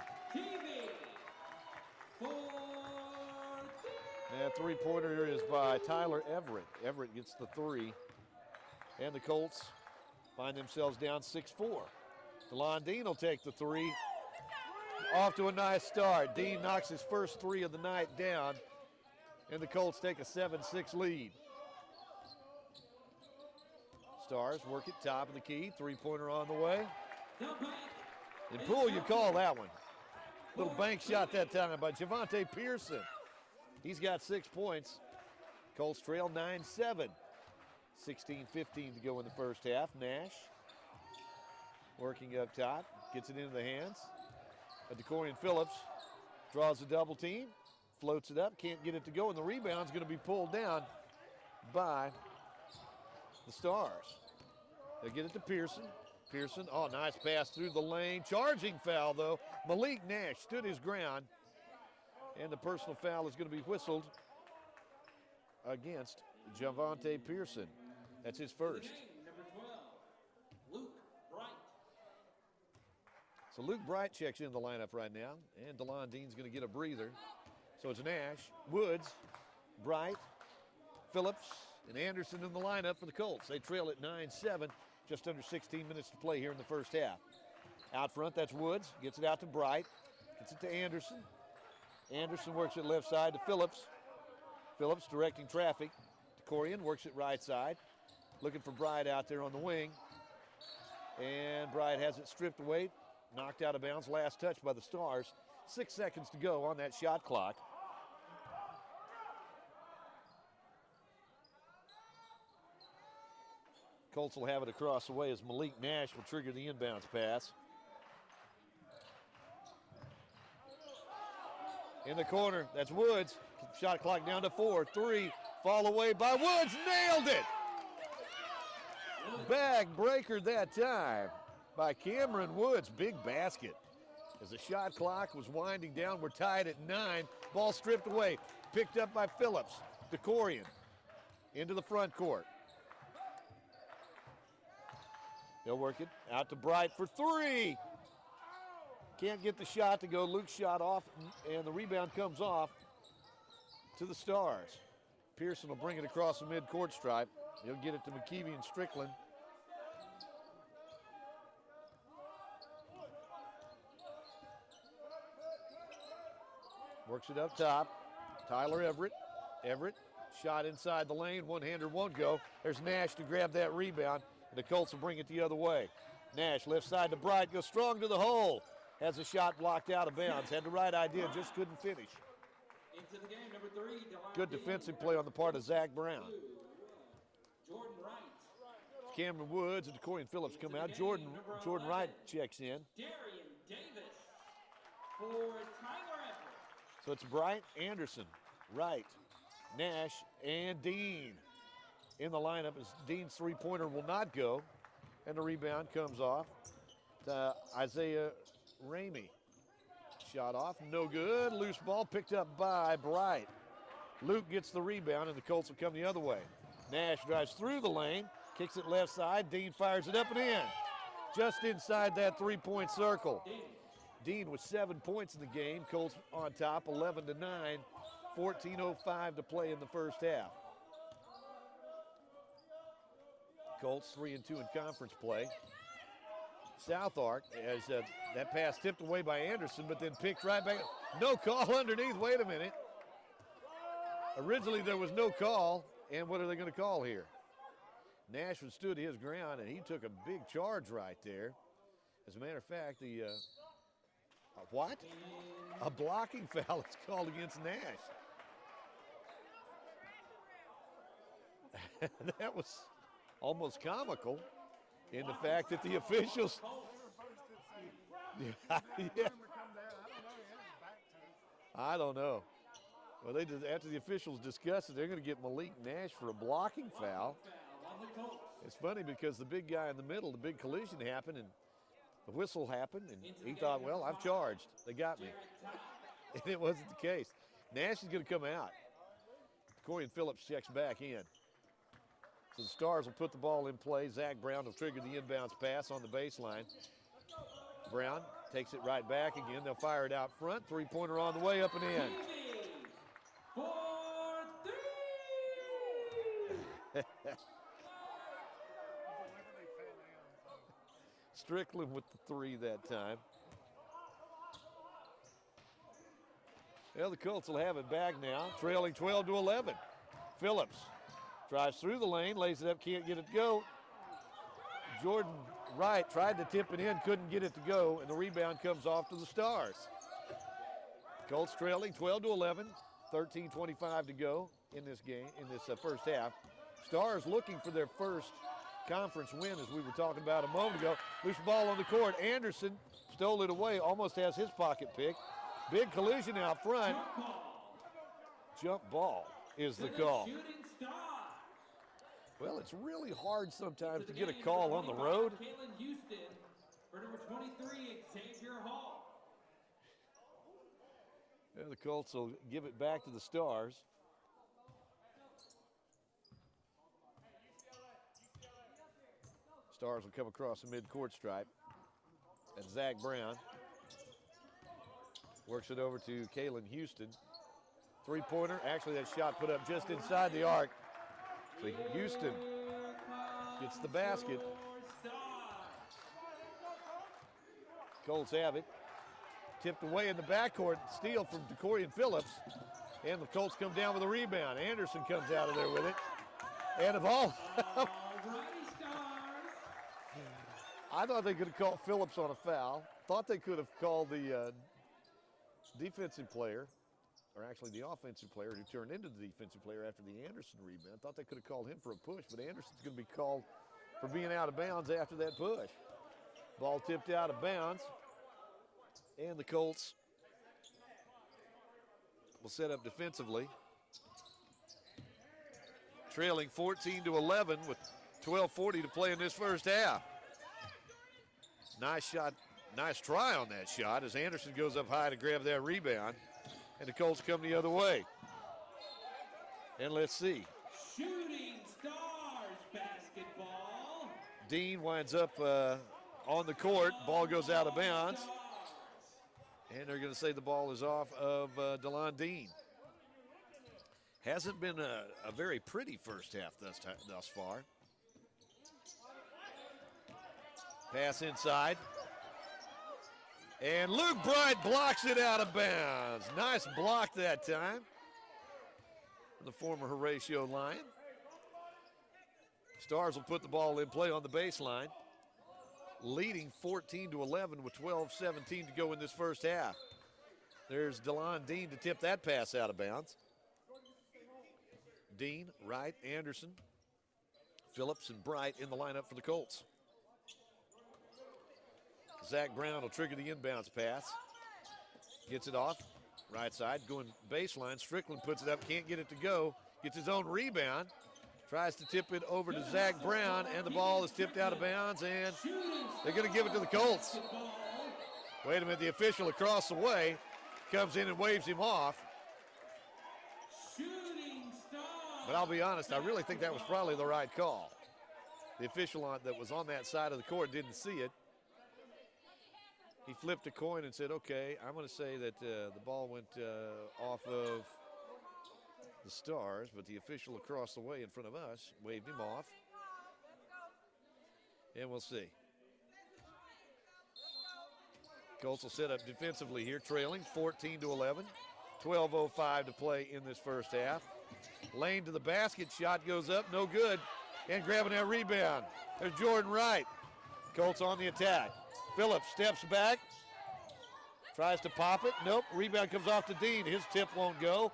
That three-pointer is by Tyler Everett. Everett gets the three. And the Colts find themselves down 6-4. DeLon Dean will take the three. Off to a nice start. Dean knocks his first three of the night down. And the Colts take a 7-6 lead. Stars work it top of the key. Three-pointer on the way. And Poole, you call that one. Little bank shot that time by Javante Pearson. He's got 6 points. Colts trail 9-7. 16:15 to go in the first half. Nash working up top. Gets it into the hands of DeCorian Phillips. Draws a double team. Floats it up. Can't get it to go. And the rebound's going to be pulled down by the Stars. They'll get it to Pearson. Pearson, oh, nice pass through the lane. Charging foul, though. Malik Nash stood his ground. And the personal foul is going to be whistled against Javante Pearson. That's his first. So Luke Bright checks in the lineup right now. And DeLon Dean's going to get a breather. So it's Nash, Woods, Bright, Phillips, and Anderson in the lineup for the Colts. They trail at 9-7, just under 16 minutes to play here in the first half. Out front, that's Woods. Gets it out to Bright. Gets it to Anderson. Anderson works it left side to Phillips. Phillips directing traffic. DeCorian works it right side. Looking for Bright out there on the wing. And Bright has it stripped away. Knocked out of bounds. Last touch by the Stars. 6 seconds to go on that shot clock. Colts will have it across the way as Malik Nash will trigger the inbounds pass. In the corner, that's Woods. Shot clock down to 4. 3, fall away by Woods. Nailed it! Bag breaker that time by Cameron Woods. Big basket. As the shot clock was winding down, we're tied at 9. Ball stripped away. Picked up by Phillips. DeCorian into the front court. They'll work it out to Bright for 3. Can't get the shot to go. Luke's shot off, and the rebound comes off to the Stars. Pearson will bring it across the midcourt stripe. He'll get it to McKeevy and Strickland. Works it up top. Tyler Everett. Everett, shot inside the lane. One-hander won't go. There's Nash to grab that rebound. And the Colts will bring it the other way. Nash left side to Bright, goes strong to the hole. Has a shot blocked out of bounds. Had the right idea, just couldn't finish. Into the game, number 3. Good defensive play on the part of Zach Brown. Jordan Wright. Cameron Woods and DeCorian Phillips come out. Jordan Wright checks in. Darian Davis for Tyler Everett. So it's Bright, Anderson, Wright, Nash, and Dean in the lineup as Dean's three-pointer will not go. And the rebound comes off to Isaiah Ramey. Shot off, no good. Loose ball picked up by Bright. Luke gets the rebound, and the Colts will come the other way. Nash drives through the lane, kicks it left side. Dean fires it up and in. Just inside that three-point circle. Dean with 7 points in the game. Colts on top, 11-9. 14:05 to play in the first half. Colts 3-2 in conference play. SouthArk as that pass tipped away by Anderson, but then picked right back. No call underneath. Wait a minute. Originally there was no call, and what are they going to call here? Nash stood his ground, and he took a big charge right there. As a matter of fact, what? A blocking foul is called against Nash. That was almost comical in the fact that the officials. Yeah. I don't know. Well, they just, after the officials discussed it, they're going to get Malik Nash for a blocking foul. It's funny because the big guy in the middle, the big collision happened, and the whistle happened, and he thought, well, I've charged. They got me. And it wasn't the case. Nash is going to come out. Corian Phillips checks back in. So the Stars will put the ball in play. Zach Brown will trigger the inbounds pass on the baseline. Brown takes it right back again. They'll fire it out front. Three-pointer on the way, up and in. Strickland with the three that time. Well, the Colts will have it back now, trailing 12-11. Phillips drives through the lane, lays it up, can't get it to go. Jordan Wright tried to tip it in, couldn't get it to go, and the rebound comes off to the Stars. Colts trailing 12-11, 13:25 to go in this game, in this first half. Stars looking for their first conference win, as we were talking about a moment ago. Loose ball on the court. Anderson stole it away, almost has his pocket picked. Big collision out front. Jump ball is the call. Well, it's really hard sometimes to get a call on the road. For number 23, Xavier Hall. Yeah, the Colts will give it back to the Stars. Stars will come across the midcourt stripe. And Zach Brown works it over to Kalen Houston. Three-pointer. Actually, that shot put up just inside the arc. So Houston gets the basket. Colts have it. Tipped away in the backcourt. Steal from Corian Phillips. And the Colts come down with a rebound. Anderson comes out of there with it. And of all, I thought they could have called Phillips on a foul. Thought they could have called the defensive player, or actually the offensive player who turned into the defensive player after the Anderson rebound. Thought they could have called him for a push, but Anderson's going to be called for being out of bounds after that push. Ball tipped out of bounds, and the Colts will set up defensively. Trailing 14-11 with 12:40 to play in this first half. Nice shot, nice try on that shot as Anderson goes up high to grab that rebound, and the Colts come the other way. And let's see. Shooting Stars basketball. Dean winds up on the court. Ball goes out of bounds. And they're going to say the ball is off of DeLon Dean. Hasn't been a very pretty first half thus far. Pass inside. And Luke Bright blocks it out of bounds. Nice block that time. The former Horatio Lion. Stars will put the ball in play on the baseline. Leading 14-11 with 12:17 to go in this first half. There's DeLon Dean to tip that pass out of bounds. Dean, Wright, Anderson, Phillips, and Bright in the lineup for the Colts. Zach Brown will trigger the inbounds pass. Gets it off. Right side, going baseline. Strickland puts it up, can't get it to go. Gets his own rebound. Tries to tip it over to Zach Brown, and the ball is tipped out of bounds, and they're going to give it to the Colts. Wait a minute, the official across the way comes in and waves him off. But I'll be honest, I really think that was probably the right call. The official that was on that side of the court didn't see it. He flipped a coin and said, okay, I'm going to say that the ball went off of the Stars, but the official across the way in front of us waved him off. And we'll see. Colts will set up defensively here, trailing 14-11. 12:05 to play in this first half. Lane to the basket, shot goes up, no good. And grabbing that rebound, there's Jordan Wright. Colts on the attack. Phillips steps back, tries to pop it, nope. Rebound comes off to Dean, his tip won't go.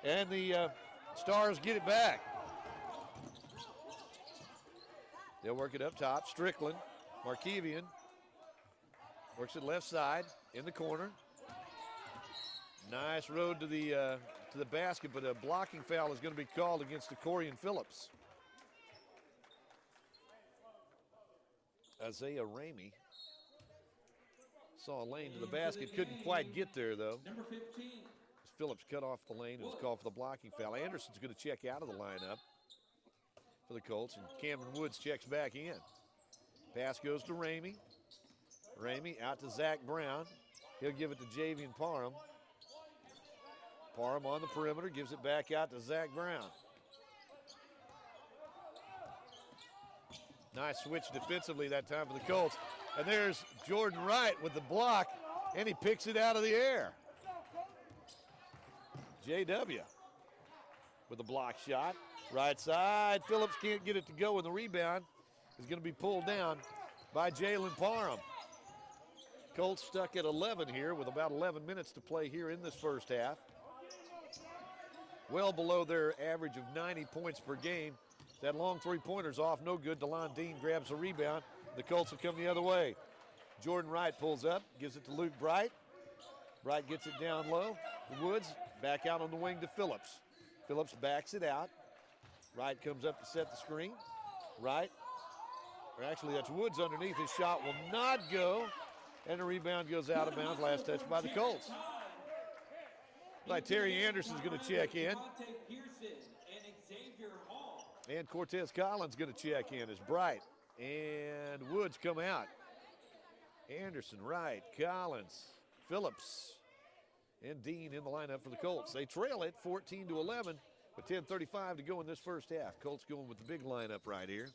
And the Stars get it back. They'll work it up top. Strickland, Markevian works it left side in the corner. Nice road to the basket, but a blocking foul is going to be called against Decorian Phillips. Isaiah Ramey saw a lane to the basket, couldn't quite get there though. Number 15. Phillips cut off the lane. It was called for the blocking foul. Anderson's going to check out of the lineup for the Colts, and Cameron Woods checks back in. Pass goes to Ramey. Ramey out to Zach Brown. He'll give it to Javian Parham. Parham on the perimeter, gives it back out to Zach Brown. Nice switch defensively that time for the Colts. And there's Jordan Wright with the block, and he picks it out of the air. JW with a block shot. Right side, Phillips can't get it to go, and the rebound is going to be pulled down by Jalen Parham. Colts stuck at 11 here with about 11 minutes to play here in this first half. Well below their average of 90 points per game. That long three-pointer's off, no good. DeLon Dean grabs the rebound. The Colts will come the other way. Jordan Wright pulls up, gives it to Luke Bright. Bright gets it down low. Woods back out on the wing to Phillips. Phillips backs it out. Wright comes up to set the screen. Wright, or actually that's Woods underneath. His shot will not go. And the rebound goes out of bounds. Last touch by the Colts. Like Terry Anderson's going to check in. And Cortez Collins going to check in as Bright and Woods come out. Anderson, Wright, Collins, Phillips, and Dean in the lineup for the Colts. They trail it 14-11 with 10:35 to go in this first half. Colts going with the big lineup right here.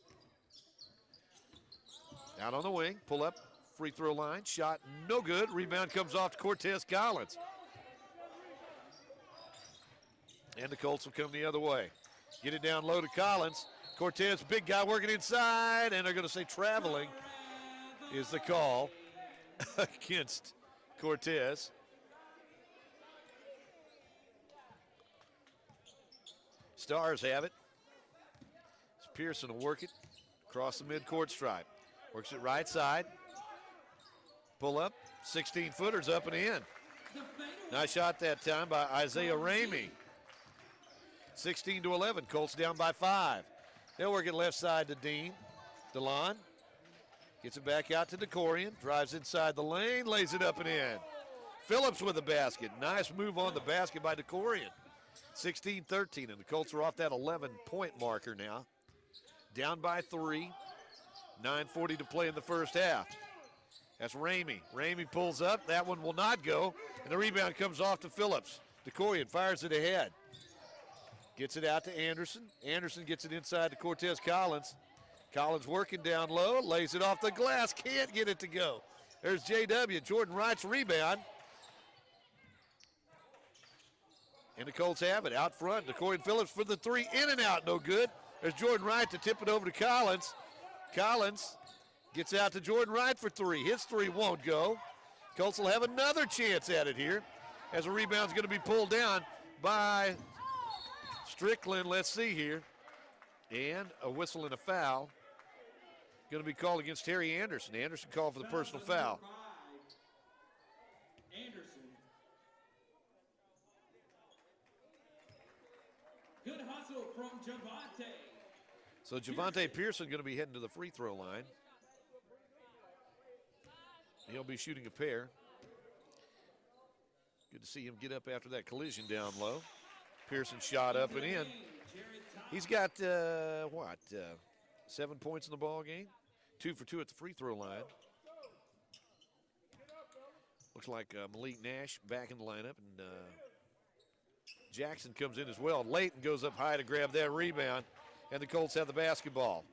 Out on the wing, pull up, free throw line, shot no good. Rebound comes off to Cortez Collins. And the Colts will come the other way. Get it down low to Collins. Cortez, big guy working inside, and they're going to say traveling is the call against Cortez. Stars have it. Pearson will work it across the midcourt stripe. Works it right side. Pull up, 16-footers up and in. Nice shot that time by Isaiah Ramey. 16-11, Colts down by 5. They'll work it left side to Dean. DeLon gets it back out to Decorian, drives inside the lane, lays it up and in. Phillips with the basket. Nice move on the basket by Decorian. 16-13, and the Colts are off that 11-point marker now. Down by 3. 9:40 to play in the first half. That's Ramey. Ramey pulls up. That one will not go, and the rebound comes off to Phillips. Decorian fires it ahead. Gets it out to Anderson. Anderson gets it inside to Cortez Collins. Collins working down low, lays it off the glass, can't get it to go. There's JW, Jordan Wright's rebound. And the Colts have it out front. Decorian Phillips for the three, in and out, no good. There's Jordan Wright to tip it over to Collins. Collins gets out to Jordan Wright for three. His three won't go. Colts will have another chance at it here as a rebound's going to be pulled down by Strickland. Let's see here. And a whistle and a foul. Going to be called against Terry Anderson. Anderson called for the personal foul. Anderson. Good hustle from Javante. So Javante Pearson going to be heading to the free throw line. He'll be shooting a pair. Good to see him get up after that collision down low. Pearson shot up and in. He's got, 7 points in the ball game? 2 for 2 at the free throw line. Looks like Malik Nash back in the lineup, and Jackson comes in as well. Layton goes up high to grab that rebound, and the Colts have the basketball.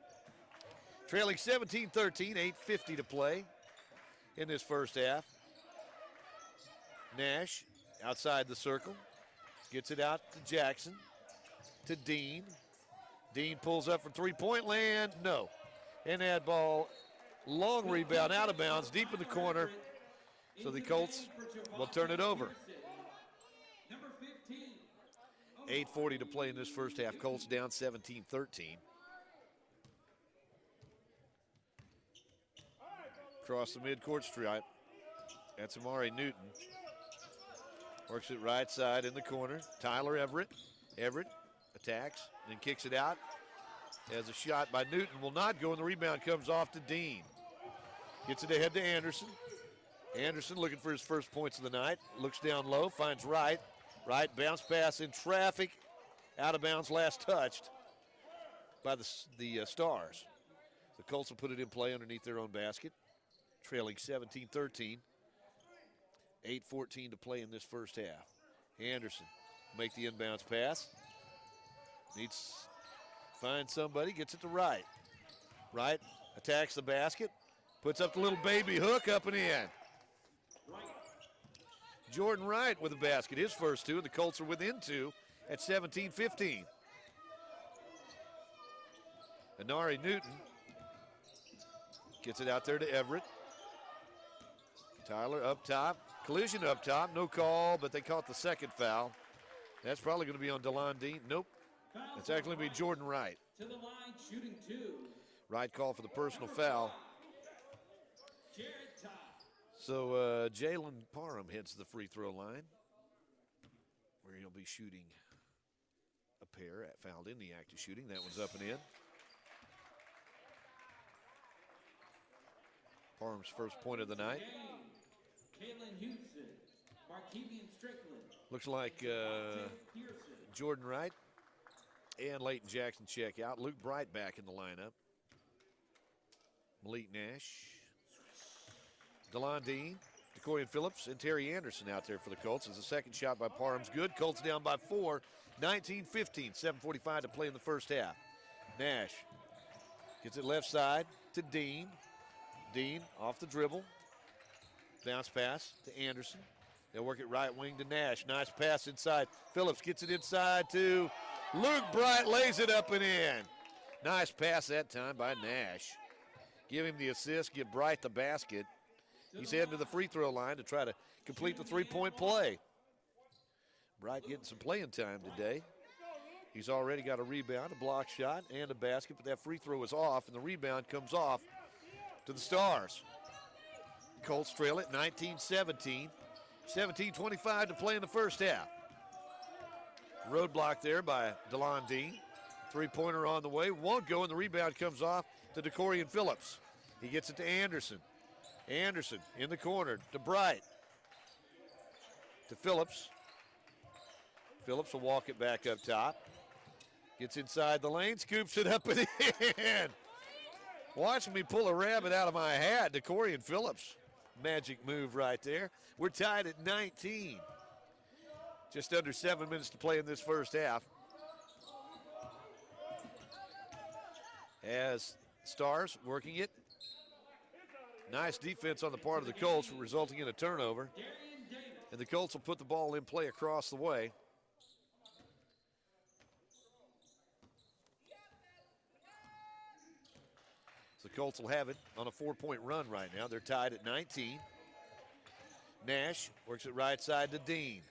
Trailing 17-13, 8:50 to play in this first half. Nash outside the circle. Gets it out to Jackson. To Dean. Dean pulls up from three-point land. No. And that ball, long rebound, out of bounds, deep in the corner. So the Colts will turn it over. 8:40 to play in this first half. Colts down 17-13. Across the midcourt stripe. That's Amari Newton. Works it right side in the corner. Tyler Everett. Everett attacks, then kicks it out. As a shot by Newton will not go, and the rebound comes off to Dean. Gets it ahead to Anderson. Anderson looking for his first points of the night. Looks down low, finds Wright. Wright, bounce pass in traffic. Out of bounds, last touched by the Stars. The Colts will put it in play underneath their own basket. Trailing 17-13. 8:14 to play in this first half. Anderson make the inbounds pass. Finds somebody, gets it to Wright. Wright attacks the basket, puts up the little baby hook, up and in. Jordan Wright with the basket, his first two, and the Colts are within two at 17-15. Anari Newton gets it out there to Everett. Tyler up top, collision up top, no call, but they caught the second foul. That's probably going to be on DeLon Dean. Nope, it's actually going to be Jordan Wright. To the line, shooting two. Wright called for the personal foul. So Jalen Parham heads to the free throw line, where he'll be shooting a pair fouled in the act of shooting. That one's up and in. Parham's first point of the night. Kalen Houston, Markevian Strickland. Looks like Jordan Wright and Leighton Jackson check out. Luke Bright back in the lineup. Malik Nash, DeLon Dean, DeCorian Phillips, and Terry Anderson out there for the Colts. As the second shot by Parham's good. Colts down by 4, 19-15, 7:45 to play in the first half. Nash gets it left side to Dean. Dean off the dribble. Bounce pass to Anderson. They'll work it right wing to Nash. Nice pass inside. Phillips gets it inside to Luke Bright, lays it up and in. Nice pass that time by Nash. Give him the assist, give Bright the basket. He's heading to the free throw line to try to complete the three-point play. Bright getting some playing time today. He's already got a rebound, a block shot, and a basket, but that free throw is off, and the rebound comes off to the Stars. Colts trail it 19-17. 17:25 to play in the first half. Roadblock there by DeLon Dean. Three-pointer on the way. Won't go, and the rebound comes off to DeCorian Phillips. He gets it to Anderson. Anderson in the corner to Bright. To Phillips. Phillips will walk it back up top. Gets inside the lane, scoops it up and in. Watching me pull a rabbit out of my hat, DeCorian Phillips. Magic move right there. We're tied at 19. Just under 7 minutes to play in this first half. As Stars working it. Nice defense on the part of the Colts, resulting in a turnover. And the Colts will put the ball in play across the way. So the Colts will have it on a 4-point run right now. They're tied at 19. Nash works it right side to Dean.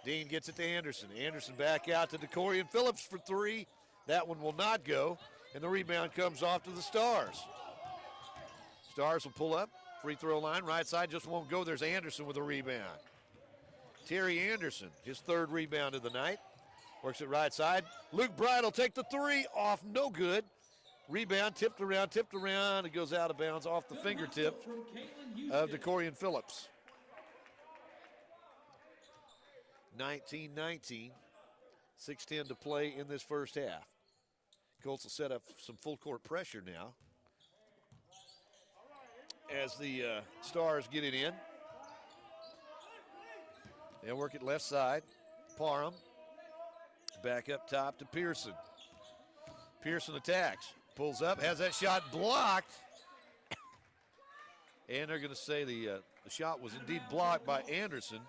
Dean gets it to Anderson. Anderson back out to DeCorian Phillips for three. That one will not go. And the rebound comes off to the Stars. Stars will pull up. Free throw line, right side just won't go. There's Anderson with a rebound. Terry Anderson, his third rebound of the night. Works it right side. Luke Bright will take the three off, no good. Rebound, tipped around. It goes out of bounds off the fingertip of DeCorian Phillips. 19-19, 6:10 to play in this first half. Colts will set up some full court pressure now as the Stars get it in. They'll work it left side. Parham back up top to Pearson. Pearson attacks, pulls up, has that shot blocked. And they're going to say the shot was indeed blocked by Anderson.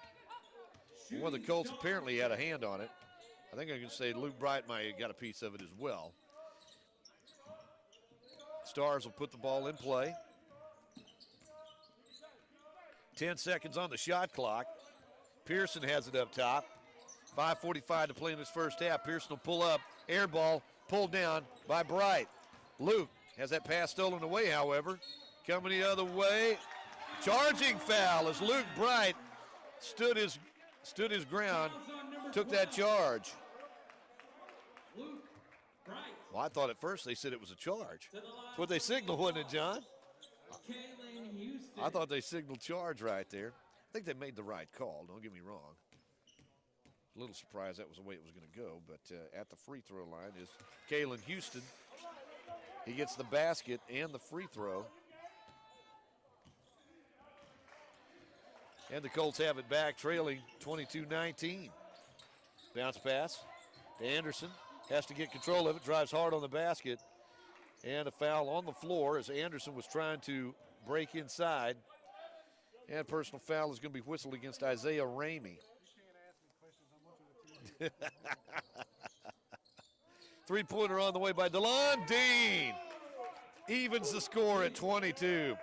One of the Colts apparently had a hand on it. I think I can say Luke Bright might have got a piece of it as well. Stars will put the ball in play. 10 seconds on the shot clock. Pearson has it up top. 5:45 to play in this first half. Pearson will pull up. Air ball pulled down by Bright. Luke has that pass stolen away, however. Coming the other way. Charging foul as Luke Bright stood his ground, took that charge. Well, I thought at first they said it was a charge. That's what they signaled, wasn't it, John? I thought they signaled charge right there. I think they made the right call, don't get me wrong. A little surprised that was the way it was going to go, but at the free throw line is Kalen Houston. He gets the basket and the free throw. And the Colts have it back, trailing 22-19. Bounce pass to Anderson. Has to get control of it, drives hard on the basket. And a foul on the floor as Anderson was trying to break inside. And personal foul is going to be whistled against Isaiah Ramey. Three-pointer on the way by DeLon Dean. Evens the score at 22.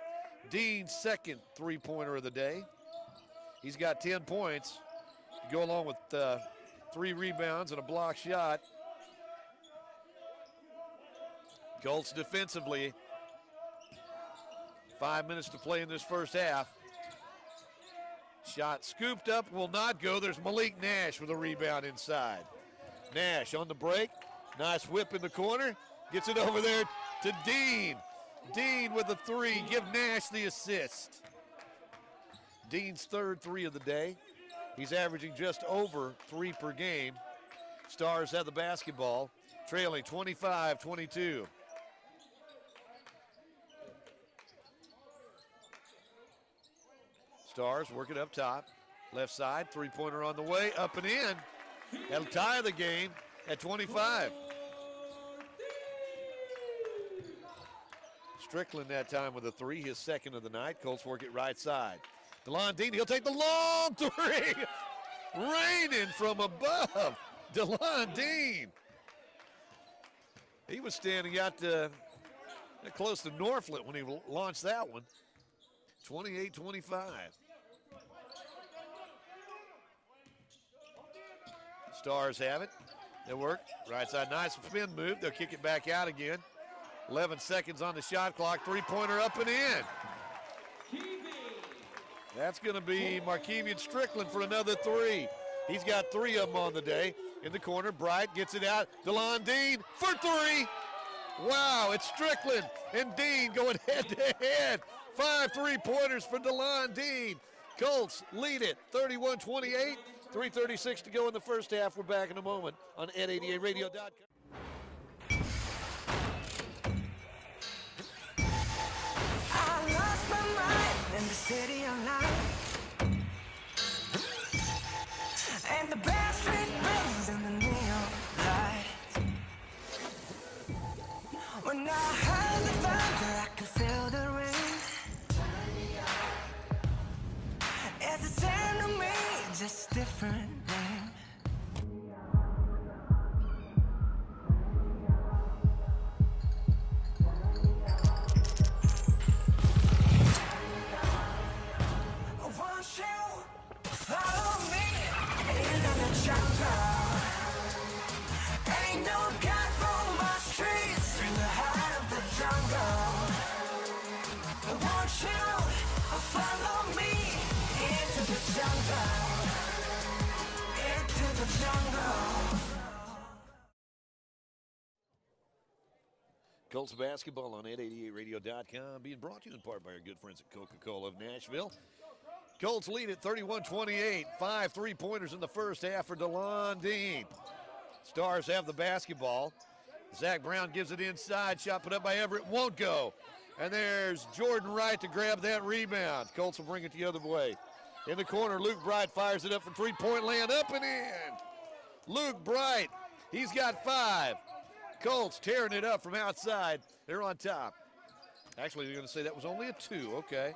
Dean's second three-pointer of the day. He's got 10 points to go along with 3 rebounds and a block shot. Colts defensively. 5 minutes to play in this first half. Shot scooped up, will not go. There's Malik Nash with a rebound inside. Nash on the break. Nice whip in the corner. Gets it over there to Dean. Dean with a 3. Give Nash the assist. Dean's third 3 of the day. He's averaging just over 3 per game. Stars have the basketball, trailing 25-22. Stars working up top. Left side, three-pointer on the way, up and in. That'll tie the game at 25. Strickland that time with a 3, his second of the night. Colts work it right side. DeLon Dean, he'll take the long 3. Raining from above. DeLon Dean. He was standing out close to Norflet when he launched that one. 28-25. Stars have it. They work. Right side, nice spin move. They'll kick it back out again. 11 seconds on the shot clock. Three-pointer up and in. That's going to be Markevian Strickland for another 3. He's got 3 of them on the day. In the corner, Bright gets it out. DeLon Dean for 3. Wow, it's Strickland and Dean going head-to-head. 5 3-pointers for DeLon Dean. Colts lead it 31-28. 3:36 to go in the first half. We're back in a moment on Ed88Radio.com. I lost my mind in the city of light, and the bad street burns in the neon lights. When I heard the thunder, I could feel the rain. It's the same to me, just different name. Won't you follow me into the jungle? Ain't no God for my streets in the heart of the jungle. Won't you follow me into the jungle? Into the jungle. Colts basketball on Ed88Radio.com, being brought to you in part by our good friends at Coca-Cola of Nashville. Colts lead at 31-28. 5 3-pointers in the first half for DeLon Dean. Stars have the basketball. Zach Brown gives it inside. Shot put up by Everett. Won't go. And there's Jordan Wright to grab that rebound. Colts will bring it the other way. In the corner, Luke Bright fires it up for three-point land. Up and in. Luke Bright, he's got 5. Colts tearing it up from outside. They're on top. Actually, they're going to say that was only a 2. Okay.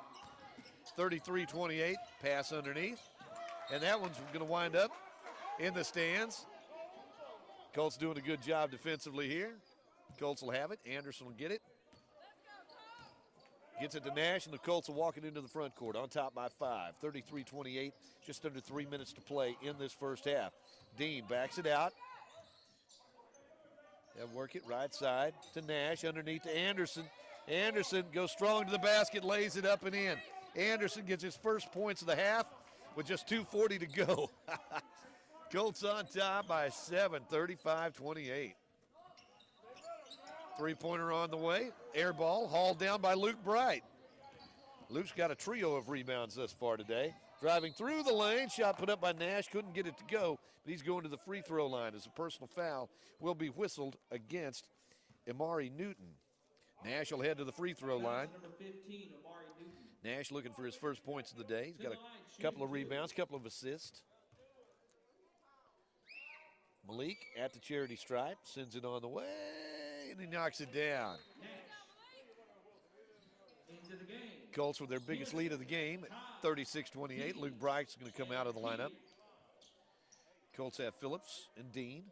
33-28. Pass underneath. And that one's going to wind up in the stands. Colts doing a good job defensively here. Colts will have it. Anderson will get it. Gets it to Nash, and the Colts will walk it into the front court on top by 5. 33-28, just under 3 minutes to play in this first half. Dean backs it out. They'll work it right side to Nash, underneath to Anderson. Anderson goes strong to the basket, lays it up and in. Anderson gets his first points of the half with just 2:40 to go. Colts on top by 7, 35-28. Three-pointer on the way. Air ball hauled down by Luke Bright. Luke's got a trio of rebounds thus far today. Driving through the lane, shot put up by Nash, couldn't get it to go, but he's going to the free throw line as a personal foul will be whistled against Amari Newton. Nash will head to the free throw line. Nash looking for his first points of the day. He's got a couple of rebounds, couple of assists. Malik at the charity stripe, sends it on the way, and he knocks it down. Colts with their biggest lead of the game, 36-28. Luke Bright's going to come out of the lineup. Colts have Phillips and Dean,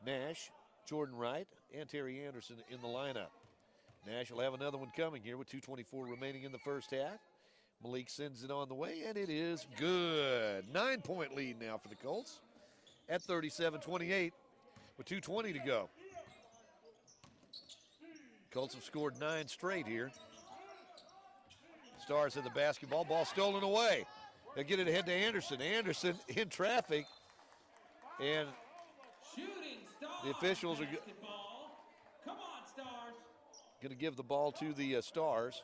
Nash, Jordan Wright, and Terry Anderson in the lineup. Nash will have another one coming here with 2:24 remaining in the first half. Malik sends it on the way, and it is good. 9-point lead now for the Colts at 37-28 with 2:20 to go. Colts have scored 9 straight here. Stars have the basketball. Ball stolen away. They'll get it ahead to Anderson. Anderson in traffic. And the officials are going to give the ball to the Stars.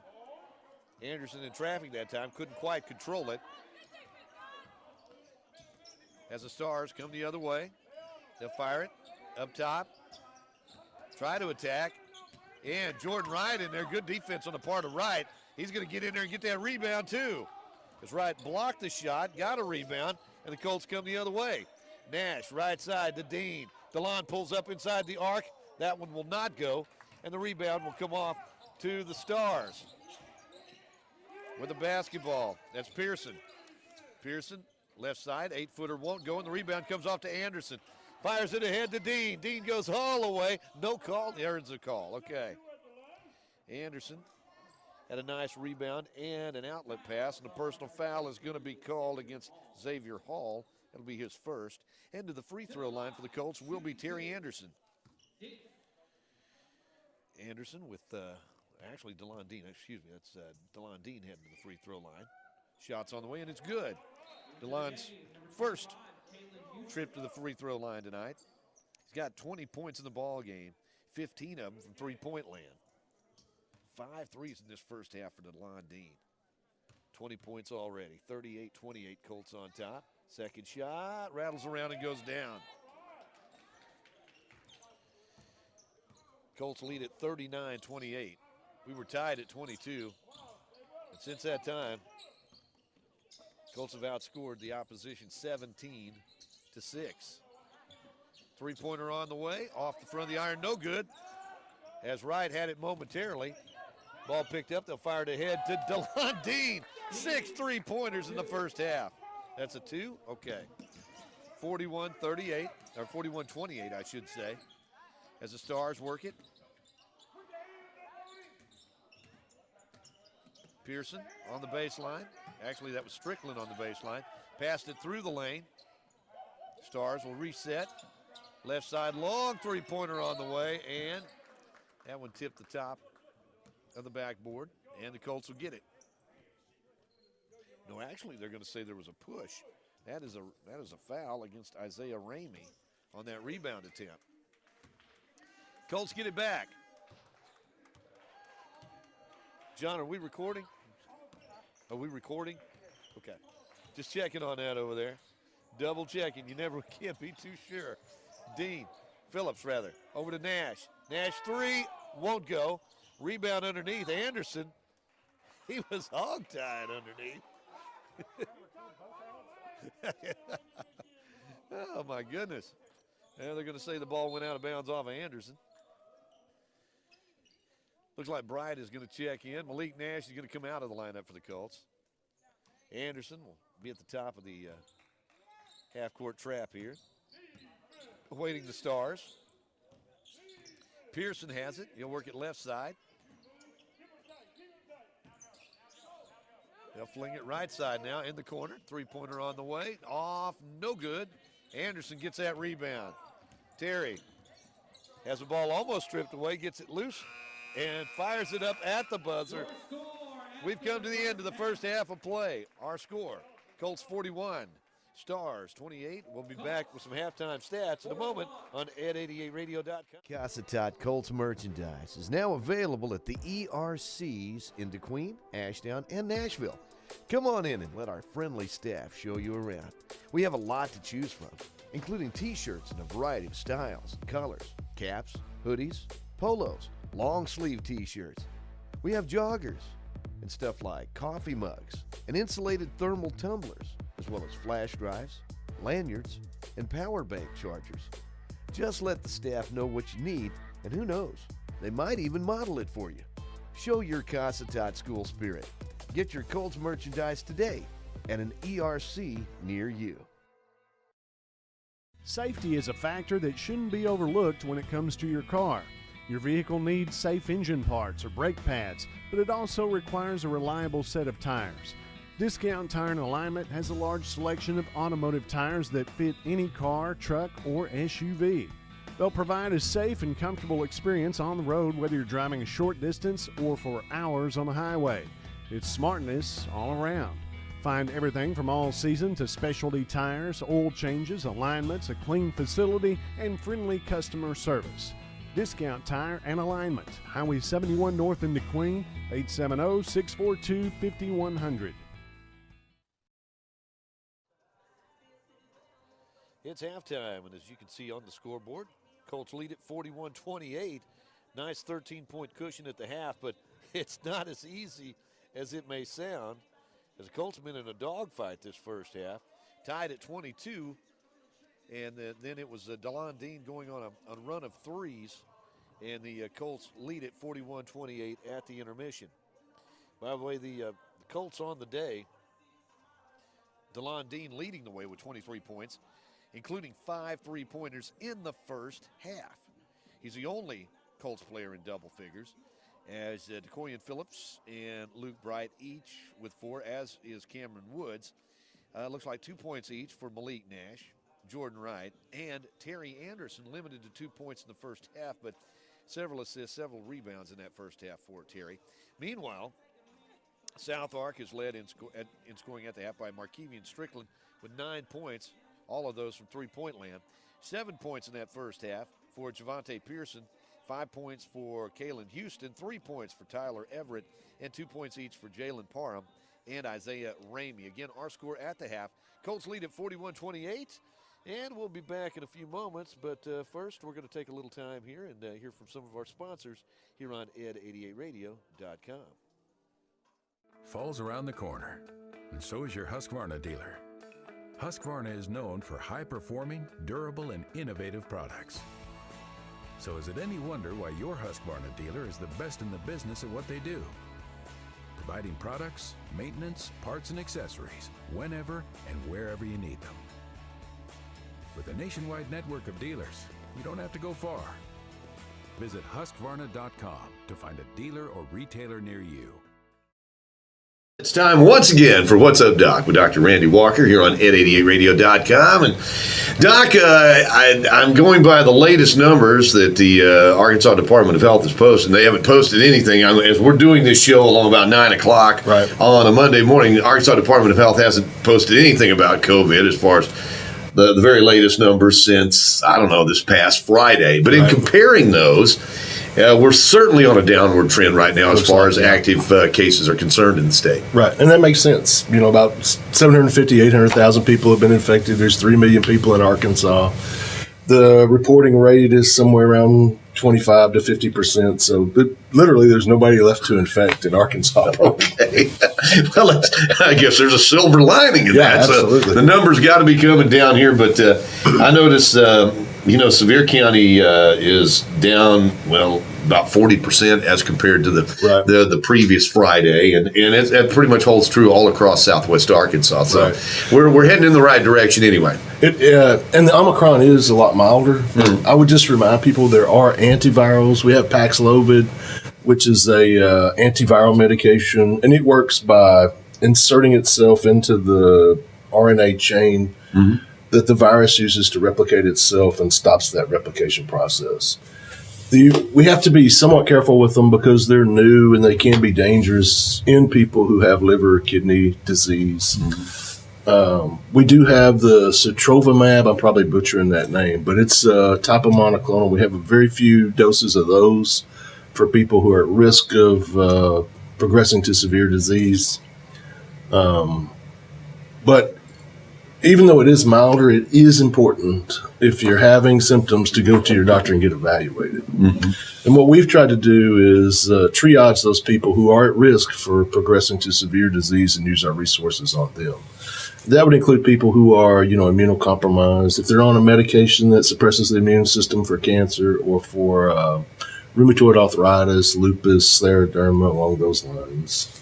Anderson in traffic that time. Couldn't quite control it. As the Stars come the other way. They'll fire it up top. Try to attack. And Jordan Wright in there. Good defense on the part of Wright. He's going to get in there and get that rebound too. As Wright blocked the shot, got a rebound, and the Colts come the other way. Nash, right side to Dean. DeLon pulls up inside the arc. That one will not go, and the rebound will come off to the Stars. With the basketball, that's Pearson. Pearson, left side, 8-footer won't go, and the rebound comes off to Anderson. Fires it ahead to Dean. Dean goes all the way. No call. There's a call. Okay. Anderson had a nice rebound and an outlet pass, and a personal foul is going to be called against Xavier Hall. That'll be his first. And to the free throw line for the Colts will be Terry Anderson. Anderson with, actually DeLon Dean, excuse me, that's DeLon Dean heading to the free throw line. Shots on the way, and it's good. DeLon's first trip to the free throw line tonight. He's got 20 points in the ball game, 15 of them from three-point land. 5 threes in this first half for DeLon Dean. 20 points already. 38-28, Colts on top. Second shot, rattles around and goes down. Colts lead at 39-28. We were tied at 22. And since that time, Colts have outscored the opposition 17-6. Three-pointer on the way, off the front of the iron, no good. As Wright had it momentarily. Ball picked up, they'll fire it ahead to DeLon Dean. 6 3-pointers in the first half. That's a 2? Okay. 41-38, or 41-28, I should say, as the Stars work it. Pearson on the baseline. Actually, that was Strickland on the baseline. Passed it through the lane. Stars will reset. Left side, long three-pointer on the way, and that one tipped the top of the backboard, and the Colts will get it. No, actually, they're going to say there was a push. That is a foul against Isaiah Ramey on that rebound attempt. Colts get it back. John, are we recording? Are we recording? Okay. Just checking on that over there. Double checking. You never can't be too sure. Dean, Phillips rather, over to Nash. Nash 3, won't go. Rebound underneath. Anderson, he was hog-tied underneath. Oh, my goodness. Now they're going to say the ball went out of bounds off of Anderson. Looks like Bright is going to check in. Malik Nash is going to come out of the lineup for the Colts. Anderson will be at the top of the half-court trap here. Awaiting the Stars. Pearson has it. He'll work it left side. They'll fling it right side now in the corner. Three-pointer on the way. Off, no good. Anderson gets that rebound. Terry has the ball almost stripped away, gets it loose, and fires it up at the buzzer. We've come to the end of the first half of play. Our score, Colts 41, Stars 28. We'll be back with some halftime stats in a moment on ed88radio.com. Cossatot Colts merchandise is now available at the ERCs in DeQueen, Ashdown, and Nashville. Come on in and let our friendly staff show you around. We have a lot to choose from, including t-shirts in a variety of styles and colors, caps, hoodies, polos, long sleeve t-shirts. We have joggers and stuff like coffee mugs and insulated thermal tumblers, as well as flash drives, lanyards, and power bank chargers. Just let the staff know what you need, and who knows, they might even model it for you. Show your Cossatot school spirit. Get your Colts merchandise today at an ERC near you. Safety is a factor that shouldn't be overlooked when it comes to your car. Your vehicle needs safe engine parts or brake pads, but it also requires a reliable set of tires. Discount Tire and Alignment has a large selection of automotive tires that fit any car, truck, or SUV. They'll provide a safe and comfortable experience on the road, whether you're driving a short distance or for hours on the highway. It's smartness all around. Find everything from all season to specialty tires, oil changes, alignments, a clean facility, and friendly customer service. Discount Tire and Alignment, Highway 71 North in DeQueen, 870-642-5100. It's halftime, and as you can see on the scoreboard, Colts lead at 41-28. Nice 13-point cushion at the half, but it's not as easy as it may sound, as the Colts have been in a dogfight this first half, tied at 22, and then it was DeLon Dean going on a run of threes, and the Colts lead at 41-28 at the intermission. By the way, the Colts on the day, DeLon Dean leading the way with 23 points, including 5 3-pointers in the first half. He's the only Colts player in double figures, as Decoyan Phillips and Luke Bright each with 4, as is Cameron Woods. Looks like 2 points each for Malik Nash, Jordan Wright, and Terry Anderson, limited to 2 points in the first half, but several assists, several rebounds in that first half for Terry. Meanwhile, SouthArk is led in scoring at the half by Markevian Strickland with 9 points, all of those from three-point land. 7 points in that first half for Javante Pearson, 5 points for Kalen Houston, 3 points for Tyler Everett, and 2 points each for Jalen Parham and Isaiah Ramey. Again, our score at the half. Colts lead at 41-28, and we'll be back in a few moments. But first, we're going to take a little time here and hear from some of our sponsors here on ed88radio.com. Fall's around the corner, and so is your Husqvarna dealer. Husqvarna is known for high-performing, durable, and innovative products. So is it any wonder why your Husqvarna dealer is the best in the business at what they do? Providing products, maintenance, parts, and accessories whenever and wherever you need them. With a nationwide network of dealers, you don't have to go far. Visit Husqvarna.com to find a dealer or retailer near you. It's time once again for What's Up, Doc, with Dr. Randy Walker here on ed88radio.com. And Doc, I'm going by the latest numbers that the Arkansas Department of Health has posted. They haven't posted anything. As we're doing this show along about 9 o'clock on a Monday morning, the Arkansas Department of Health hasn't posted anything about COVID as far as the very latest numbers since, I don't know, this past Friday. But in comparing those, we're certainly on a downward trend right now as far as active cases are concerned in the state. Right, and that makes sense. You know, about 750, 800,000 people have been infected. There's 3 million people in Arkansas. The reporting rate is somewhere around 25 to 50%. So literally there's nobody left to infect in Arkansas. Okay. Well, I guess there's a silver lining in that. Absolutely. So the numbers got to be coming down here. But I noticed, Sevier County is down, about 40% as compared to the previous Friday, and it pretty much holds true all across Southwest Arkansas. So we're heading in the right direction anyway. And the Omicron is a lot milder. I would just remind people there are antivirals. We have Paxlovid, which is a antiviral medication, and it works by inserting itself into the RNA chain that the virus uses to replicate itself and stops that replication process. We have to be somewhat careful with them because they're new and they can be dangerous in people who have liver or kidney disease. We do have the Sotrovimab. I'm probably butchering that name, but it's a type of monoclonal. We have very few doses of those for people who are at risk of progressing to severe disease. But even though it is milder, it is important if you're having symptoms to go to your doctor and get evaluated. And what we've tried to do is triage those people who are at risk for progressing to severe disease and use our resources on them. That would include people who are, immunocompromised. If they're on a medication that suppresses the immune system for cancer or for rheumatoid arthritis, lupus, scleroderma, along those lines.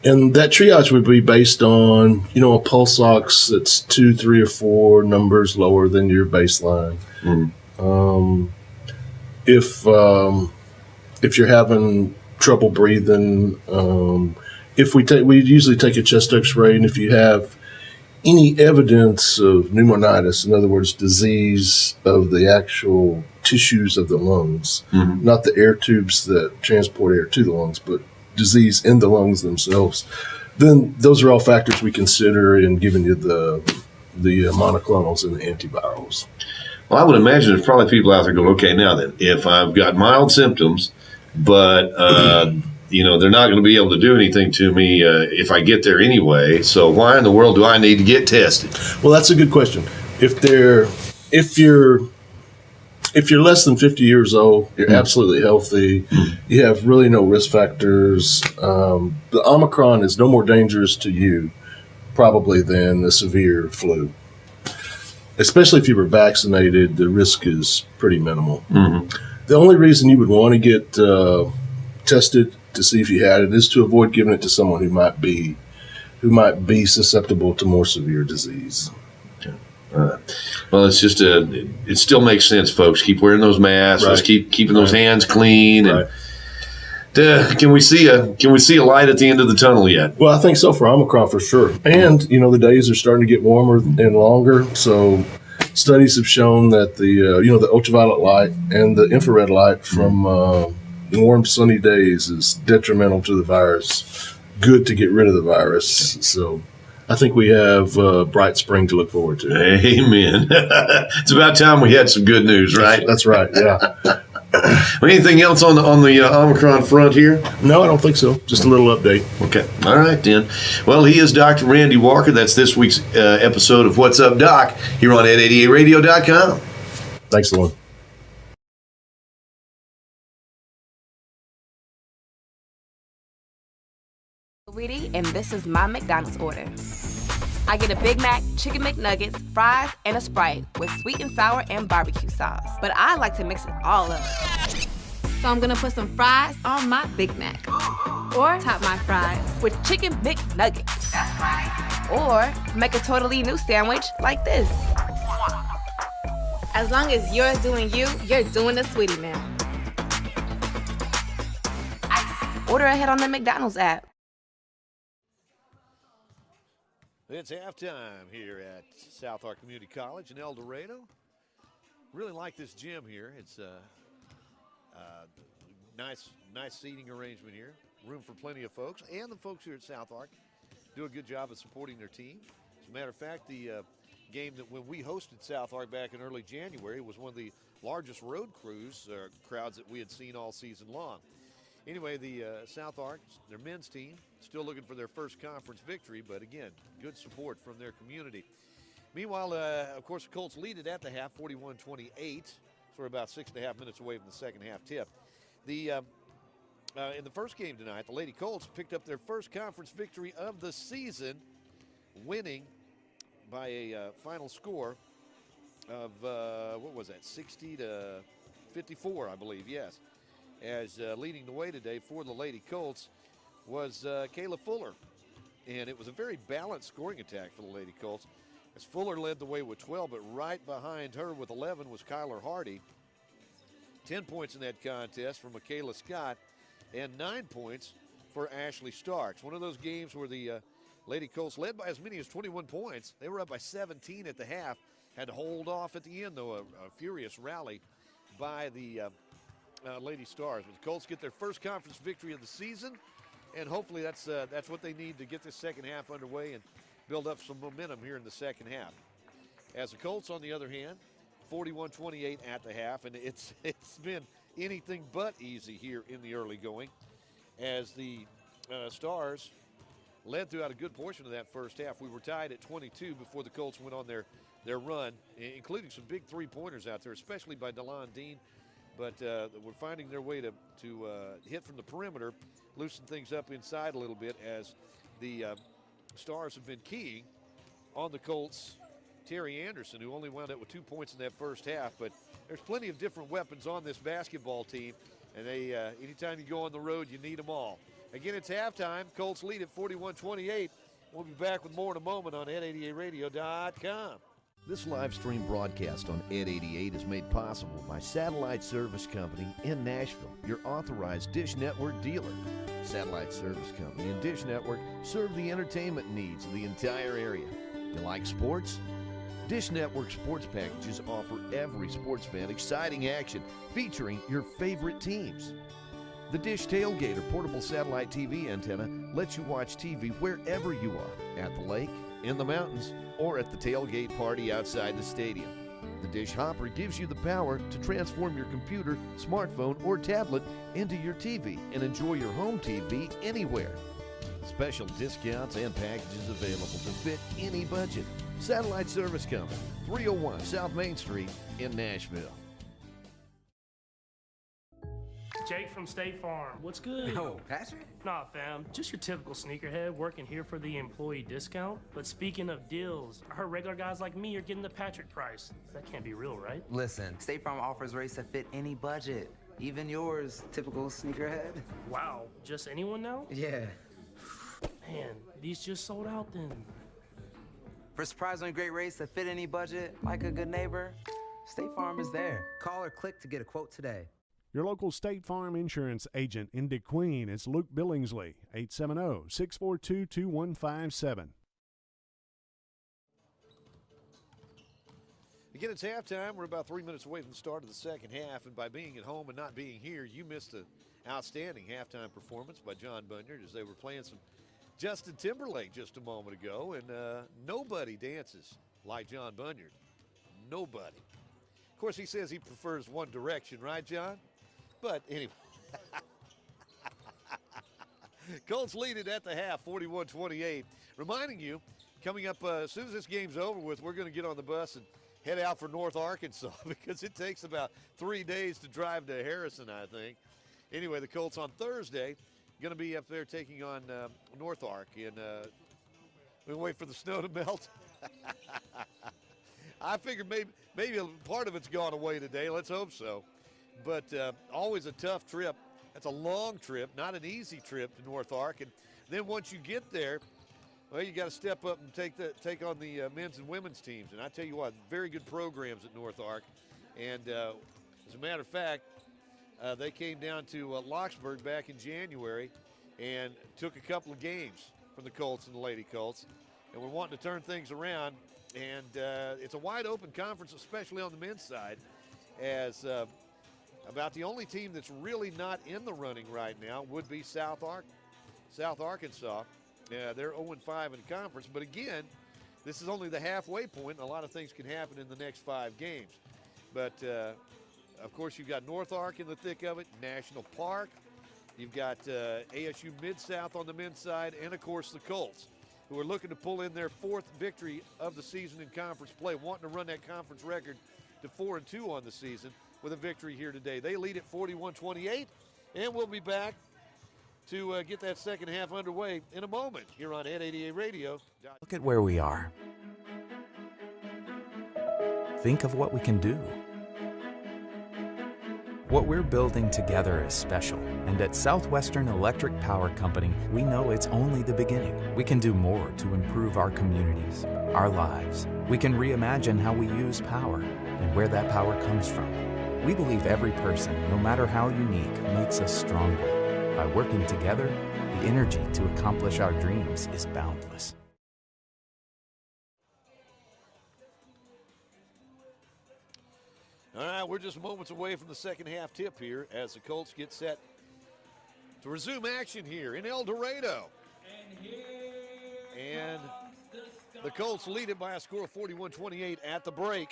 And that triage would be based on, a pulse ox that's 2, 3, or 4 numbers lower than your baseline. If you're having trouble breathing, we usually take a chest X-ray, and if you have any evidence of pneumonitis, in other words, disease of the actual tissues of the lungs, not the air tubes that transport air to the lungs, but disease in the lungs themselves, then those are all factors we consider in giving you the monoclonals and the antivirals. Well, I would imagine there's probably people out there going, okay, now then, if I've got mild symptoms, but they're not going to be able to do anything to me if I get there anyway, so why in the world do I need to get tested? Well, that's a good question. If you're less than 50 years old, you're absolutely healthy, you have really no risk factors, the Omicron is no more dangerous to you probably than the severe flu. Especially if you were vaccinated, the risk is pretty minimal. The only reason you would want to get tested to see if you had it is to avoid giving it to someone who might be susceptible to more severe disease. Well, it's just it still makes sense, folks. Keep wearing those masks. Let's keep keeping those hands clean. And can we see a light at the end of the tunnel yet? Well, I think so for Omicron for sure. And the days are starting to get warmer and longer. So studies have shown that the ultraviolet light and the infrared light from warm sunny days is detrimental to the virus. Good to get rid of the virus. So I think we have a bright spring to look forward to. Amen. It's about time we had some good news, right? That's right, yeah. Anything else on the Omicron front here? No, I don't think so. Just a little update. Okay. All right, then. Well, he is Dr. Randy Walker. That's this week's episode of What's Up, Doc, here on Ed88Radio.com. Thanks, Lauren. Sweetie, and this is my McDonald's order. I get a Big Mac, chicken McNuggets, fries, and a Sprite with sweet and sour and barbecue sauce. But I like to mix it all up. So I'm gonna put some fries on my Big Mac. Or top my fries with chicken McNuggets. That's right. Or make a totally new sandwich like this. As long as you're doing you, you're doing the Sweetie now. Order ahead on the McDonald's app. It's halftime here at SouthArk Community College in El Dorado. Really like this gym here. It's a nice seating arrangement here. Room for plenty of folks. And the folks here at SouthArk do a good job of supporting their team. As a matter of fact, the game that when we hosted SouthArk back in early January was one of the largest road crowds that we had seen all season long. Anyway, the SouthArk, their men's team, still looking for their first conference victory, but again, good support from their community. Meanwhile, of course, the Colts lead it at the half, 41-28. So we're about 6.5 minutes away from the second half tip. In the first game tonight, the Lady Colts picked up their first conference victory of the season, winning by a final score of, 60-54. 54, I believe, yes. As leading the way today for the Lady Colts was Kayla Fuller. And it was a very balanced scoring attack for the Lady Colts, as Fuller led the way with 12, but right behind her with 11 was Kyler Hardy. 10 points in that contest for Michaela Scott, and 9 points for Ashley Starks. One of those games where the Lady Colts led by as many as 21 points. They were up by 17 at the half. Had to hold off at the end, though, a furious rally by the Lady Stars. But the Colts get their first conference victory of the season, and hopefully that's what they need to get this second half underway and build up some momentum here in the second half. As the Colts, on the other hand, 41-28 at the half, and it's been anything but easy here in the early going, as the Stars led throughout a good portion of that first half. We were tied at 22 before the Colts went on their run, including some big three-pointers out there, especially by DeLon Dean. But we're finding their way to hit from the perimeter, loosen things up inside a little bit, as the Stars have been keying on the Colts' Terry Anderson, who only wound up with 2 points in that first half. But there's plenty of different weapons on this basketball team, and they anytime you go on the road, you need them all. Again, it's halftime. Colts lead at 41-28. We'll be back with more in a moment on ed88radio.com. This live stream broadcast on Ed 88 is made possible by Satellite Service Company in Nashville, your authorized Dish Network dealer. Satellite Service Company and Dish Network serve the entertainment needs of the entire area. You like sports? Dish Network sports packages offer every sports fan exciting action featuring your favorite teams. The Dish Tailgater portable satellite TV antenna lets you watch TV wherever you are, at the lake, in the mountains, or at the tailgate party outside the stadium. The Dish Hopper gives you the power to transform your computer, smartphone, or tablet into your TV and enjoy your home TV anywhere. Special discounts and packages available to fit any budget. Satellite Service Company, 301 South Main Street in Nashville. Jake from State Farm. What's good? No, Patrick? Nah, fam. Just your typical sneakerhead working here for the employee discount. But speaking of deals, I heard regular guys like me are getting the Patrick price. That can't be real, right? Listen, State Farm offers rates that fit any budget. Even yours, typical sneakerhead. Wow, just anyone now? Yeah. Man, these just sold out then. For surprisingly great rates that fit any budget, like a good neighbor, State Farm is there. Call or click to get a quote today. Your local State Farm insurance agent in DeQueen is Luke Billingsley, 870-642-2157. Again, it's halftime. We're about 3 minutes away from the start of the second half, and by being at home and not being here, you missed an outstanding halftime performance by John Bunyard as they were playing some Justin Timberlake just a moment ago, and nobody dances like John Bunyard. Nobody. Of course, he says he prefers One Direction, right, John? But anyway, Colts lead it at the half, 41-28. Reminding you, coming up as soon as this game's over with, we're going to get on the bus and head out for North Arkansas because it takes about 3 days to drive to Harrison, I think. Anyway, the Colts on Thursday going to be up there taking on North Ark, and we'll wait for the snow to melt. I figured maybe a part of it's gone away today. Let's hope so. But always a tough trip. That's a long trip, not an easy trip to North Ark. And then once you get there, well, you got to step up and take on the men's and women's teams. And I tell you what, very good programs at North Ark. And as a matter of fact, they came down to Locksburg back in January and took a couple of games from the Colts and the Lady Colts. And we're wanting to turn things around. And it's a wide open conference, especially on the men's side, as about the only team that's really not in the running right now would be South Arkansas. They're 0-5 in the conference. But again, this is only the halfway point. A lot of things can happen in the next 5 games. But, of course, you've got North Ark in the thick of it, National Park. You've got ASU Mid-South on the men's side, and, of course, the Colts, who are looking to pull in their 4th victory of the season in conference play, wanting to run that conference record to 4-2 on the season with a victory here today. They lead at 41-28, and we'll be back to get that second half underway in a moment here on Ed 88 Radio. Look at where we are. Think of what we can do. What we're building together is special, and at Southwestern Electric Power Company, we know it's only the beginning. We can do more to improve our communities, our lives. We can reimagine how we use power and where that power comes from. We believe every person, no matter how unique, makes us stronger. By working together, the energy to accomplish our dreams is boundless. All right, we're just moments away from the second half tip here as the Colts get set to resume action here in El Dorado. And the Colts lead it by a score of 41-28 at the break.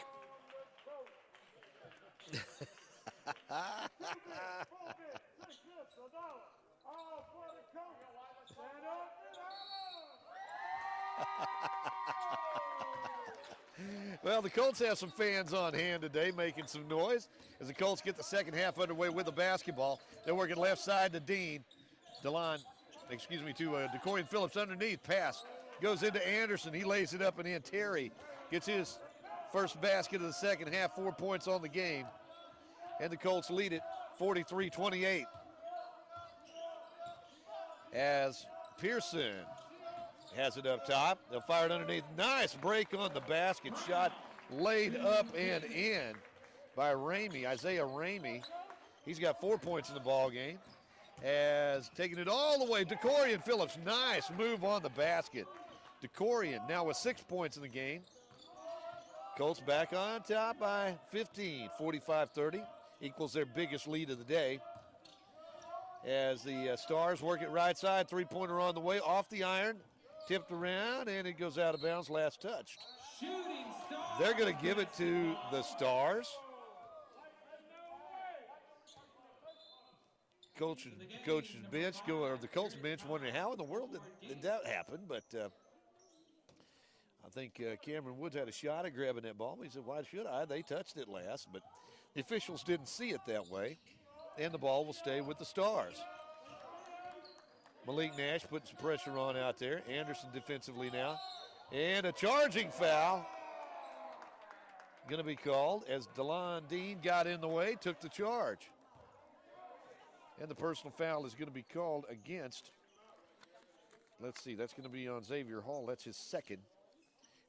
Well, the Colts have some fans on hand today making some noise as the Colts get the second half underway with the basketball. They're working left side to DeCorian Phillips underneath. Pass goes into Anderson. He lays it up and in. Terry gets his first basket of the second half, 4 points on the game. And the Colts lead it 43-28. As Pearson has it up top. They'll fire it underneath. Nice break on the basket. Shot laid up and in by Isaiah Ramey. He's got 4 points in the ball game. As taking it all the way, DeCorian Phillips. Nice move on the basket. DeCorian now with 6 points in the game. Colts back on top by 15, 45-30. Equals their biggest lead of the day. As the Stars work it right side. Three-pointer on the way. Off the iron. Tipped around, and it goes out of bounds, last touched. They're going to give it to the Stars. Coach's bench, or the Colts bench, wondering how in the world did that happen, but I think Cameron Woods had a shot at grabbing that ball. He said, why should I? They touched it last, but the officials didn't see it that way, and the ball will stay with the Stars. Malik Nash putting some pressure on out there. Anderson defensively now. And a charging foul going to be called as DeLon Dean got in the way, took the charge. And the personal foul is going to be called against, let's see, that's going to be on Xavier Hall. That's his second.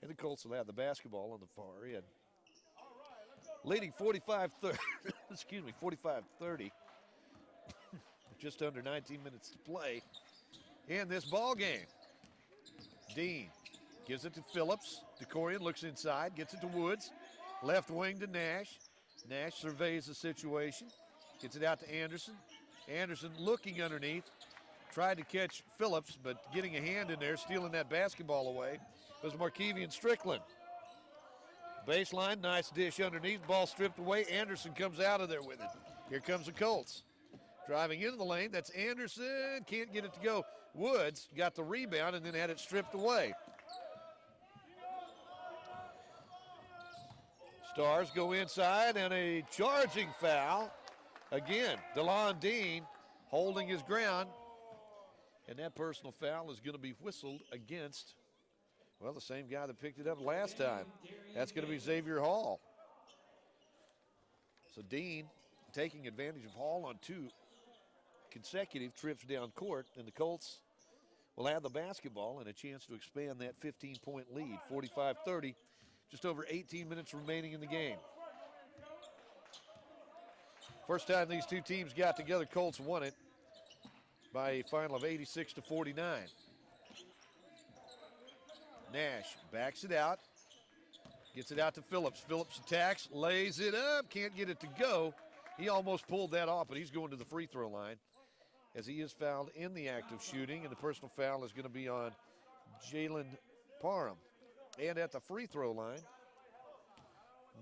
And the Colts will have the basketball on the far end. Leading 45-30, excuse me, 45-30. Just under 19 minutes to play in this ball game. Dean gives it to Phillips. DeCorian looks inside, gets it to Woods. Left wing to Nash. Nash surveys the situation. Gets it out to Anderson. Anderson looking underneath. Tried to catch Phillips, but getting a hand in there, stealing that basketball away, was Markevian Strickland. Baseline, nice dish underneath. Ball stripped away. Anderson comes out of there with it. Here comes the Colts. Driving into the lane, that's Anderson, can't get it to go. Woods got the rebound and then had it stripped away. Stars go inside and a charging foul. Again, DeLon Dean holding his ground. And that personal foul is going to be whistled against, well, the same guy that picked it up last time. That's going to be Xavier Hall. So Dean taking advantage of Hall on two consecutive trips down court, and the Colts will have the basketball and a chance to expand that 15-point lead, 45-30, just over 18 minutes remaining in the game. First time these two teams got together, Colts won it by a final of 86-49. Nash backs it out, gets it out to Phillips. Phillips attacks, lays it up, can't get it to go. He almost pulled that off, but he's going to the free throw line as he is fouled in the act of shooting, and the personal foul is going to be on Jalen Parham. And at the free throw line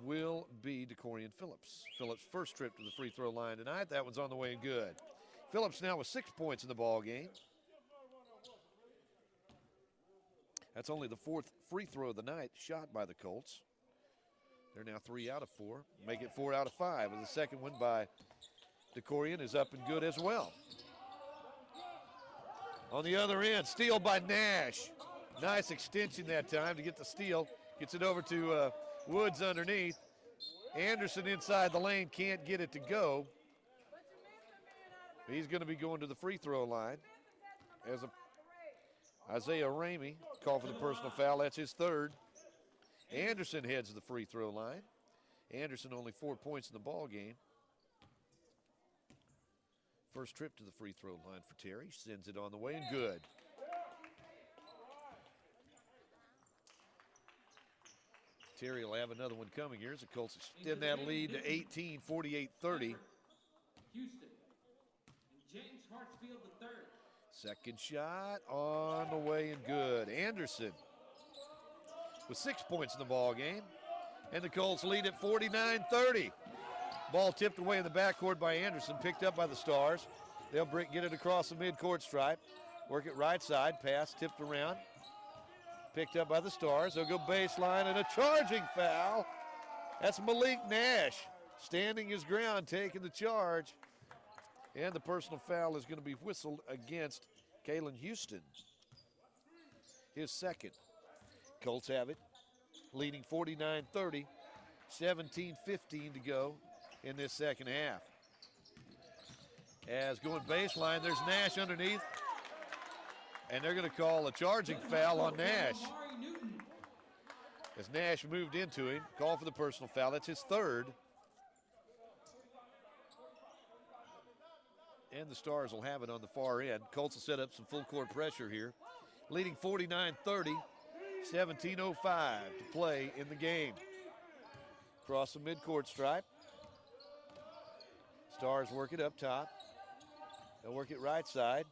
will be DeCorian Phillips. Phillips' first trip to the free throw line tonight. That one's on the way and good. Phillips now with 6 points in the ball game. That's only the fourth free throw of the night shot by the Colts. They're now 3 out of 4. Make it 4 out of 5. And the second one by DeCorian is up and good as well. On the other end, steal by Nash. Nice extension that time to get the steal. Gets it over to Woods underneath. Anderson inside the lane, can't get it to go. He's going to be going to the free throw line as Isaiah Ramey called for the personal foul. That's his third. Anderson heads to the free throw line. Anderson only 4 points in the ball game. First trip to the free throw line for Terry. Sends it on the way and good. Terry will have another one coming here as the Colts extend that lead to 18, 48-30. Houston. James Hartsfield III. Second shot on the way and good. Anderson with 6 points in the ball game. And the Colts lead at 49-30. Ball tipped away in the backcourt by Anderson, picked up by the Stars. They'll get it across the midcourt stripe. Work it right side, pass tipped around. Picked up by the Stars. They'll go baseline and a charging foul. That's Malik Nash standing his ground, taking the charge. And the personal foul is going to be whistled against Kalen Houston. His second. Colts have it, leading 49-30, 17-15 to go in this second half. As going baseline, there's Nash underneath. And they're going to call a charging foul on Nash. As Nash moved into him, call for the personal foul. That's his third. And the Stars will have it on the far end. Colts will set up some full court pressure here. Leading 49-30, 17:05 to play in the game. Across the midcourt stripe. Stars work it up top. They'll work it right side.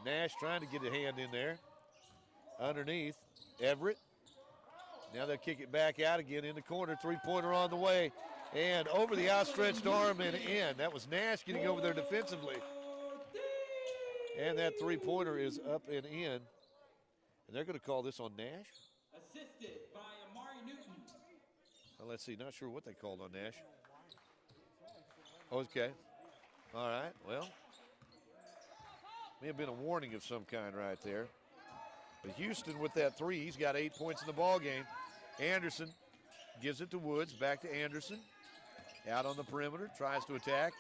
Nash trying to get a hand in there. Underneath, Everett. Now they'll kick it back out again in the corner. Three-pointer on the way. And over the outstretched arm and in. That was Nash getting over there defensively. And that three-pointer is up and in. And they're going to call this on Nash. Assisted by Amari Newton. Well, let's see. Not sure what they called on Nash. Okay. All right. Well, may have been a warning of some kind right there. But Houston with that three, he's got 8 points in the ball game. Anderson gives it to Woods. Back to Anderson. Out on the perimeter. Tries to attack.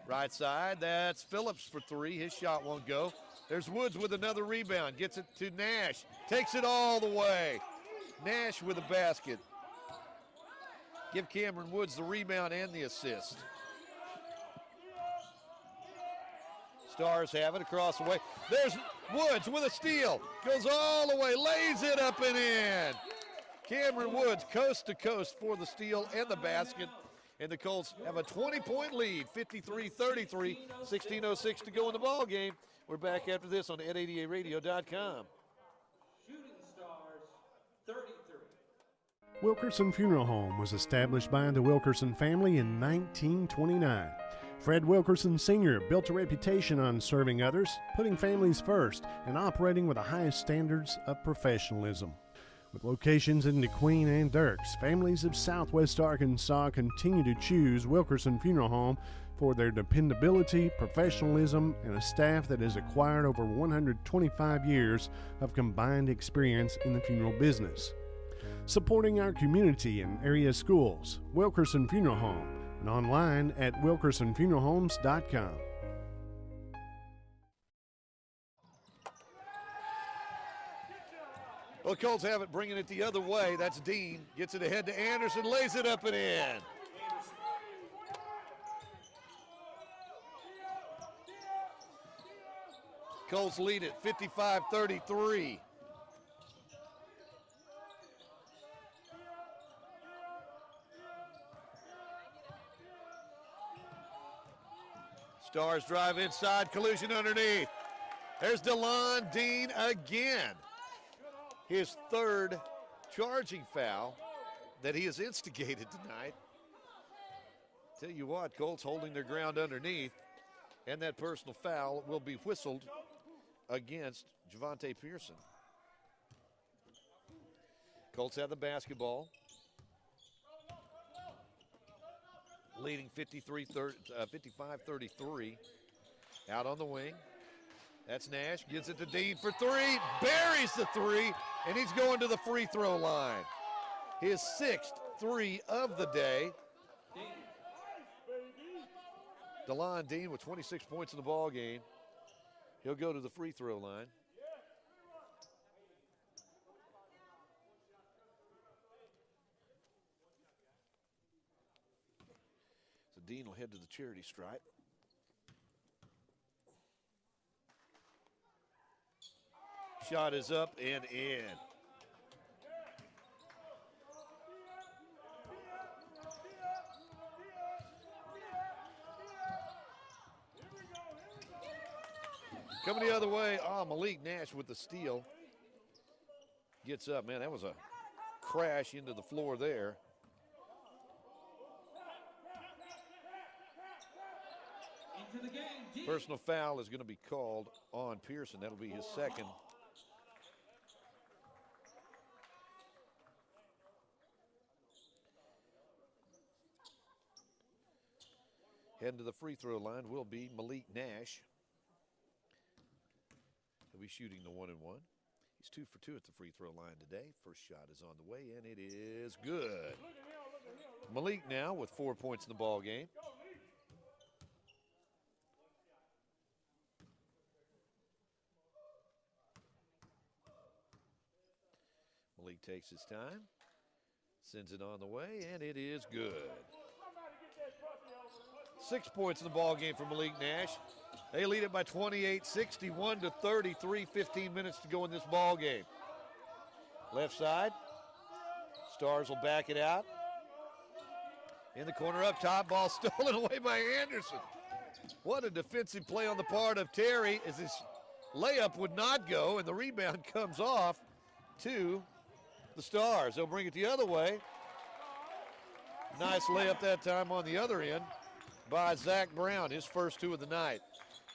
Right side. That's Phillips for three. His shot won't go. There's Woods with another rebound. Gets it to Nash. Takes it all the way. Nash with a basket. Give Cameron Woods the rebound and the assist. Stars have it across the way. There's Woods with a steal. Goes all the way, lays it up and in. Cameron Woods coast to coast for the steal and the basket. And the Colts have a 20-point lead, 53-33, 16:06 to go in the ball game. We're back after this on ed88radio.com. Shooting Stars 33. Wilkerson Funeral Home was established by the Wilkerson family in 1929. Fred Wilkerson Sr. built a reputation on serving others, putting families first, and operating with the highest standards of professionalism. With locations in DeQueen and Dirks, families of Southwest Arkansas continue to choose Wilkerson Funeral Home for their dependability, professionalism, and a staff that has acquired over 125 years of combined experience in the funeral business. Supporting our community and area schools, Wilkerson Funeral Home, and online at wilkersonfuneralhomes.com. Well, the Colts have it, bringing it the other way. That's Dean. Gets it ahead to Anderson, lays it up and in. Colts lead it 55-33. Stars drive inside, collision underneath. There's DeLon Dean again. His third charging foul that he has instigated tonight. Tell you what, Colts holding their ground underneath, and that personal foul will be whistled against Javante Pearson. Colts have the basketball, leading 55-33. Out on the wing. That's Nash, gives it to Dean for three, buries the three, and he's going to the free throw line. His sixth three of the day. DeLon Dean with 26 points in the ball game. He'll go to the free throw line. So Dean will head to the charity stripe. Shot is up and in. Coming the other way, Malik Nash with the steal. Gets up, man, that was a crash into the floor there. Into the game, Personal foul is going to be called on Pearson. That'll be his second. Heading to the free throw line will be Malik Nash. He'll be shooting the 1-and-1. He's 2 for 2 at the free throw line today. First shot is on the way, and it is good. Malik now with 4 points in the ball game. Malik takes his time, sends it on the way, and it is good. 6 points in the ball game for Malik Nash. They lead it by 28, 61-33, 15 minutes to go in this ball game. Left side, Stars will back it out. In the corner up top, ball stolen away by Anderson. What a defensive play on the part of Terry as his layup would not go, and the rebound comes off to the Stars. They'll bring it the other way. Nice layup that time on the other end by Zach Brown, his first 2 of the night.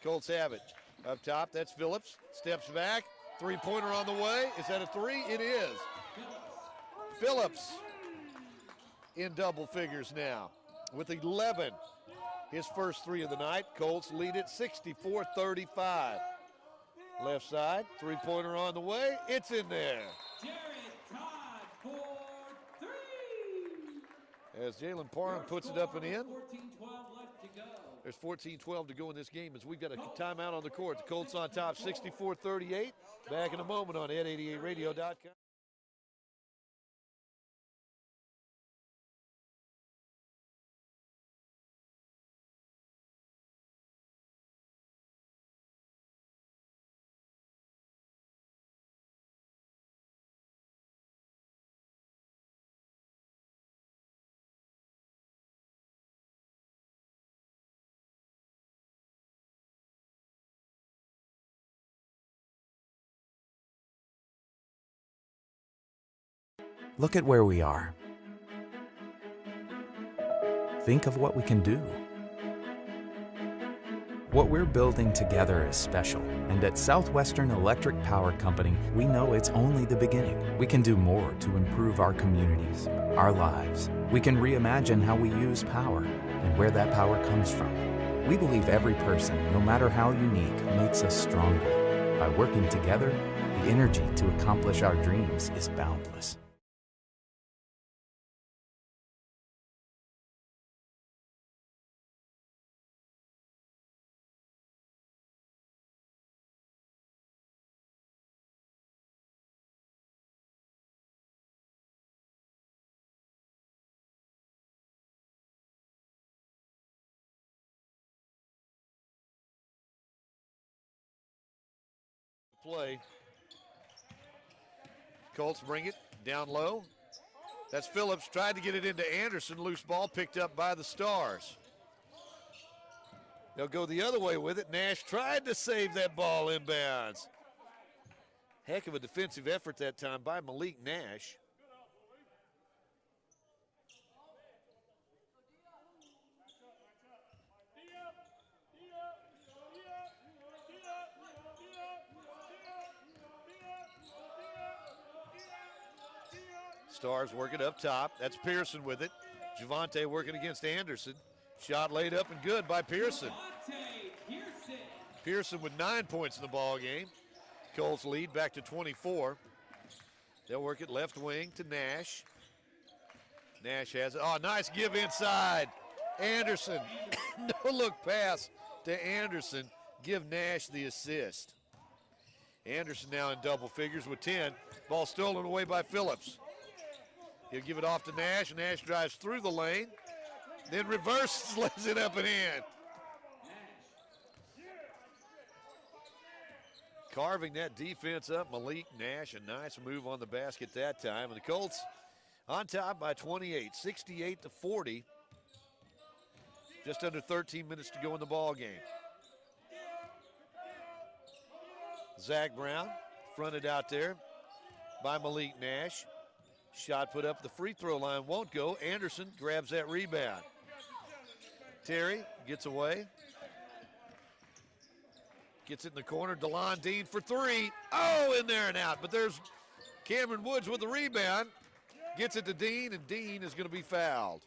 Colts have it. Up top, that's Phillips. Steps back. Three-pointer on the way. Is that a 3? It is. Phillips in double figures now with 11. His first 3 of the night. Colts lead it 64-35. Left side, three-pointer on the way. It's in there. As Jalen Parham puts it up and in. There's 14-12 to go in this game as we've got a timeout on the court. The Colts on top, 64-38. Back in a moment on Ed88Radio.com. Look at where we are. Think of what we can do. What we're building together is special, and at Southwestern Electric Power Company, we know it's only the beginning. We can do more to improve our communities, our lives. We can reimagine how we use power and where that power comes from. We believe every person, no matter how unique, makes us stronger. By working together, the energy to accomplish our dreams is boundless. Play. Colts bring it down low. That's Phillips, tried to get it into Anderson. Loose ball picked up by the Stars. They'll go the other way with it. Nash tried to save that ball inbounds. Heck of a defensive effort that time by Malik Nash. Stars working up top. That's Pearson with it. Javante working against Anderson. Shot laid up and good by Pearson. Pearson with 9 points in the ball game. Colts lead back to 24. They'll work it left wing to Nash. Nash has it. Oh, nice give inside. Anderson, no look pass to Anderson. Give Nash the assist. Anderson now in double figures with 10. Ball stolen away by Phillips. He'll give it off to Nash. Nash drives through the lane, then reverses, lays it up and in. Carving that defense up, Malik Nash, a nice move on the basket that time. And the Colts on top by 28, 68-40. Just under 13 minutes to go in the ball game. Zach Brown fronted out there by Malik Nash. Shot put up at the free throw line, won't go. Anderson grabs that rebound. Terry gets away. Gets it in the corner. DeLon Dean for three. Oh, in there and out. But there's Cameron Woods with the rebound. Gets it to Dean, and Dean is going to be fouled.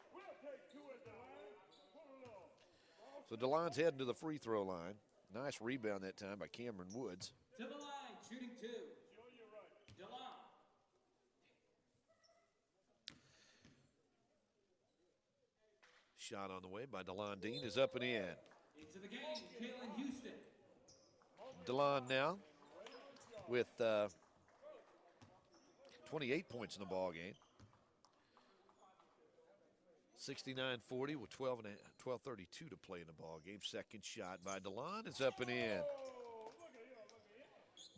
So DeLon's heading to the free throw line. Nice rebound that time by Cameron Woods. To the line, shooting two. DeLon. Shot on the way by DeLon Dean is up and in. Into the game, Kalen Houston. DeLon now with 28 points in the ball game. 69-40 with 12:32 to play in the ball game. Second shot by DeLon is up and in.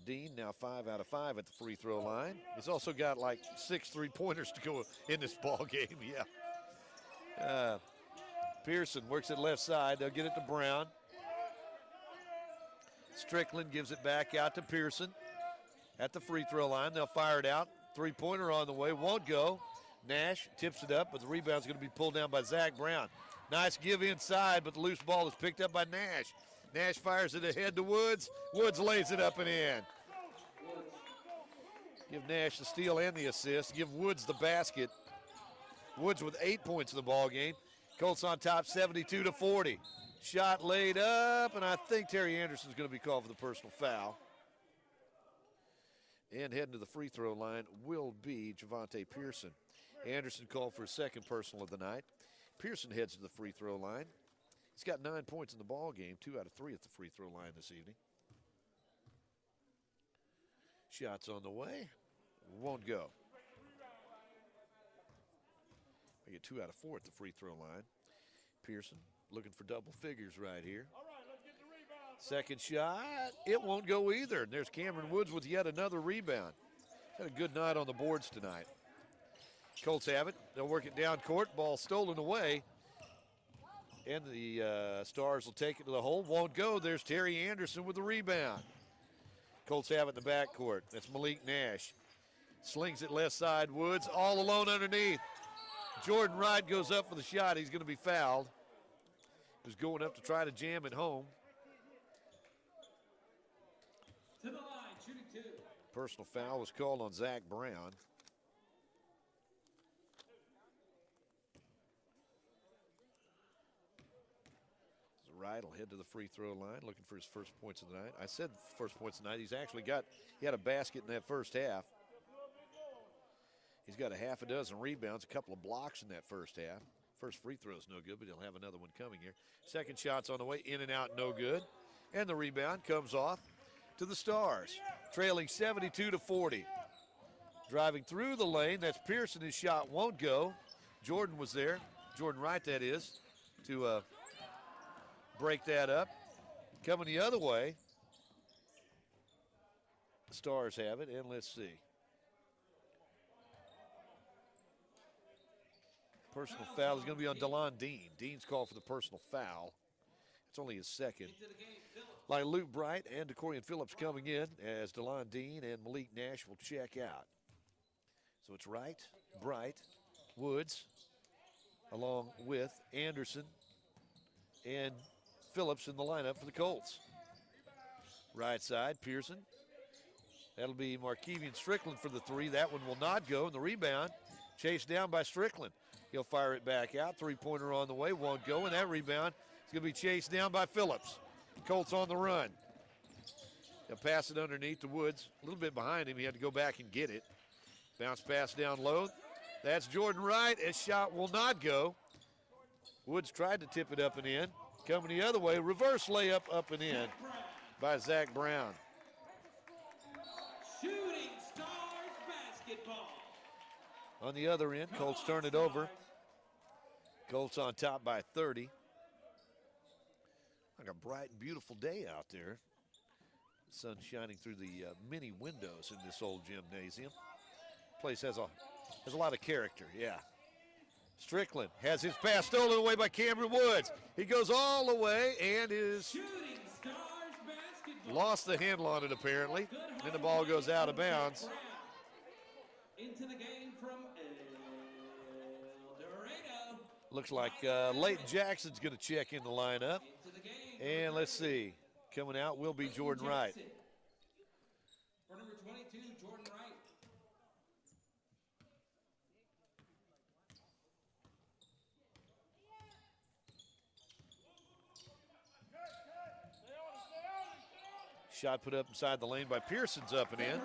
Dean now 5 out of 5 at the free throw line. He's also got like 6 3-pointers to go in this ball game. Yeah. Pearson works it left side. They'll get it to Brown. Strickland gives it back out to Pearson at the free throw line. They'll fire it out. 3-pointer on the way. Won't go. Nash tips it up, but the rebound's going to be pulled down by Zach Brown. Nice give inside, but the loose ball is picked up by Nash. Nash fires it ahead to Woods. Woods lays it up and in. Give Nash the steal and the assist. Give Woods the basket. Woods with 8 points in the ball game. Colts on top 72-40. Shot laid up, and I think Terry Anderson's going to be called for the personal foul. And heading to the free throw line will be Javante Pearson. Anderson called for his second personal of the night. Pearson heads to the free throw line. He's got 9 points in the ball game, 2 out of 3 at the free throw line this evening. Shots on the way. Won't go. I get 2 out of 4 at the free throw line. Pearson looking for double figures right here. Second shot, it won't go either. And there's Cameron Woods with yet another rebound. Had a good night on the boards tonight. Colts have it. They'll work it down court. Ball stolen away. And the Stars will take it to the hole. Won't go. There's Terry Anderson with the rebound. Colts have it in the backcourt. That's Malik Nash. Slings it left side. Woods all alone underneath. Jordan Wright goes up for the shot. He's going to be fouled. He was going up to try to jam it home. To the line, shooting two. Personal foul was called on Zach Brown. Wright will head to the free throw line, looking for his first points of the night. I said first points of the night. He had a basket in that first half. He's got a half a dozen rebounds, a couple of blocks in that first half. First free throw is no good, but he'll have another one coming here. Second shot's on the way, in and out, no good. And the rebound comes off to the Stars, trailing 72-40. Driving through the lane, that's Pearson. His shot won't go. Jordan was there, Jordan Wright that is, to break that up. Coming the other way, the Stars have it, and let's see. Personal foul is going to be on DeLon Dean. Dean's called for the personal foul. It's only his second. Like Luke Bright and DeCorian Phillips coming in as DeLon Dean and Malik Nash will check out. So it's Wright, Bright, Woods, along with Anderson and Phillips in the lineup for the Colts. Right side, Pearson. That'll be Markevian Strickland for the three. That one will not go. And the rebound chased down by Strickland. He'll fire it back out. Three-pointer on the way, won't go. And that rebound is going to be chased down by Phillips. Colts on the run. They'll pass it underneath to Woods. A little bit behind him. He had to go back and get it. Bounce pass down low. That's Jordan Wright. His shot will not go. Woods tried to tip it up and in. Coming the other way, reverse layup up and in by Zach Brown. Shooting Stars basketball. On the other end, Colts turn it over. Colts on top by 30. Like a bright and beautiful day out there. The sun shining through the many windows in this old gymnasium. Place has a lot of character, yeah. Strickland has his pass stolen away by Cameron Woods. He goes all the way and is lost the handle on it apparently. And the ball goes out of bounds. Into the game from Dorado. Looks like Leighton Jackson's going to check in the lineup. And let's see, coming out will be Jordan Wright. For number 22, Jordan Wright. Shot put up inside the lane by Pearson's up and in.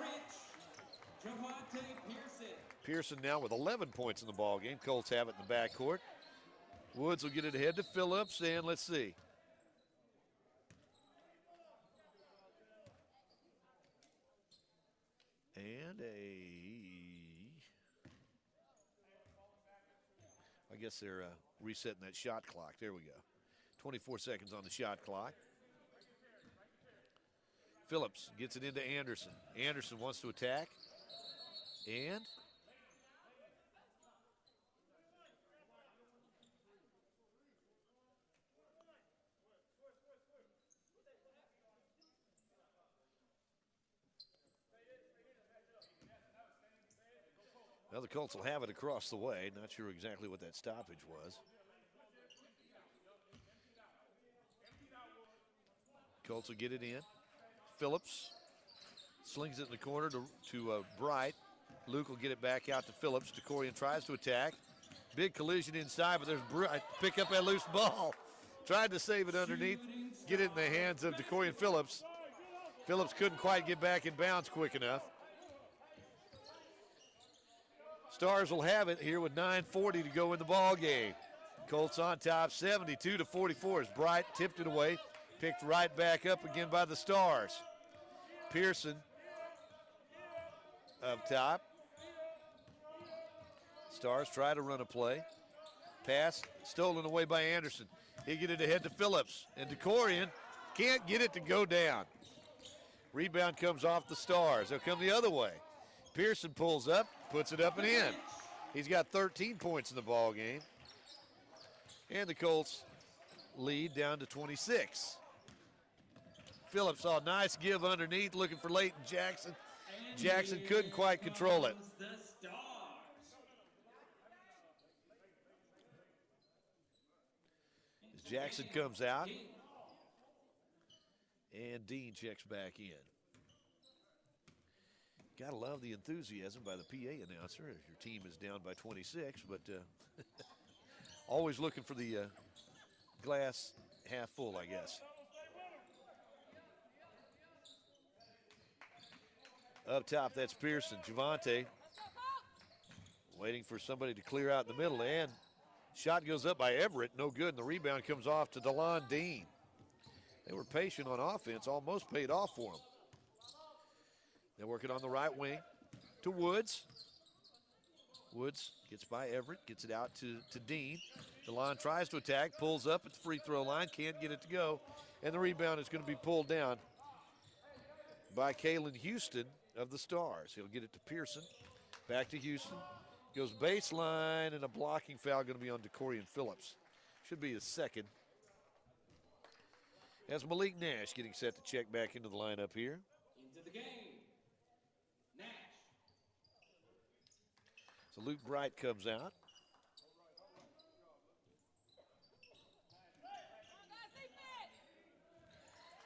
Pearson now with 11 points in the ball game. Colts have it in the backcourt. Woods will get it ahead to Phillips, and let's see. And I guess they're resetting that shot clock. There we go. 24 seconds on the shot clock. Phillips gets it into Anderson. Anderson wants to attack. And now the Colts will have it across the way. Not sure exactly what that stoppage was. Colts will get it in. Phillips slings it in the corner to Bright. Luke will get it back out to Phillips. DeCorian tries to attack. Big collision inside, but there's Bright. Pick up that loose ball. Tried to save it underneath. Get it in the hands of DeCorian Phillips. Phillips couldn't quite get back in bounds quick enough. Stars will have it here with 9:40 to go in the ball game. Colts on top, 72-44 as Bright tipped it away. Picked right back up again by the Stars. Pearson up top. Stars try to run a play. Pass stolen away by Anderson. He get it ahead to Phillips. And DeCorian can't get it to go down. Rebound comes off the Stars. They'll come the other way. Pearson pulls up, puts it up and in. He's got 13 points in the ball game. And the Colts lead down to 26. Phillips saw a nice give underneath, looking for Leighton Jackson. Jackson couldn't quite control it. As Jackson comes out, and Dean checks back in. Gotta love the enthusiasm by the PA announcer. Your team is down by 26, but always looking for the glass half full, I guess. Up top, that's Pearson. Javante waiting for somebody to clear out in the middle, and shot goes up by Everett, no good, and the rebound comes off to DeLon Dean. They were patient on offense, almost paid off for them. They're working on the right wing to Woods. Woods gets by Everett, gets it out to Dean. DeLon tries to attack, pulls up at the free throw line, can't get it to go, and the rebound is going to be pulled down by Kalen Houston of the Stars. He'll get it to Pearson. Back to Houston. Goes baseline, and a blocking foul going to be on DeCorian Phillips. Should be his second. As Malik Nash getting set to check back into the lineup here. Into the game. Nash. So Luke Bright comes out.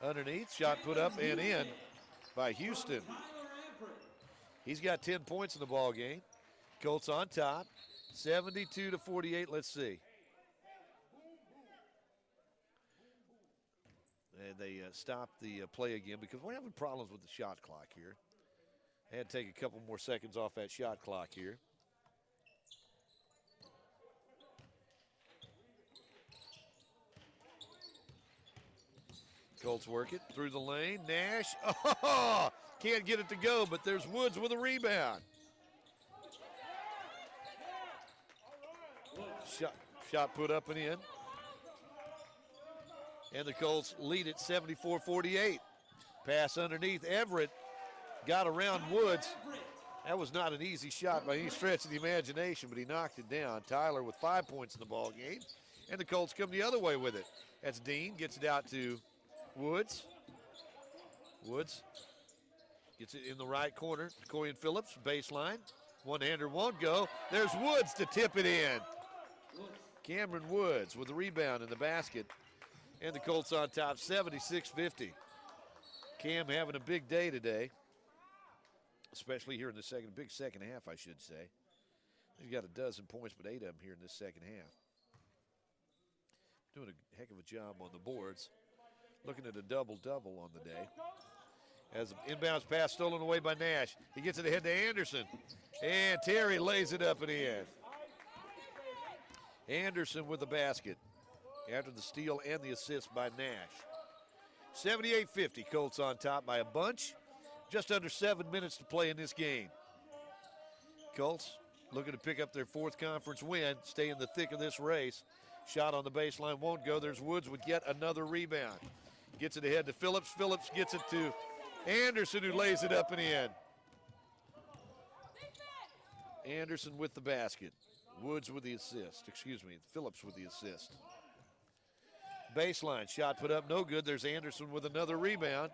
Underneath, shot put up and in by Houston. He's got 10 points in the ball game. Colts on top, 72-48. Let's see. And they stopped the play again because we're having problems with the shot clock here. I had to take a couple more seconds off that shot clock here. Colts work it through the lane. Nash, oh, can't get it to go, but there's Woods with a rebound. Shot put up and in. And the Colts lead it 74-48. Pass underneath. Everett got around Woods. That was not an easy shot by any stretch of the imagination, but he knocked it down. Tyler with 5 points in the ball game. And the Colts come the other way with it. That's Dean, gets it out to Woods. Woods gets it in the right corner. Corian Phillips, baseline. One-hander won't go. There's Woods to tip it in. Cameron Woods with the rebound in the basket. And the Colts on top, 76-50. Cam having a big day today, especially here in the big second half, I should say. He's got a dozen points, but 8 of them here in this second half. Doing a heck of a job on the boards. Looking at a double-double on the day. As an inbounds pass stolen away by Nash. He gets it ahead to Anderson. And Terry lays it up and in. Anderson with the basket after the steal and the assist by Nash. 78-50, Colts on top by a bunch. Just under 7 minutes to play in this game. Colts looking to pick up their 4th conference win, stay in the thick of this race. Shot on the baseline won't go. There's Woods with yet another rebound. Gets it ahead to Phillips. Phillips gets it to Anderson, who lays it up and in. Anderson with the basket. Woods with the assist. Phillips with the assist. Baseline shot put up, no good. There's Anderson with another rebound.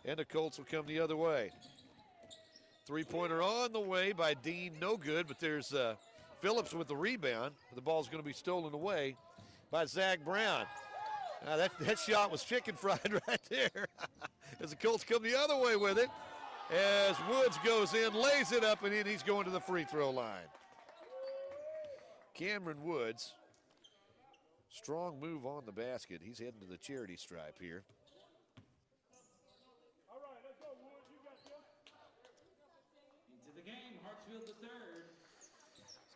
And the Colts will come the other way. Three-pointer on the way by Dean, no good, but there's Phillips with the rebound. The ball's going to be stolen away by Zach Brown. That shot was chicken fried right there. As the Colts come the other way with it. As Woods goes in, lays it up and in, he's going to the free throw line. Cameron Woods, strong move on the basket. He's heading to the charity stripe here. Into the game, Hartsfield the third.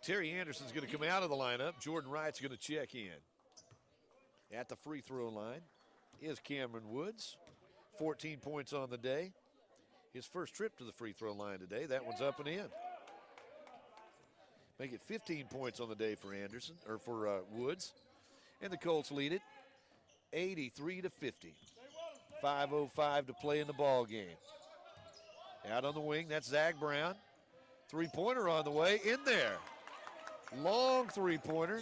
Terry Anderson's going to come out of the lineup. Jordan Wright's going to check in. At the free throw line is Cameron Woods. 14 points on the day. His first trip to the free throw line today. That one's up and in. Make it 15 points on the day for Anderson, or for Woods. And the Colts lead it 83-50. 5:05 to play in the ball game. Out on the wing, that's Zach Brown. Three-pointer on the way, in there. Long three-pointer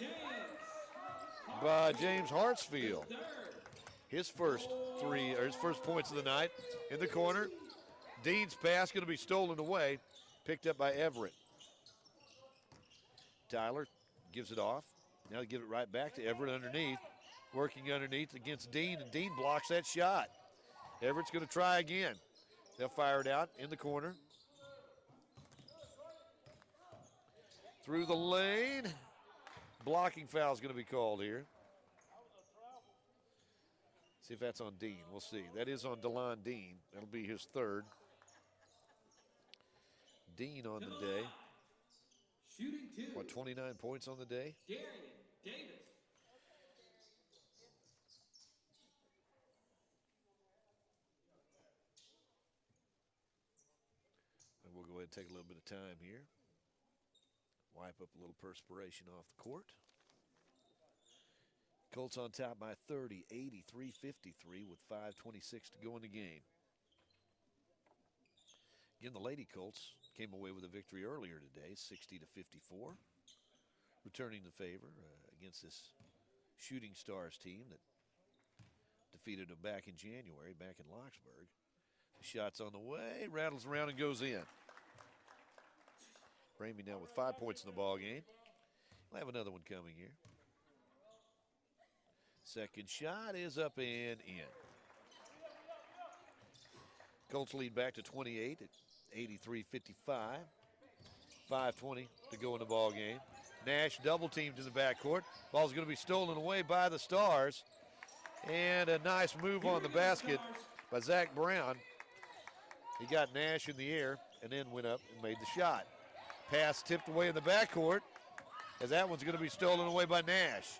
by James Hartsfield. His first points of the night in the corner. Dean's pass going to be stolen away, picked up by Everett. Tyler gives it off. Now they give it right back to Everett underneath. Working underneath against Dean, and Dean blocks that shot. Everett's going to try again. They'll fire it out in the corner. Through the lane. Blocking foul is going to be called here. See if that's on Dean. We'll see. That is on DeLon Dean. That'll be his third. Dean on the day. Shooting 2. What, 29 points on the day? Darian Davis. And we'll go ahead and take a little bit of time here. Wipe up a little perspiration off the court. Colts on top by 30, 83-53 with 5:26 to go in the game. Again, the Lady Colts came away with a victory earlier today, 60-54. Returning the favor against this Shooting Stars team that defeated them back in January, back in Locksburg. The shot's on the way, rattles around and goes in. Ramey now with 5 points in the ball game. We'll have another one coming here. Second shot is up and in. Colts lead back to 28 at 83-55. 5:20 to go in the ball game. Nash double teamed in the backcourt. Ball's going to be stolen away by the Stars. And a nice move on the basket by Zach Brown. He got Nash in the air and then went up and made the shot. Pass tipped away in the backcourt as that one's going to be stolen away by Nash.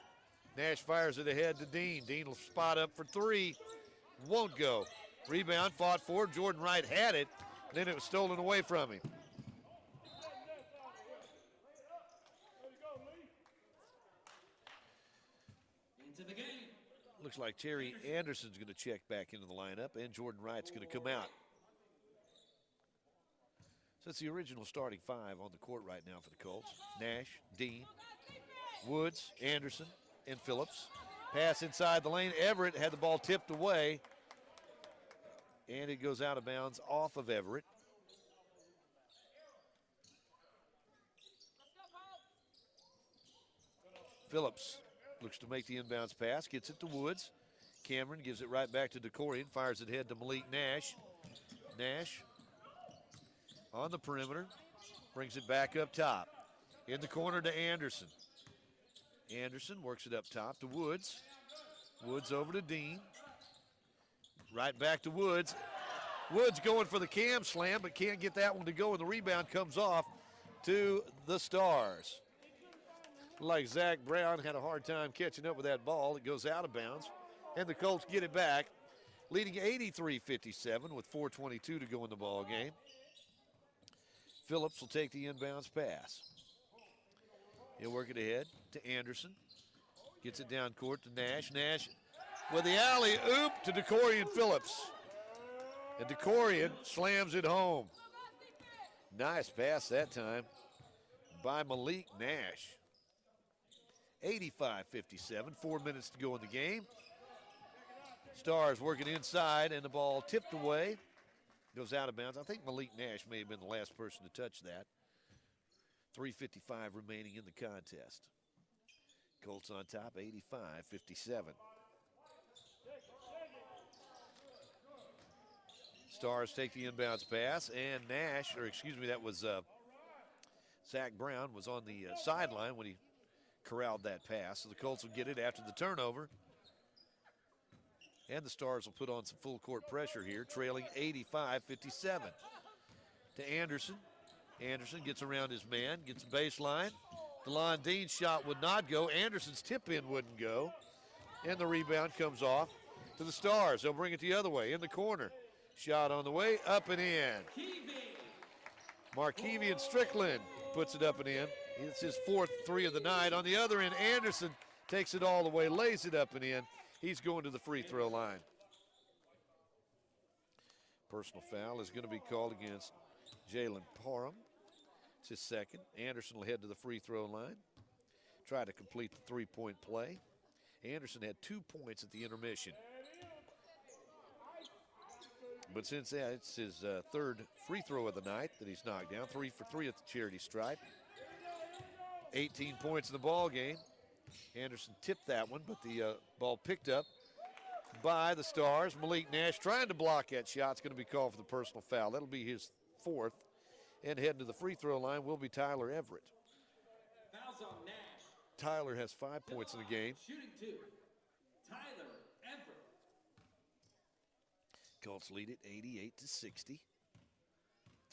Nash fires it ahead to Dean. Dean will spot up for three. won't go. Rebound fought for. Jordan Wright had it. Then it was stolen away from him. Into the game. Looks like Terry Anderson's going to check back into the lineup, and Jordan Wright's going to come out. So it's the original starting five on the court right now for the Colts. Nash, Dean, Woods, Anderson, and Phillips. Pass inside the lane. Everett had the ball tipped away, and it goes out of bounds off of Everett. Phillips looks to make the inbounds pass, gets it to Woods. Cameron gives it right back to DeCorian, fires it ahead to Malik Nash. Nash on the perimeter, brings it back up top. In the corner to Anderson. Anderson works it up top to Woods. Woods over to Dean. Right back to Woods. Woods going for the cam slam, but can't get that one to go, and the rebound comes off to the Stars. Like Zach Brown had a hard time catching up with that ball. It goes out of bounds, and the Colts get it back, leading 83-57 with 4:22 to go in the ball game. Phillips will take the inbounds pass. He'll work it ahead to Anderson. Gets it down court to Nash. Nash with the alley-oop to DeCorian Phillips. And DeCorian slams it home. Nice pass that time by Malik Nash. 85-57, 4 minutes to go in the game. Stars working inside, and the ball tipped away. Goes out of bounds. I think Malik Nash may have been the last person to touch that. 3:55 remaining in the contest. Colts on top, 85-57. Stars take the inbounds pass, and Nash, or excuse me, that was Zach Brown was on the sideline when he corralled that pass. So the Colts will get it after the turnover. And the Stars will put on some full court pressure here, trailing 85-57. To Anderson. Anderson gets around his man, gets a baseline. DeLon Dean's shot would not go. Anderson's tip-in wouldn't go. And the rebound comes off to the Stars. They'll bring it the other way, in the corner. Shot on the way, up and in. Markevian Strickland puts it up and in. It's his fourth three of the night. On the other end, Anderson takes it all the way, lays it up and in. He's going to the free throw line. Personal foul is going to be called against Jalen Parham. It's his second. Anderson will head to the free throw line. Try to complete the three-point play. Anderson had 2 points at the intermission. But since it's his third free throw of the night that he's knocked down, 3 for 3 at the charity stripe. 18 points in the ball game. Anderson tipped that one, but the ball picked up by the Stars. Malik Nash trying to block that shot. It's going to be called for the personal foul. That'll be his fourth. And heading to the free throw line will be Tyler Everett. Fouls on Nash. Tyler has 5 points in the game. Shooting 2. Tyler Everett. Colts lead it 88-60.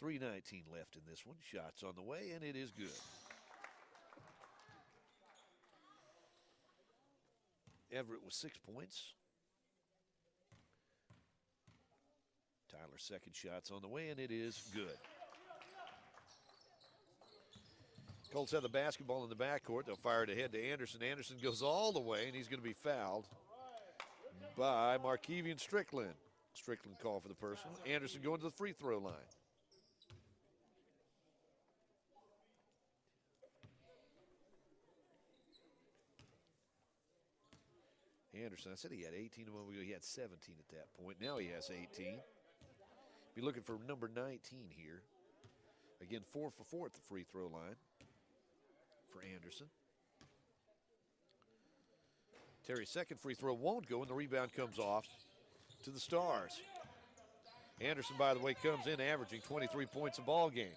3:19 left in this one. Shots on the way, and it is good. Everett with 6 points. Tyler's second shot's on the way, and it is good. Colts have the basketball in the backcourt. They'll fire it ahead to Anderson. Anderson goes all the way, and he's going to be fouled by Markevian Strickland. Strickland call for the personal. Anderson going to the free throw line. Anderson, I said he had 18 a moment ago. He had 17 at that point. Now he has 18. Be looking for number 19 here. Again, 4 for 4 at the free throw line for Anderson. Terry's second free throw won't go, and the rebound comes off to the Stars. Anderson, by the way, comes in averaging 23 points a ball game.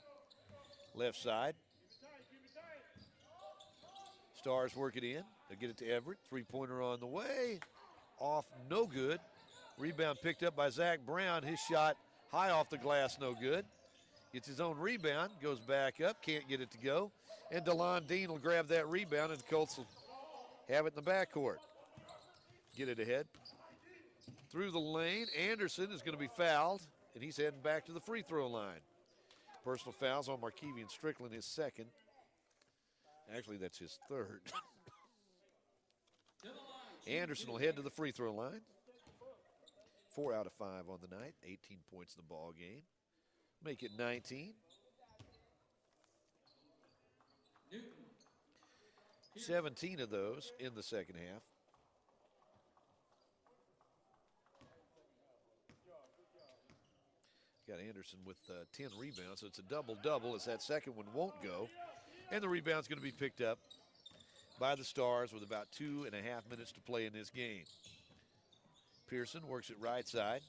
Left side. Stars work it in. They'll get it to Everett. Three-pointer on the way. Off, no good. Rebound picked up by Zach Brown. His shot high off the glass, no good. Gets his own rebound, goes back up, can't get it to go. And DeLon Dean will grab that rebound, and the Colts will have it in the backcourt. Get it ahead. through the lane. Anderson is going to be fouled, and he's heading back to the free throw line. Personal fouls on Markevian Strickland, his second. Actually, that's his third. Anderson will head to the free throw line. 4 out of 5 on the night, 18 points in the ball game. Make it 19. 17 of those in the second half. Got Anderson with 10 rebounds, so it's a double-double as that second one won't go. And the rebound's going to be picked up by the Stars with about 2.5 minutes to play in this game. Pearson works it right side.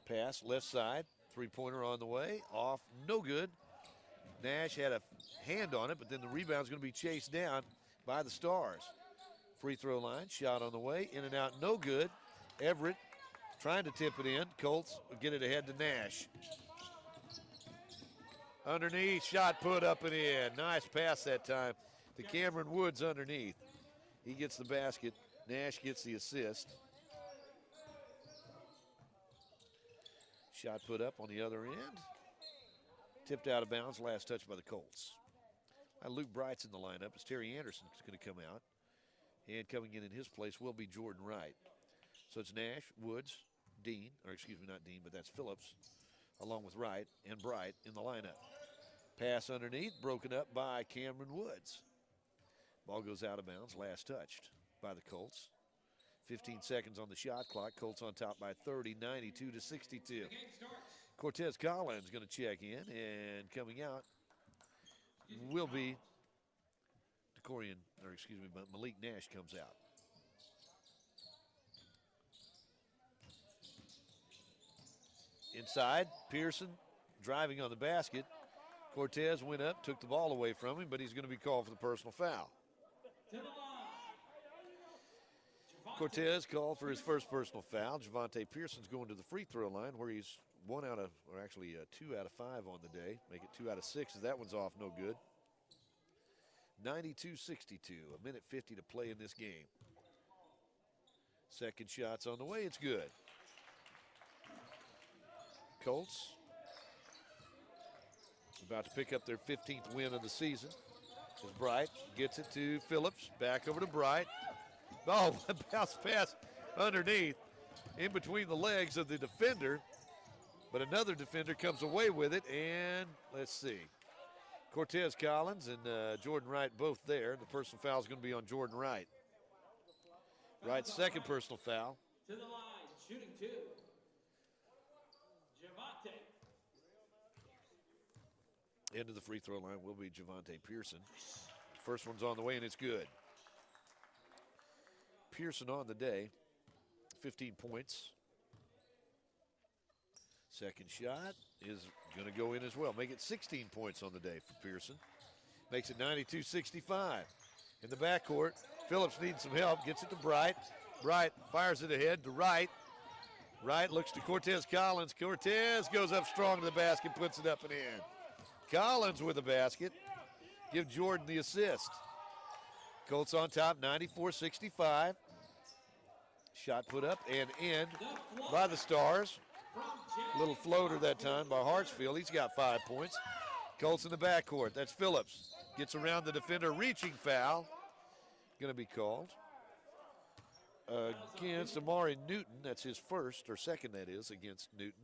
Pass left side. Three-pointer on the way. Off, no good. Nash had a hand on it, but then the rebound's going to be chased down by the Stars. Free throw line, shot on the way. In and out, no good. Everett trying to tip it in. Colts will get it ahead to Nash. Underneath, shot put up and in. Nice pass that time to Cameron Woods underneath. He gets the basket. Nash gets the assist. Shot put up on the other end. Tipped out of bounds, last touch by the Colts. Luke Bright's in the lineup as Terry Anderson is going to come out. And coming in his place will be Jordan Wright. So it's Nash, Woods, Dean, or excuse me, not Dean, but that's Phillips, along with Wright and Bright in the lineup. Pass underneath, broken up by Cameron Woods. Ball goes out of bounds, last touched by the Colts. 15 seconds on the shot clock. Colts on top by 30, 92-62. Cortez Collins going to check in, and coming out will be Malik Nash comes out. Inside, Pearson driving on the basket. Cortez went up, took the ball away from him, but he's going to be called for the personal foul. Cortez called for his first personal foul. Javante Pearson's going to the free throw line where he's 2 out of 5 on the day. Make it 2 out of 6 as that one's off, no good. 92-62, 1:50 to play in this game. Second shot's on the way, it's good. Colts about to pick up their 15th win of the season. As Bright gets it to Phillips, back over to Bright. Oh, bounce pass underneath, in between the legs of the defender. But another defender comes away with it, and let's see. Cortez Collins and Jordan Wright both there. The personal foul is going to be on Jordan Wright. Wright's second personal foul. To the line, shooting 2. Javante. Into the free throw line will be Javante Pearson. First one's on the way, and it's good. Pearson on the day, 15 points. Second shot is going to go in as well. Make it 16 points on the day for Pearson. Makes it 92-65. In the backcourt, Phillips needs some help, gets it to Bright. Bright fires it ahead to Wright. Wright looks to Cortez Collins. Cortez goes up strong to the basket, puts it up and in. Collins with the basket. Give Jordan the assist. Colts on top, 94-65. Shot put up and in by the Stars. Little floater that time by Hartsfield. He's got 5 points. Colts in the backcourt. That's Phillips. Gets around the defender. Reaching foul. Going to be called against Amari Newton. That's his first, or second that is, against Newton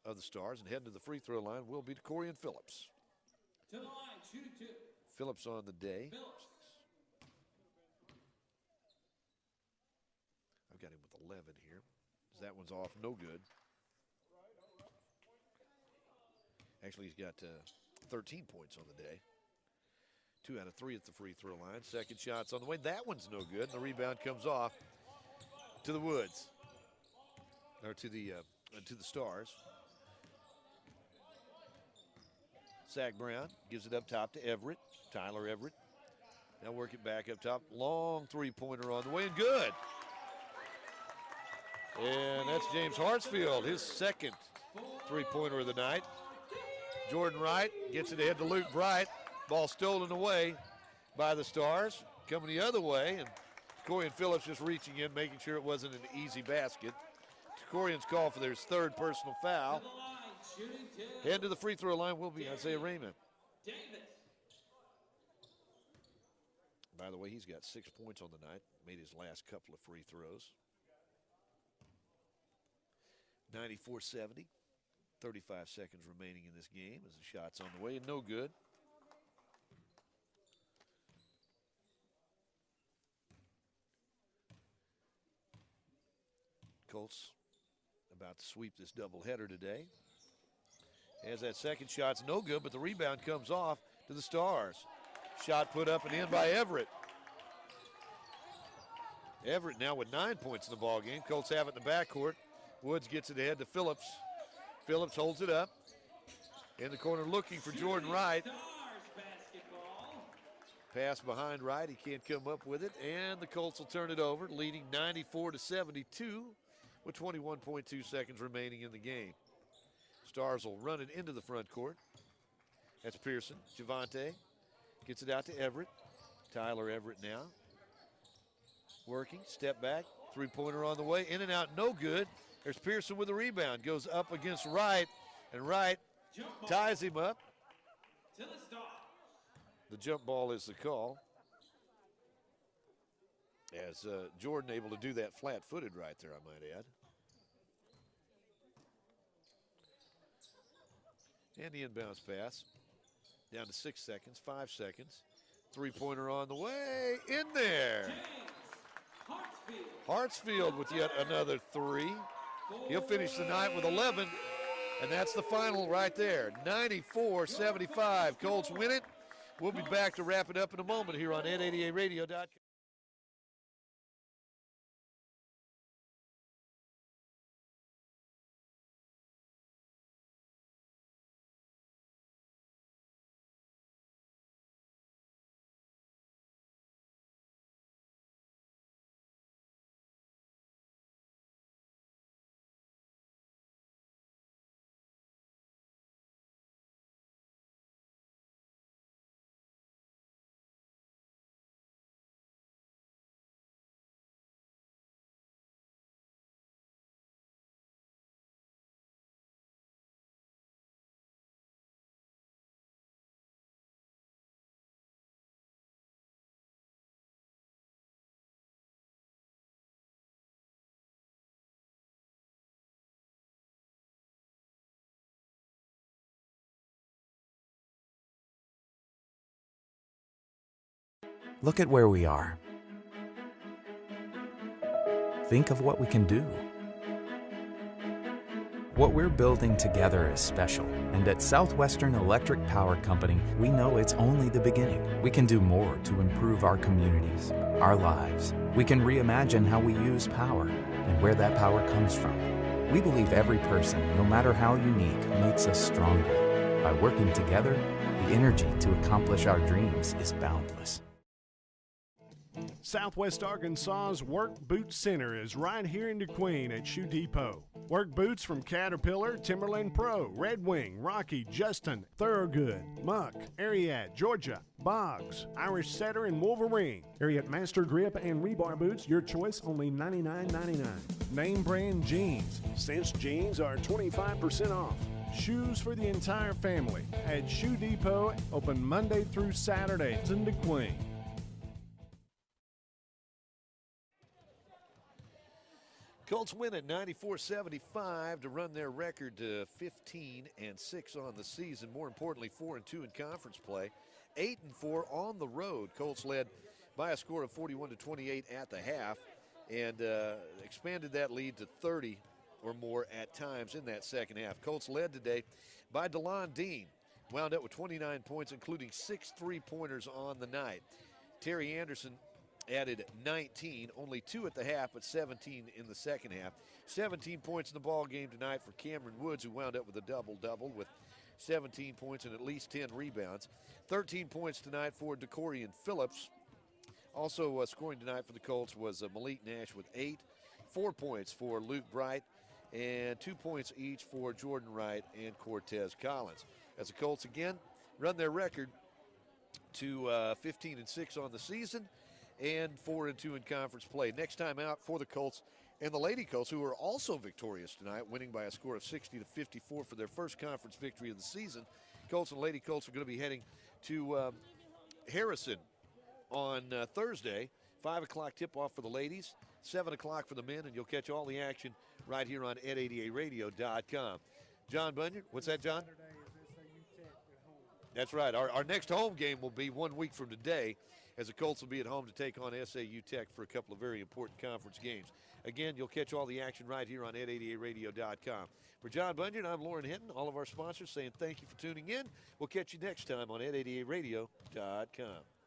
of the Stars. And heading to the free throw line will be Corian Phillips. To the line, shooting 2. Phillips on the day. Phillips. I've got him with 11 here. That one's off, no good. Actually, he's got 13 points on the day. 2 out of 3 at the free throw line. Second shot's on the way. That one's no good. And the rebound comes off to the Woods, or to the Stars. Zach Brown gives it up top to Everett. Tyler Everett. Now work it back up top. Long three-pointer on the way, and good. And that's James Hartsfield, his second three-pointer of the night. Jordan Wright gets it ahead to Luke Bright. Ball stolen away by the Stars. Coming the other way, and Corian Phillips just reaching in, making sure it wasn't an easy basket. Corian's call for their third personal foul. Head to the free throw line will be Isaiah Raymond. By the way, he's got 6 points on the night, made his last couple of free throws. 94-70, 35 seconds remaining in this game as the shot's on the way and no good. Colts about to sweep this doubleheader today. As that second shot's no good, but the rebound comes off to the Stars. Shot put up and in by Everett. Everett now with 9 points in the ball game. Colts have it in the backcourt. Woods gets it ahead to Phillips. Phillips holds it up. In the corner looking for Jordan Wright. Pass behind Wright. He can't come up with it. And the Colts will turn it over, leading 94-72 with 21.2 seconds remaining in the game. Stars will run it into the front court. That's Pearson. Javante gets it out to Everett. Tyler Everett now. Working, step back, three-pointer on the way, in and out, no good. There's Pearson with the rebound, goes up against Wright, and Wright ties him up. The jump ball is the call. As Jordan able to do that flat-footed right there, I might add. And the inbounds pass, down to 6 seconds, 5 seconds. Three-pointer on the way, in there. Hartsfield with yet another three. He'll finish the night with 11, and that's the final right there. 94-75. Colts win it. We'll be back to wrap it up in a moment here on N88Radio.com. Look at where we are. Think of what we can do. What we're building together is special, and at Southwestern Electric Power Company, we know it's only the beginning. We can do more to improve our communities, our lives. We can reimagine how we use power and where that power comes from. We believe every person, no matter how unique, makes us stronger. By working together, the energy to accomplish our dreams is boundless. Southwest Arkansas's Work Boot Center is right here in DeQueen at Shoe Depot. Work boots from Caterpillar, Timberland Pro, Red Wing, Rocky, Justin, Thorogood, Muck, Ariat, Georgia, Boggs, Irish Setter, and Wolverine. Ariat Master Grip and Rebar boots, your choice, only $99.99. Name brand jeans. Cinch jeans are 25% off. Shoes for the entire family at Shoe Depot, open Monday through Saturday in DeQueen. Colts win at 94-75 to run their record to 15-6 on the season. More importantly, 4-2 in conference play. 8-4 on the road. Colts led by a score of 41-28 at the half and expanded that lead to 30 or more at times in that second half. Colts led today by DeLon Dean. Wound up with 29 points, including 6 3-pointers on the night. Terry Anderson added 19, only 2 at the half, but 17 in the second half. 17 points in the ball game tonight for Cameron Woods, who wound up with a double-double with 17 points and at least 10 rebounds. 13 points tonight for DeCorian Phillips. Also scoring tonight for the Colts was Malik Nash with 8. 4 points for Luke Bright, and 2 points each for Jordan Wright and Cortez Collins. As the Colts again run their record to 15-6 on the season, and 4-2 in conference play. Next time out for the Colts and the Lady Colts, who are also victorious tonight, winning by a score of 60-54 for their first conference victory of the season. Colts and Lady Colts are going to be heading to Harrison on Thursday. 5 o'clock tip-off for the ladies, 7 o'clock for the men, and you'll catch all the action right here on ed88radio.com. John Bunyan, what's that, John? That's right. Our next home game will be 1 week from today, as the Colts will be at home to take on SAU Tech for a couple of very important conference games. Again, you'll catch all the action right here on ed88radio.com. For John Bunyan, I'm Lauren Hinton, all of our sponsors saying thank you for tuning in. We'll catch you next time on ed88radio.com.